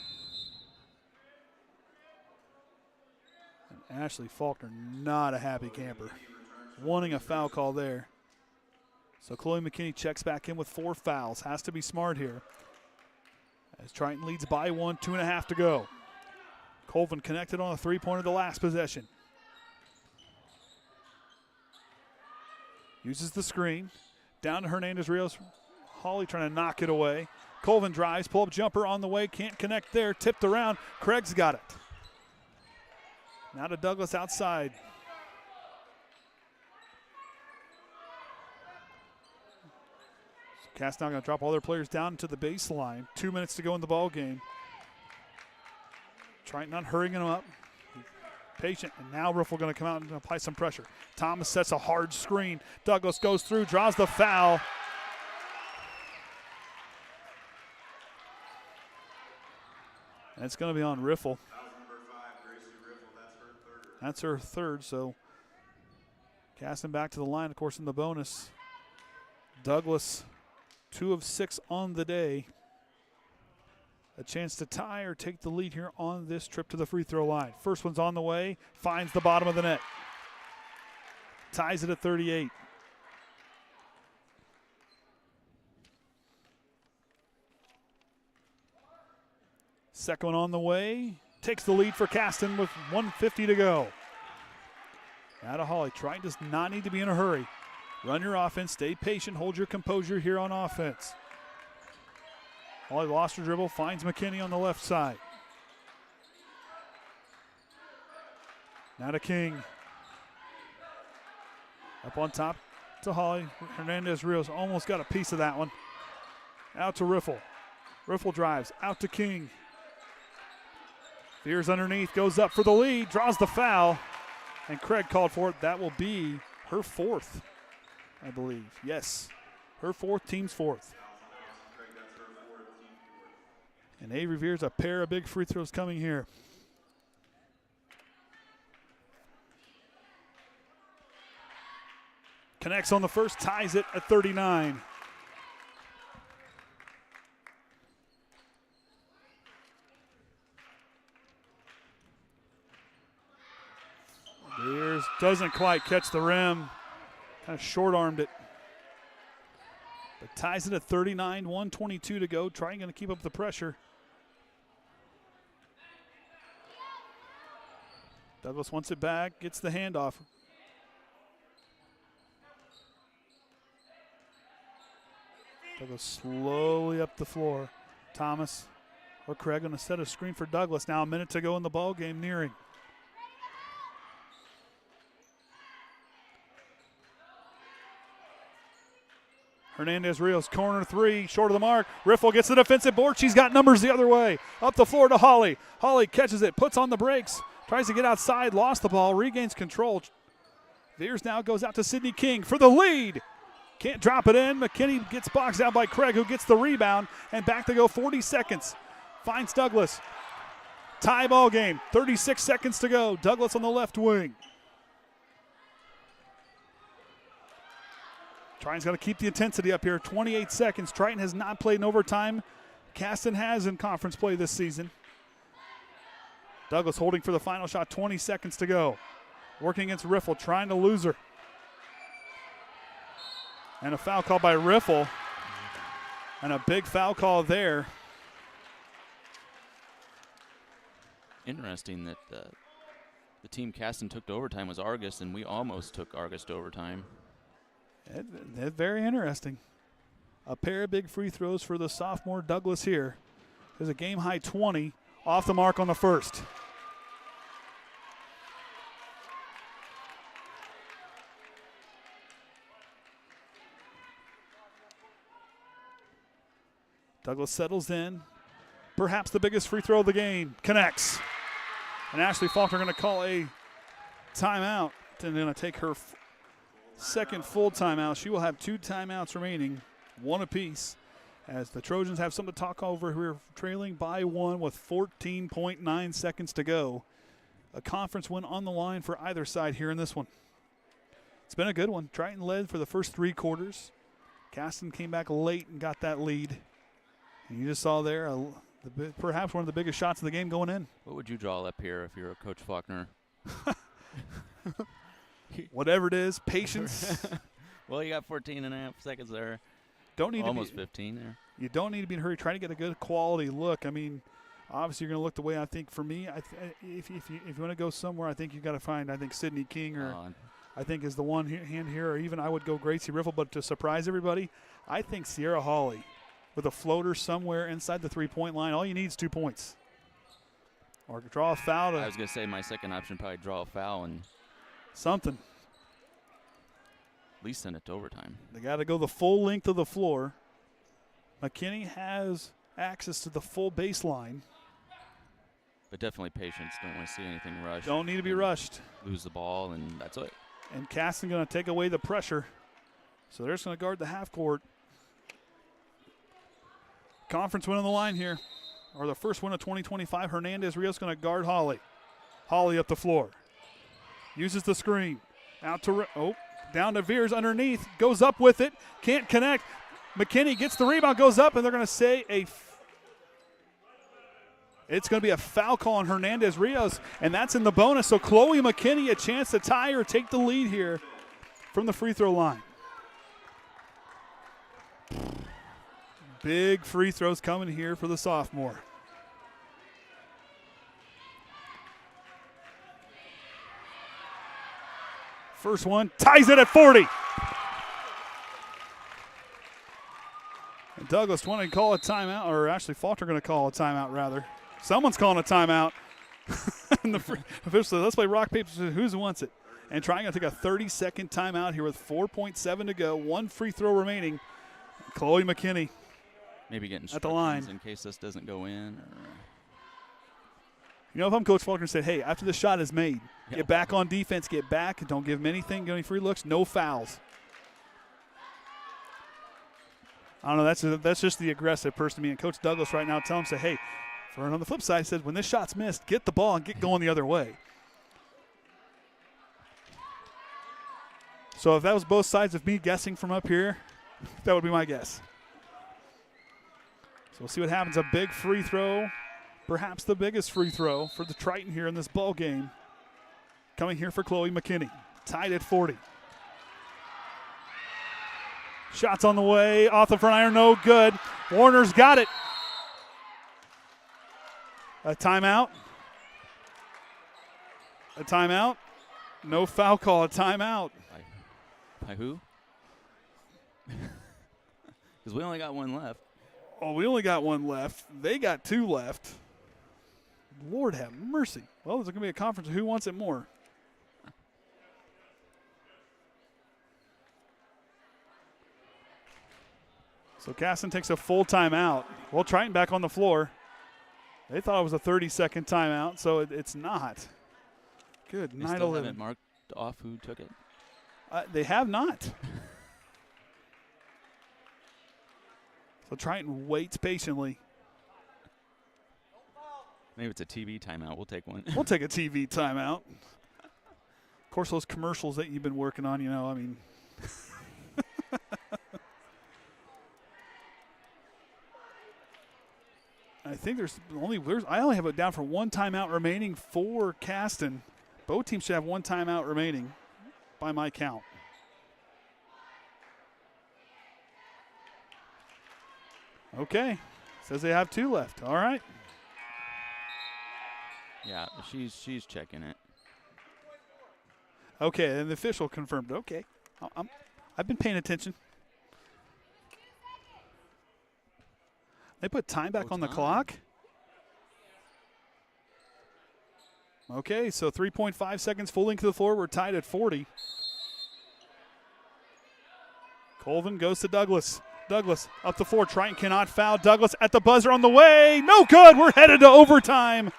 And Ashli Faulkner, not a happy camper. Wanting a foul call there. So Chloe McKinney checks back in with 4 fouls. Has to be smart here. As Triton leads by 1, 2.5 to go. Colvin connected on a three-pointer the last possession. Uses the screen. Down to Hernandez Rios. Holly trying to knock it away. Colvin drives, pull-up jumper on the way, can't connect there, tipped around. Craig's got it. Now to Douglas outside. So Caston going to drop all their players down to the baseline. 2 minutes to go in the ball game. Triton not hurrying them up. Patient, and now Riffle going to come out and apply some pressure. Thomas sets a hard screen. Douglas goes through, draws the foul. And it's going to be on Riffle. That's her third, so Caston back to the line, of course, in the bonus. Douglas, 2 of 6 on the day. A chance to tie or take the lead here on this trip to the free throw line. First one's on the way, finds the bottom of the net. Ties it at 38. Second one on the way. Takes the lead for Caston with 1:50 to go. Now to Holly. Triton does not need to be in a hurry. Run your offense. Stay patient. Hold your composure here on offense. Holly lost her dribble. Finds McKinney on the left side. Now to King. Up on top to Holly. Hernandez Rios almost got a piece of that one. Out to Riffle. Riffle drives. Out to King. Veers underneath, goes up for the lead, draws the foul, and Craig called for it. That will be her 4th, I believe. Yes, her 4th, team's 4th. And Avery Veers, a pair of big free throws coming here. Connects on the first, ties it at 39. Veers doesn't quite catch the rim. Kind of short-armed it. But ties it at 39, 1:22 to go. Trying to keep up the pressure. Douglas wants it back, gets the handoff. Douglas slowly up the floor. Thomas or Craig going to set a screen for Douglas. Now a minute to go in the ball game, nearing. Hernandez-Rios, corner three, short of the mark. Riffle gets the defensive board. She's got numbers the other way. Up the floor to Holly. Holly catches it, puts on the brakes, tries to get outside, lost the ball, regains control. Veers now goes out to Sydney King for the lead. Can't drop it in. McKinney gets boxed out by Craig, who gets the rebound, and back to go 40 seconds. Finds Douglas. Tie ball game, 36 seconds to go. Douglas on the left wing. Triton's got to keep the intensity up here. 28 seconds. Triton has not played in overtime. Caston has in conference play this season. Douglas holding for the final shot. 20 seconds to go. Working against Riffle, trying to lose her. And a foul call by Riffle. And a big foul call there. Interesting that the team Caston took to overtime was Argus, and we almost took Argus to overtime. That's very interesting. A pair of big free throws for the sophomore Douglas here. There's a game-high 20 off the mark on the first. Douglas settles in. Perhaps the biggest free throw of the game. Connects. And Ashli Faulkner going to call a timeout. And going to take her second full timeout. She will have 2 timeouts remaining, 1 apiece, as the Trojans have something to talk over. We're trailing by 1 with 14.9 seconds to go. A conference win on the line for either side here in this one. It's been a good one. Triton led for the first 3 quarters. Caston came back late and got that lead. And you just saw there perhaps one of the biggest shots of the game going in. What would you draw up here if you're a Coach Faulkner? Whatever it is, patience. Well, you got 14 and a half seconds there. Don't need almost to be, 15 there. You don't need to be in a hurry. Try to get a good quality look. I mean, obviously you're going to look the way I think. For me, if you want to go somewhere, I think you got to find Sydney King or I think is the one hand here, or even I would go Gracie Riffle. But to surprise everybody, I think Sierra Hawley with a floater somewhere inside the 3-point line. All you need is 2 points. Or draw a foul. I was going to say my second option, probably draw a foul and something. At least send it to overtime. They got to go the full length of the floor. McKinney has access to the full baseline. But definitely patience. Don't want to see anything rushed. Don't need to be rushed. Lose the ball, and that's it. And Caston going to take away the pressure. So they're just going to guard the half court. Conference win on the line here. Or the first win of 2025. Hernandez-Rios going to guard Holly. Holly up the floor. Uses the screen. Out to down to Veers underneath. Goes up with it. Can't connect. McKinney gets the rebound, goes up, and they're going to say it's going to be a foul call on Hernandez-Rios, and that's in the bonus. So Chloe McKinney a chance to tie or take the lead here from the free throw line. Big free throws coming here for the sophomore. First one, ties it at 40. And Douglas wanting to call a timeout, or Ashli Faulkner going to call a timeout, rather. Someone's calling a timeout. Officially, let's play rock, paper, scissors. Who wants it? And trying to take a 30-second timeout here with 4.7 to go. 1 free throw remaining. Chloe McKinney. Maybe getting at the line in case this doesn't go in. You know, if I'm Coach Faulkner, said, hey, after the shot is made, get back on defense, get back, don't give him anything, get any free looks, no fouls. I don't know, that's just the aggressive person to me. And Coach Douglas right now tell him, say, hey, on the flip side, said when this shot's missed, get the ball and get going the other way. So if that was both sides of me guessing from up here, that would be my guess. So we'll see what happens. A big free throw. Perhaps the biggest free throw for the Triton here in this ball game. Coming here for Chloe McKinney. Tied at 40. Shots on the way. Off the front iron, no good. Warner's got it. A timeout. A timeout. No foul call. A timeout. By who? Because we only got one left. Oh, we only got one left. They got 2 left. Lord have mercy. Well, there's going to be a conference of who wants it more. So Caston takes a full timeout. Well, Triton back on the floor. They thought it was a 30-second timeout, so it's not. Good They night, still 11. haven't marked off who took it? They have not. So Triton waits patiently. Maybe it's a TV timeout. We'll take one. We'll take a TV timeout. Of course, those commercials that you've been working on, I mean. I think I only have it down for one timeout remaining for Caston. Both teams should have one timeout remaining by my count. Okay. Says they have 2 left. All right. Yeah, she's checking it. Okay, and the official confirmed. Okay. I've been paying attention. They put time back on the clock. Okay, so 3.5 seconds fully into the floor. We're tied at 40. Colvin goes to Douglas. Douglas up the floor. Triton cannot foul. Douglas at the buzzer on the way. No good. We're headed to overtime.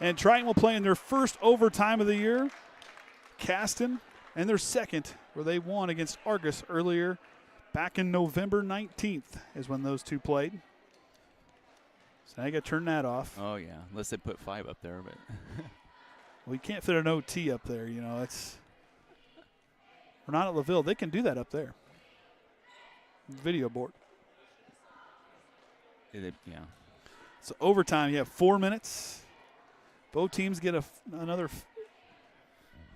And Triton will play in their first overtime of the year. Caston and their second, where they won against Argus earlier. Back in November 19th is when those two played. So now you got to turn that off. Oh, yeah, unless they put 5 up there. But we can't fit an OT up there, We're not at LaVille. They can do that up there. Video board. Yeah. So overtime, you have 4 minutes. Both teams get another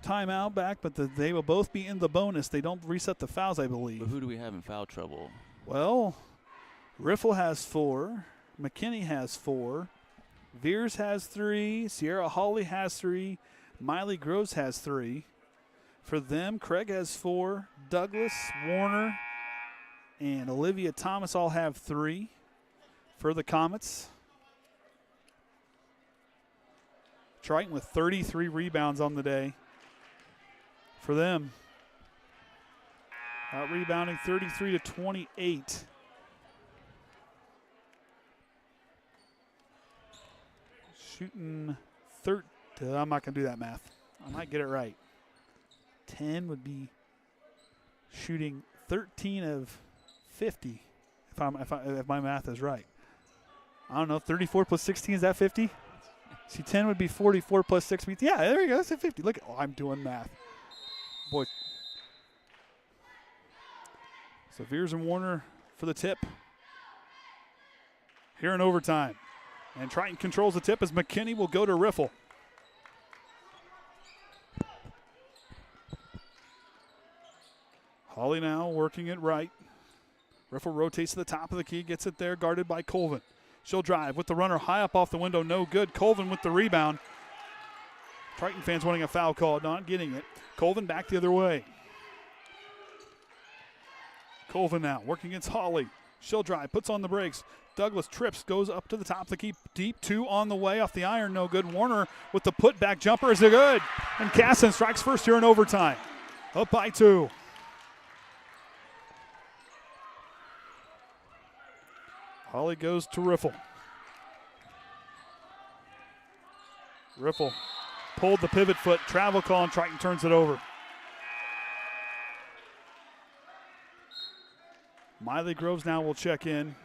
timeout back, but they will both be in the bonus. They don't reset the fouls, I believe. But who do we have in foul trouble? Well, Riffle has 4. McKinney has 4. Veers has 3. Sierra Hawley has 3. Miley Groves has 3. For them, Craig has 4. Douglas, Warner, and Olivia Thomas all have 3. For the Comets, Triton with 33 rebounds on the day. For them, out rebounding 33 to 28. Shooting I'm not going to do that math. I might get it right. 10 would be shooting 13 of 50 if my math is right. I don't know, 34 plus 16, is that 50? See, 10 would be 44 plus 6 means, yeah, there you go, that's a 50. Look, I'm doing math. Boy. So Veers and Warner for the tip. Here in overtime. And Triton controls the tip as McKinney will go to Riffle. Hawley now working it right. Riffle rotates to the top of the key, gets it there, guarded by Colvin. She'll drive with the runner high up off the window, no good. Colvin with the rebound. Triton fans wanting a foul call, not getting it. Colvin back the other way. Colvin now working against Hawley. She'll drive, puts on the brakes. Douglas trips, goes up to the top of the key. Deep 2 on the way, off the iron, no good. Warner with the putback jumper is good. And Caston strikes first here in overtime. Up by 2. Hawley goes to Riffle. Riffle pulled the pivot foot, travel call, and Triton turns it over. Miley Groves now will check in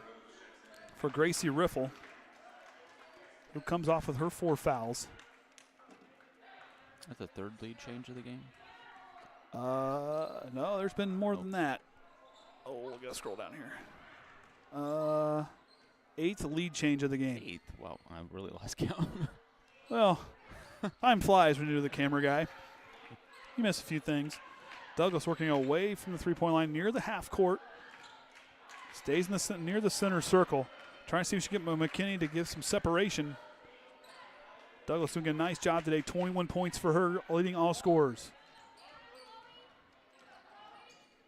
for Gracie Riffle, who comes off with her 4 fouls. That's the 3rd lead change of the game? No, there's been more than that. Oh, we got to scroll down here. 8th lead change of the game. 8th? Wow, I really lost count. Well, time flies when you're the camera guy. You miss a few things. Douglas working away from the three-point line near the half court. Stays in near the center circle. Trying to see if she can get McKinney to give some separation. Douglas doing a nice job today. 21 points for her, leading all scorers.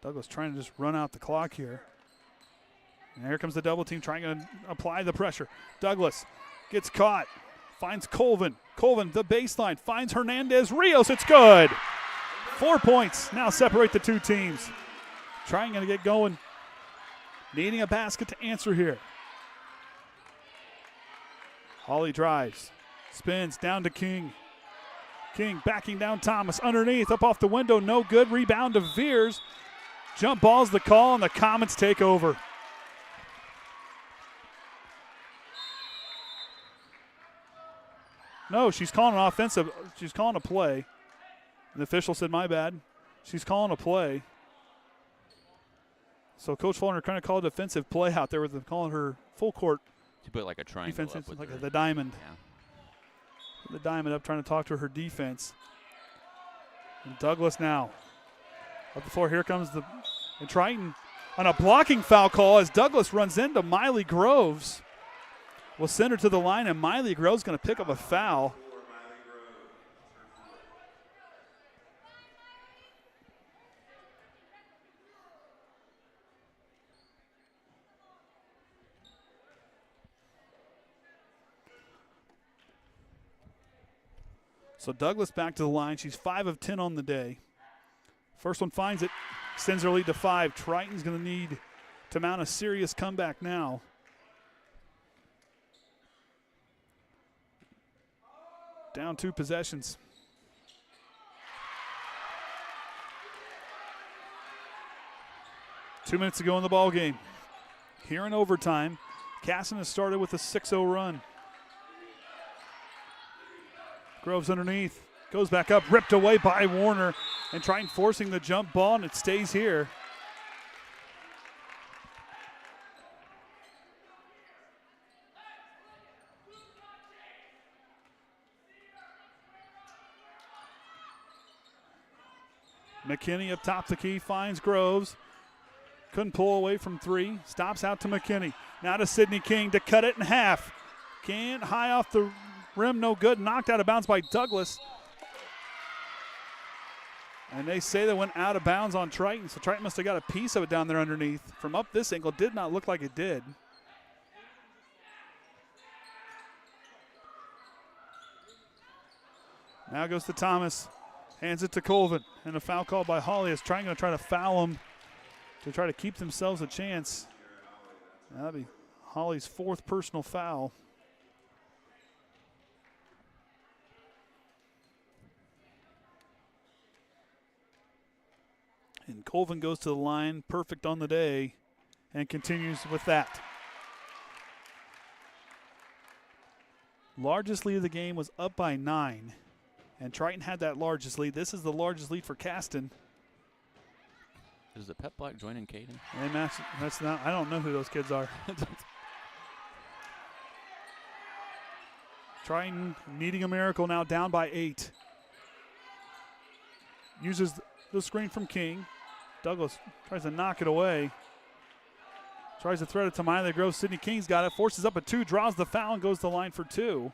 Douglas trying to just run out the clock here. And here comes the double team trying to apply the pressure. Douglas gets caught, finds Colvin. Colvin, the baseline, finds Hernandez Rios. It's good. 4 points now separate the two teams. Trying to get going. needing a basket to answer here. Holly drives, spins down to King. King backing down Thomas underneath, up off the window, no good. Rebound to Veers. Jump ball's the call, and the Comets take over. No, she's calling an offensive. She's calling a play. The official said, my bad. She's calling a play. So Coach Faulkner kind of called a defensive play out there with them calling her full court. She put like a triangle up with like her. the diamond. Yeah. The diamond up trying to talk to her defense. And Douglas now. Up the floor, here comes and Triton on a blocking foul call as Douglas runs into Miley Groves. Will send her to the line, and Miley Groves going to pick up a foul. So Douglas back to the line. She's 5 of 10 on the day. First one finds it, extends her lead to 5. Triton's going to need to mount a serious comeback now. Down 2 possessions. Two minutes to go in the ball game. Here in overtime, Caston has started with a 6-0 run. Groves underneath, goes back up, ripped away by Warner, and Triton forcing the jump ball, and it stays here. McKinney up top the key, finds Groves. Couldn't pull away from 3. Stops out to McKinney. Now to Sydney King to cut it in half. Can't, high off the rim, no good. Knocked out of bounds by Douglas. And they say they went out of bounds on Triton, so Triton must have got a piece of it down there underneath. From up this angle, did not look like it did. Now goes to Thomas. Hands it to Colvin, and a foul called by Holly as Triton going to try to foul him to try to keep themselves a chance. That'll be Holly's 4th personal foul. And Colvin goes to the line, perfect on the day, and continues with that. Largest lead of the game was up by 9. And Triton had that largest lead. This is the largest lead for Caston. Is the Pep Black joining Caden? That's not. I don't know who those kids are. Triton needing a miracle now, down by 8. Uses the screen from King. Douglas tries to knock it away. Tries to thread it to Miley Groves. Sydney King's got it. Forces up a 2. Draws the foul and goes to the line for 2.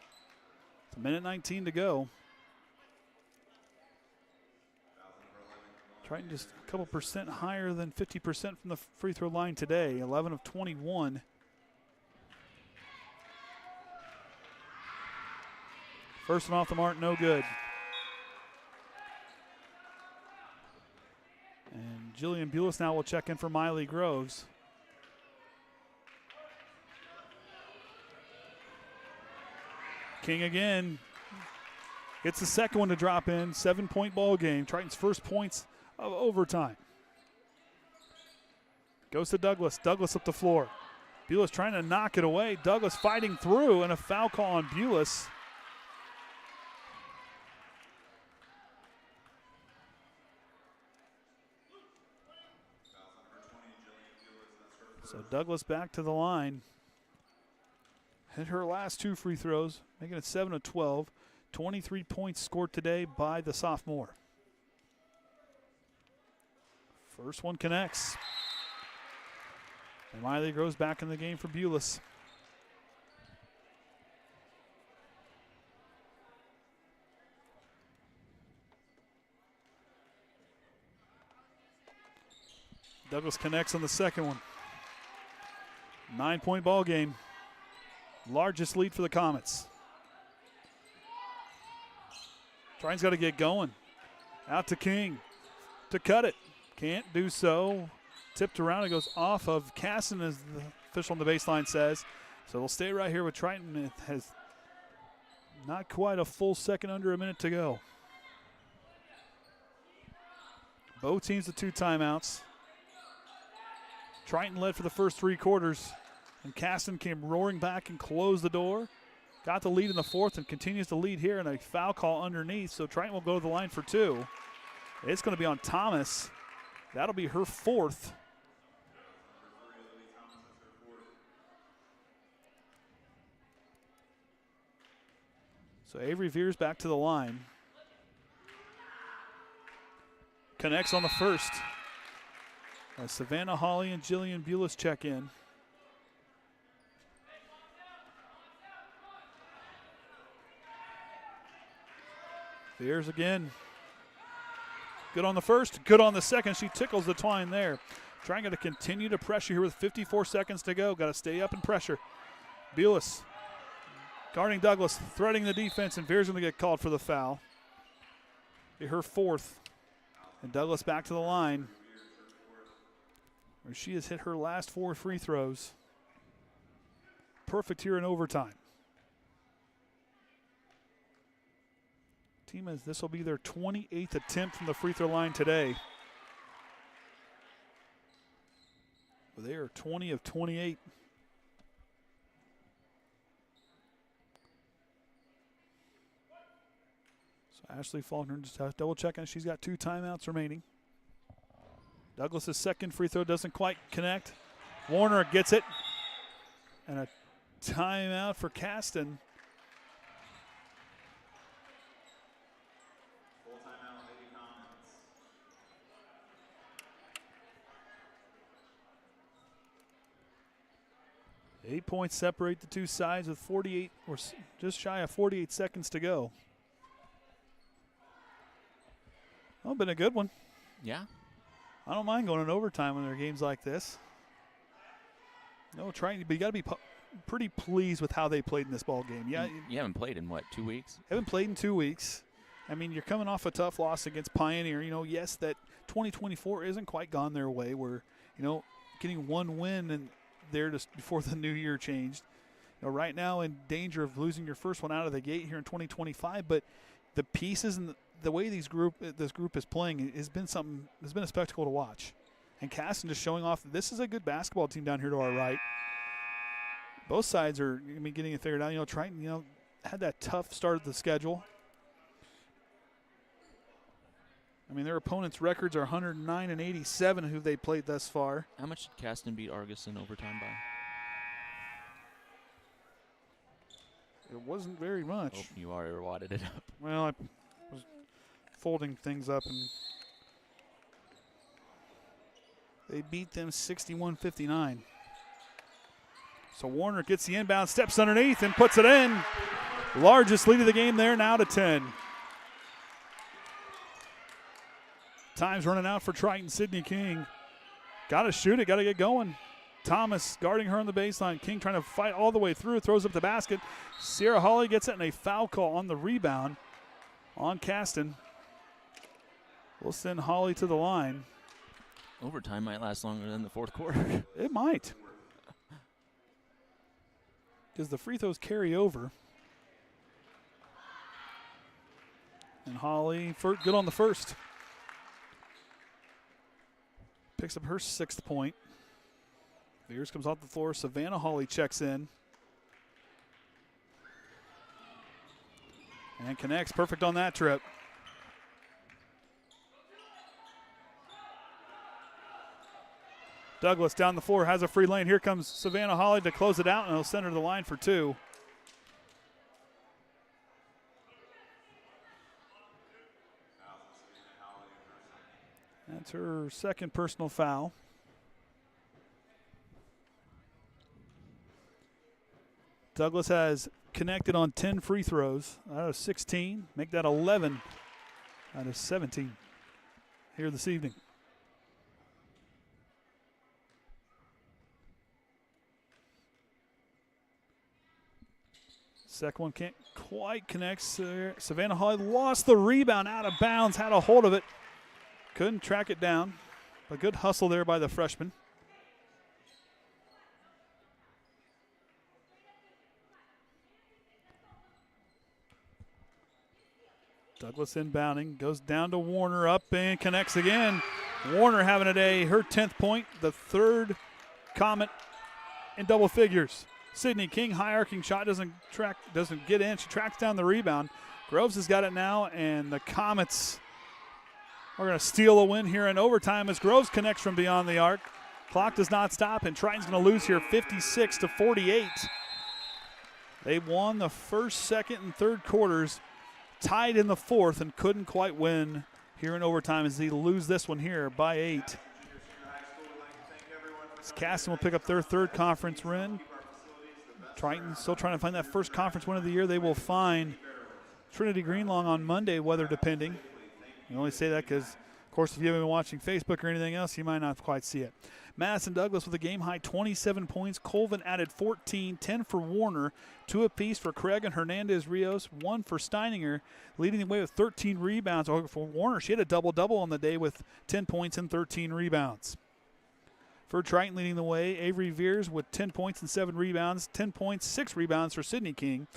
It's 1:19 to go. Triton just a couple percent higher than 50% from the free throw line today. 11 of 21. First one off the mark, no good. And Jillian Bulis now will check in for Miley Groves. King again. Gets the second one to drop in. 7-point ball game. Triton's first points of overtime. Goes to Douglas. Douglas up the floor. Bulis trying to knock it away. Douglas fighting through, and a foul call on Bulis. So Douglas back to the line. Hit her last 2 free throws, making it 7 of 12. 23 points scored today by the sophomore. First one connects. And Miley Groves back in the game for Bulis. Douglas connects on the second one. 9-point ball game. Largest lead for the Comets. Triton's got to get going. Out to King to cut it. Can't do so. tipped around. It goes off of Caston, as the official on the baseline says. So we'll stay right here with Triton. It has not quite a full second, under a minute to go. Both teams with 2 timeouts. Triton led for the first 3 quarters, and Caston came roaring back and closed the door. Got the lead in the fourth and continues to lead here, and a foul call underneath, so Triton will go to the line for 2. It's going to be on Thomas. That'll be her 4th. So Avery veers back to the line. Connects on the first. As Savannah Hawley and Jillian Bulis check in. Veers again. Good on the first, good on the second. She tickles the twine there. Trying to continue to pressure here with 54 seconds to go. Got to stay up and pressure. Bulis guarding Douglas, threading the defense, and Veers going to get called for the foul. Be her 4th. And Douglas back to the line, where she has hit her last 4 free throws. Perfect here in overtime. Team has, this will be their 28th attempt from the free throw line today. They are 20 of 28. So Ashli Faulkner just has double checking. She's got 2 timeouts remaining. Douglas's second free throw doesn't quite connect. Warner gets it. And a timeout for Caston. Full timeout, Lady Comets. 8 points separate the 2 sides with 48, or just shy of 48 seconds to go. Well, been a good one. Yeah. I don't mind going in overtime when there are games like this. No, Triton, but you got to be pretty pleased with how they played in this ball game. Yeah, you haven't played in what, 2 weeks? Haven't played in 2 weeks. I mean, you're coming off a tough loss against Pioneer. You know, yes, that 2024 isn't quite gone their way. We're, you know, getting 1 win and there just before the new year changed. You know, right now in danger of losing your first one out of the gate here in 2025. But the pieces and the way this group is playing has been a spectacle to watch. And Caston just showing off that this is a good basketball team down here to our right. Both sides are getting it figured out. You know, Triton, had that tough start of the schedule. I mean, their opponents' records are 109 and 87 who they played thus far. How much did Caston beat Argus in overtime by? It wasn't very much. Oh, you already wadded it up. Well, I was folding things up, and they beat them 61-59. So Warner gets the inbound, steps underneath, and puts it in. Largest lead of the game there, now to 10. Time's running out for Triton. Sydney King. Got to shoot it, got to get going. Thomas guarding her on the baseline. King trying to fight all the way through, throws up the basket. Sierra Hawley gets it, and a foul call on the rebound on Caston. We'll send Hawley to the line. Overtime might last longer than the fourth quarter. It might. Because the free throws carry over. And Hawley, good on the first. Picks up her 6th point. Veers comes off the floor. Savannah Hawley checks in. And connects. Perfect on that trip. Douglas down the floor, has a free lane. Here comes Savannah Hawley to close it out, and he'll send her to the line for 2. That's her 2nd personal foul. Douglas has connected on 10 free throws out of 16. Make that 11 out of 17 here this evening. Second one can't quite connect. Savannah Hawley lost the rebound out of bounds, had a hold of it. Couldn't track it down. A good hustle there by the freshman. Douglas inbounding, goes down to Warner, up and connects again. Warner having a day, her 10th point, the third Comet in double figures. Sydney King, high arcing shot, doesn't get in. She tracks down the rebound. Groves has got it now, and the Comets are going to steal a win here in overtime as Groves connects from beyond the arc. Clock does not stop, and Triton's going to lose here 56-48. They won the first, second, and third quarters, tied in the fourth, and couldn't quite win here in overtime as they lose this one here by 8. Caston will pick up their third conference win. Triton still trying to find that first conference win of the year. They will find Trinity Greenlawn on Monday, weather depending. I only say that because, of course, if you haven't been watching Facebook or anything else, you might not quite see it. Madison Douglas with a game-high 27 points. Colvin added 14, 10 for Warner, 2 apiece for Craig and Hernandez-Rios, 1 for Steininger, leading the way with 13 rebounds. For Warner, she had a double-double on the day with 10 points and 13 rebounds. For Triton leading the way, Avery Veers with 10 points and 7 rebounds, 10 points, 6 rebounds for Sydney King.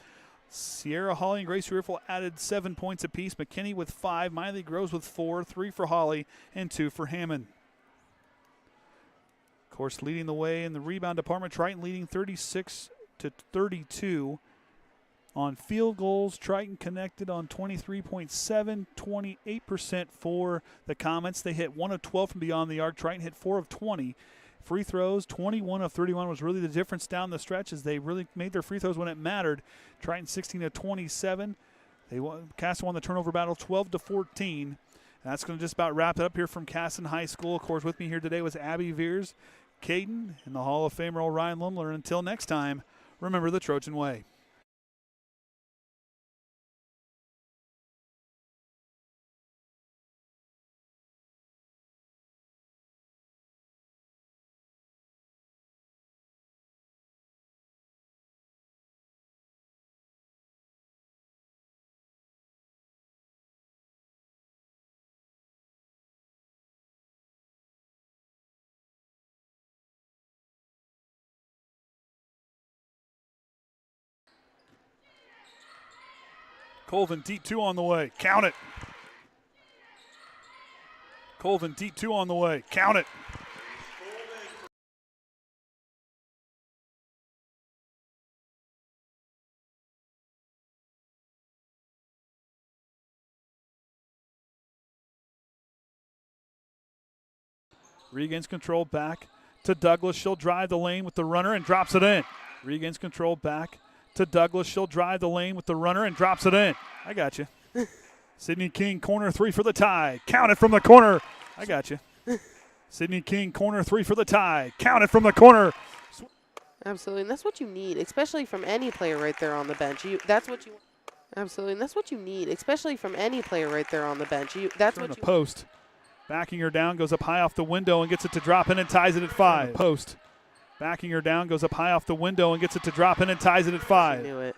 Sierra Hawley and Gracie Riffle added 7 points apiece. McKinney with 5, Miley Groves with 4, 3 for Hawley, and 2 for Hammond. Of course, leading the way in the rebound department, Triton leading 36-32. On field goals, Triton connected on 23.7, 28% for the Comets. They hit 1 of 12 from beyond the arc. Triton hit 4 of 20. Free throws, 21 of 31 was really the difference down the stretch as they really made their free throws when it mattered. Triton 16-27. Caston won the turnover battle 12-14. And that's going to just about wrap it up here from Caston High School. Of course, with me here today was Abby Veers, Caden, and the Hall of Famer Ryan Lumler. Until next time, remember the Trojan way. Colvin deep 2 on the way. Count it. Colvin deep 2 on the way. Count it. Regains control back to Douglas. She'll drive the lane with the runner and drops it in. Regains control back to Douglas. She'll drive the lane with the runner and drops it in. I got you. Sydney King, corner 3 for the tie. Count it from the corner. I got you. Sydney King, corner 3 for the tie. Count it from the corner. Absolutely, and that's what you need, especially from any player right there on the bench. That's what you. Absolutely, and that's what you need, especially from any player right there on the bench. That's what you. Post, backing her down, goes up high off the window and gets it to drop in and ties it at 5. Post. Backing her down, goes up high off the window and gets it to drop in and ties it at 5. She knew it.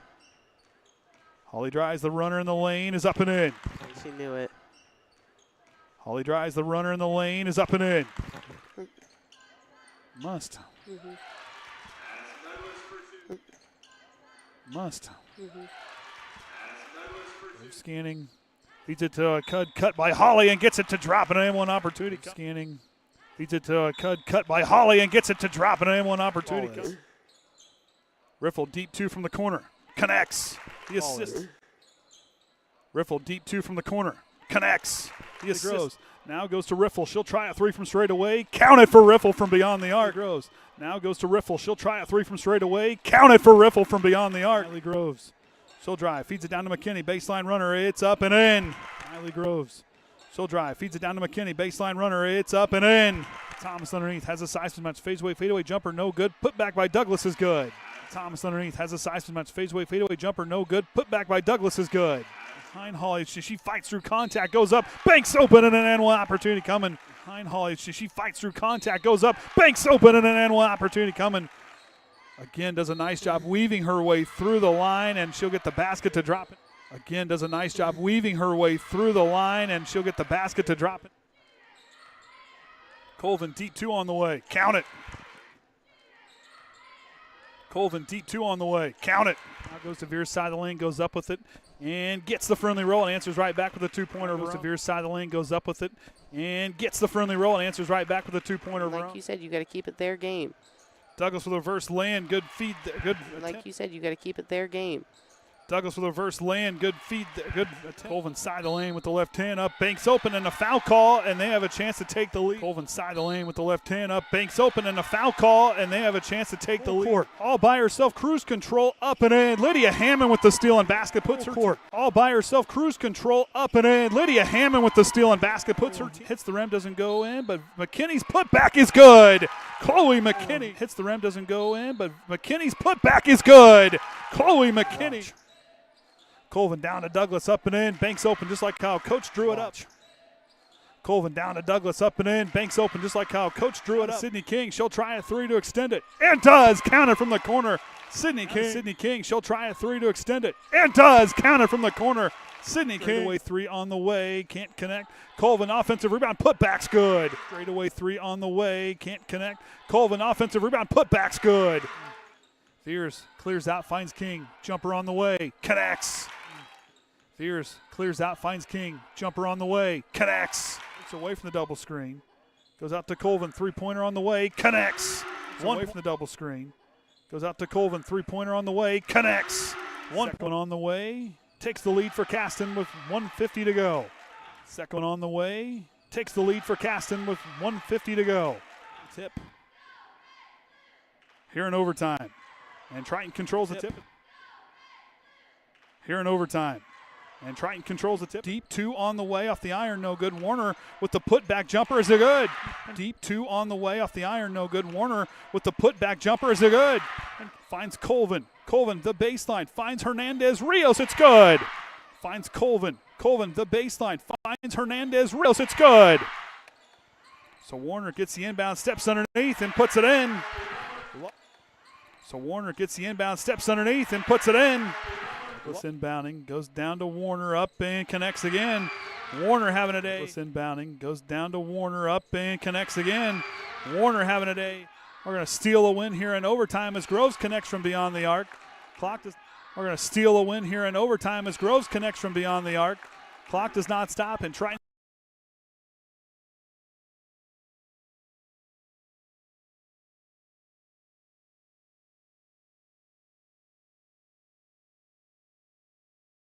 Holly drives the runner in the lane, is up and in. She knew it. Holly drives the runner in the lane, is up and in. Must. Mm-hmm. Must. Mm-hmm. Scanning. Feeds it to a cut by Holly and gets it to drop an M1 opportunity. Scanning. Feeds it to a cut by Holly and gets it to drop an M1 opportunity. Riffle deep 2 from the corner. Connects. The assist. Riffle deep 2 from the corner. Connects. The assist. Now goes to Riffle. She'll try a 3 from straight away. Count it for Riffle from beyond the arc. Groves. Now goes to Riffle. She'll try a 3 from straight away. Count it for Riffle from beyond the arc. Miley Groves. She'll drive. Feeds it down to McKinney. Baseline runner. It's up and in. Miley Groves. She'll drive. Feeds it down to McKinney. Baseline runner. It's up and in. Thomas underneath has a size match. Fadeaway jumper. No good. Put back by Douglas is good. Thomas underneath has a size match. Fadeaway jumper. No good. Put back by Douglas is good. Behind Holly. She fights through contact. Goes up. Banks open and an N1 opportunity coming. Behind Holly. She fights through contact. Goes up. Banks open and an N1 opportunity coming. Again, does a nice job weaving her way through the line, and she'll get the basket to drop it. Again, does a nice job weaving her way through the line, and she'll get the basket to drop it. Colvin deep 2 on the way. Count it. Colvin deep 2 on the way. Count it. Now goes to Veer's side of the lane, goes up with it, and gets the friendly roll and answers right back with a two-pointer. Goes to Veer's side of the lane, goes up with it, and gets the friendly roll and answers right back with a two-pointer. Like you said, you got to keep it their game. Douglas with a reverse land, good feed, good. Like you said, you got to keep it their game. Douglas with a reverse land, good feed, good. Colvin side of the lane with the left hand up, banks open, and a foul call, and they have a chance to take the lead. Colvin side of the lane with the left hand up, banks open, and a foul call, and they have a chance to take the lead. All by herself, cruise control up and in. Lydia Hammond with the steal and basket puts her court. All by herself, cruise control up and in. Lydia Hammond with the steal and basket puts her. Hits the rim, doesn't go in, but McKinney's putback is good. Chloe McKinney hits the rim, doesn't go in, but McKinney's putback is good. Chloe McKinney. Colvin down to Douglas, up and in, banks open just like how Coach drew it up. Colvin down to Douglas, up and in, banks open just like how Coach drew it up. Sydney King, she'll try a 3 to extend it, and does, counted from the corner. Sydney King, she'll try a 3 to extend it, and does, counted from the corner. Sydney King, straightaway 3 on the way, can't connect. Colvin offensive rebound, putback's good. Straightaway 3 on the way, can't connect. Colvin offensive rebound, putback's good. Veers clears out, finds King, jumper on the way, connects. Veers clears out, finds King. Jumper on the way, connects. It's away from the double screen. Goes out to Colvin, three-pointer on the way, connects. One away from the double screen. Goes out to Colvin, three-pointer on the way, connects. One on the way, takes the lead for Caston with 1:50 to go. Second on the way, takes the lead for Caston with 1:50 to go. Tip. Here in overtime. And Triton controls the tip. Here in overtime. And Triton controls the tip. Deep 2 on the way off the iron, no good. Warner with the putback jumper is a good. Deep 2 on the way off the iron, no good. Warner with the putback jumper is a good. And finds Colvin. Colvin, the baseline, finds Hernandez Rios, it's good. Finds Colvin. Colvin, the baseline, finds Hernandez Rios, it's good. So Warner gets the inbound, steps underneath, and puts it in. So Warner gets the inbound, steps underneath, and puts it in. Douglas inbounding, goes down to Warner, up and connects again. Warner having a day. Douglas inbounding, goes down to Warner, up and connects again. Warner having a day. We're going to steal a win here in overtime as Groves connects from beyond the arc. We're going to steal a win here in overtime as Groves connects from beyond the arc. Clock does not stop, and Triton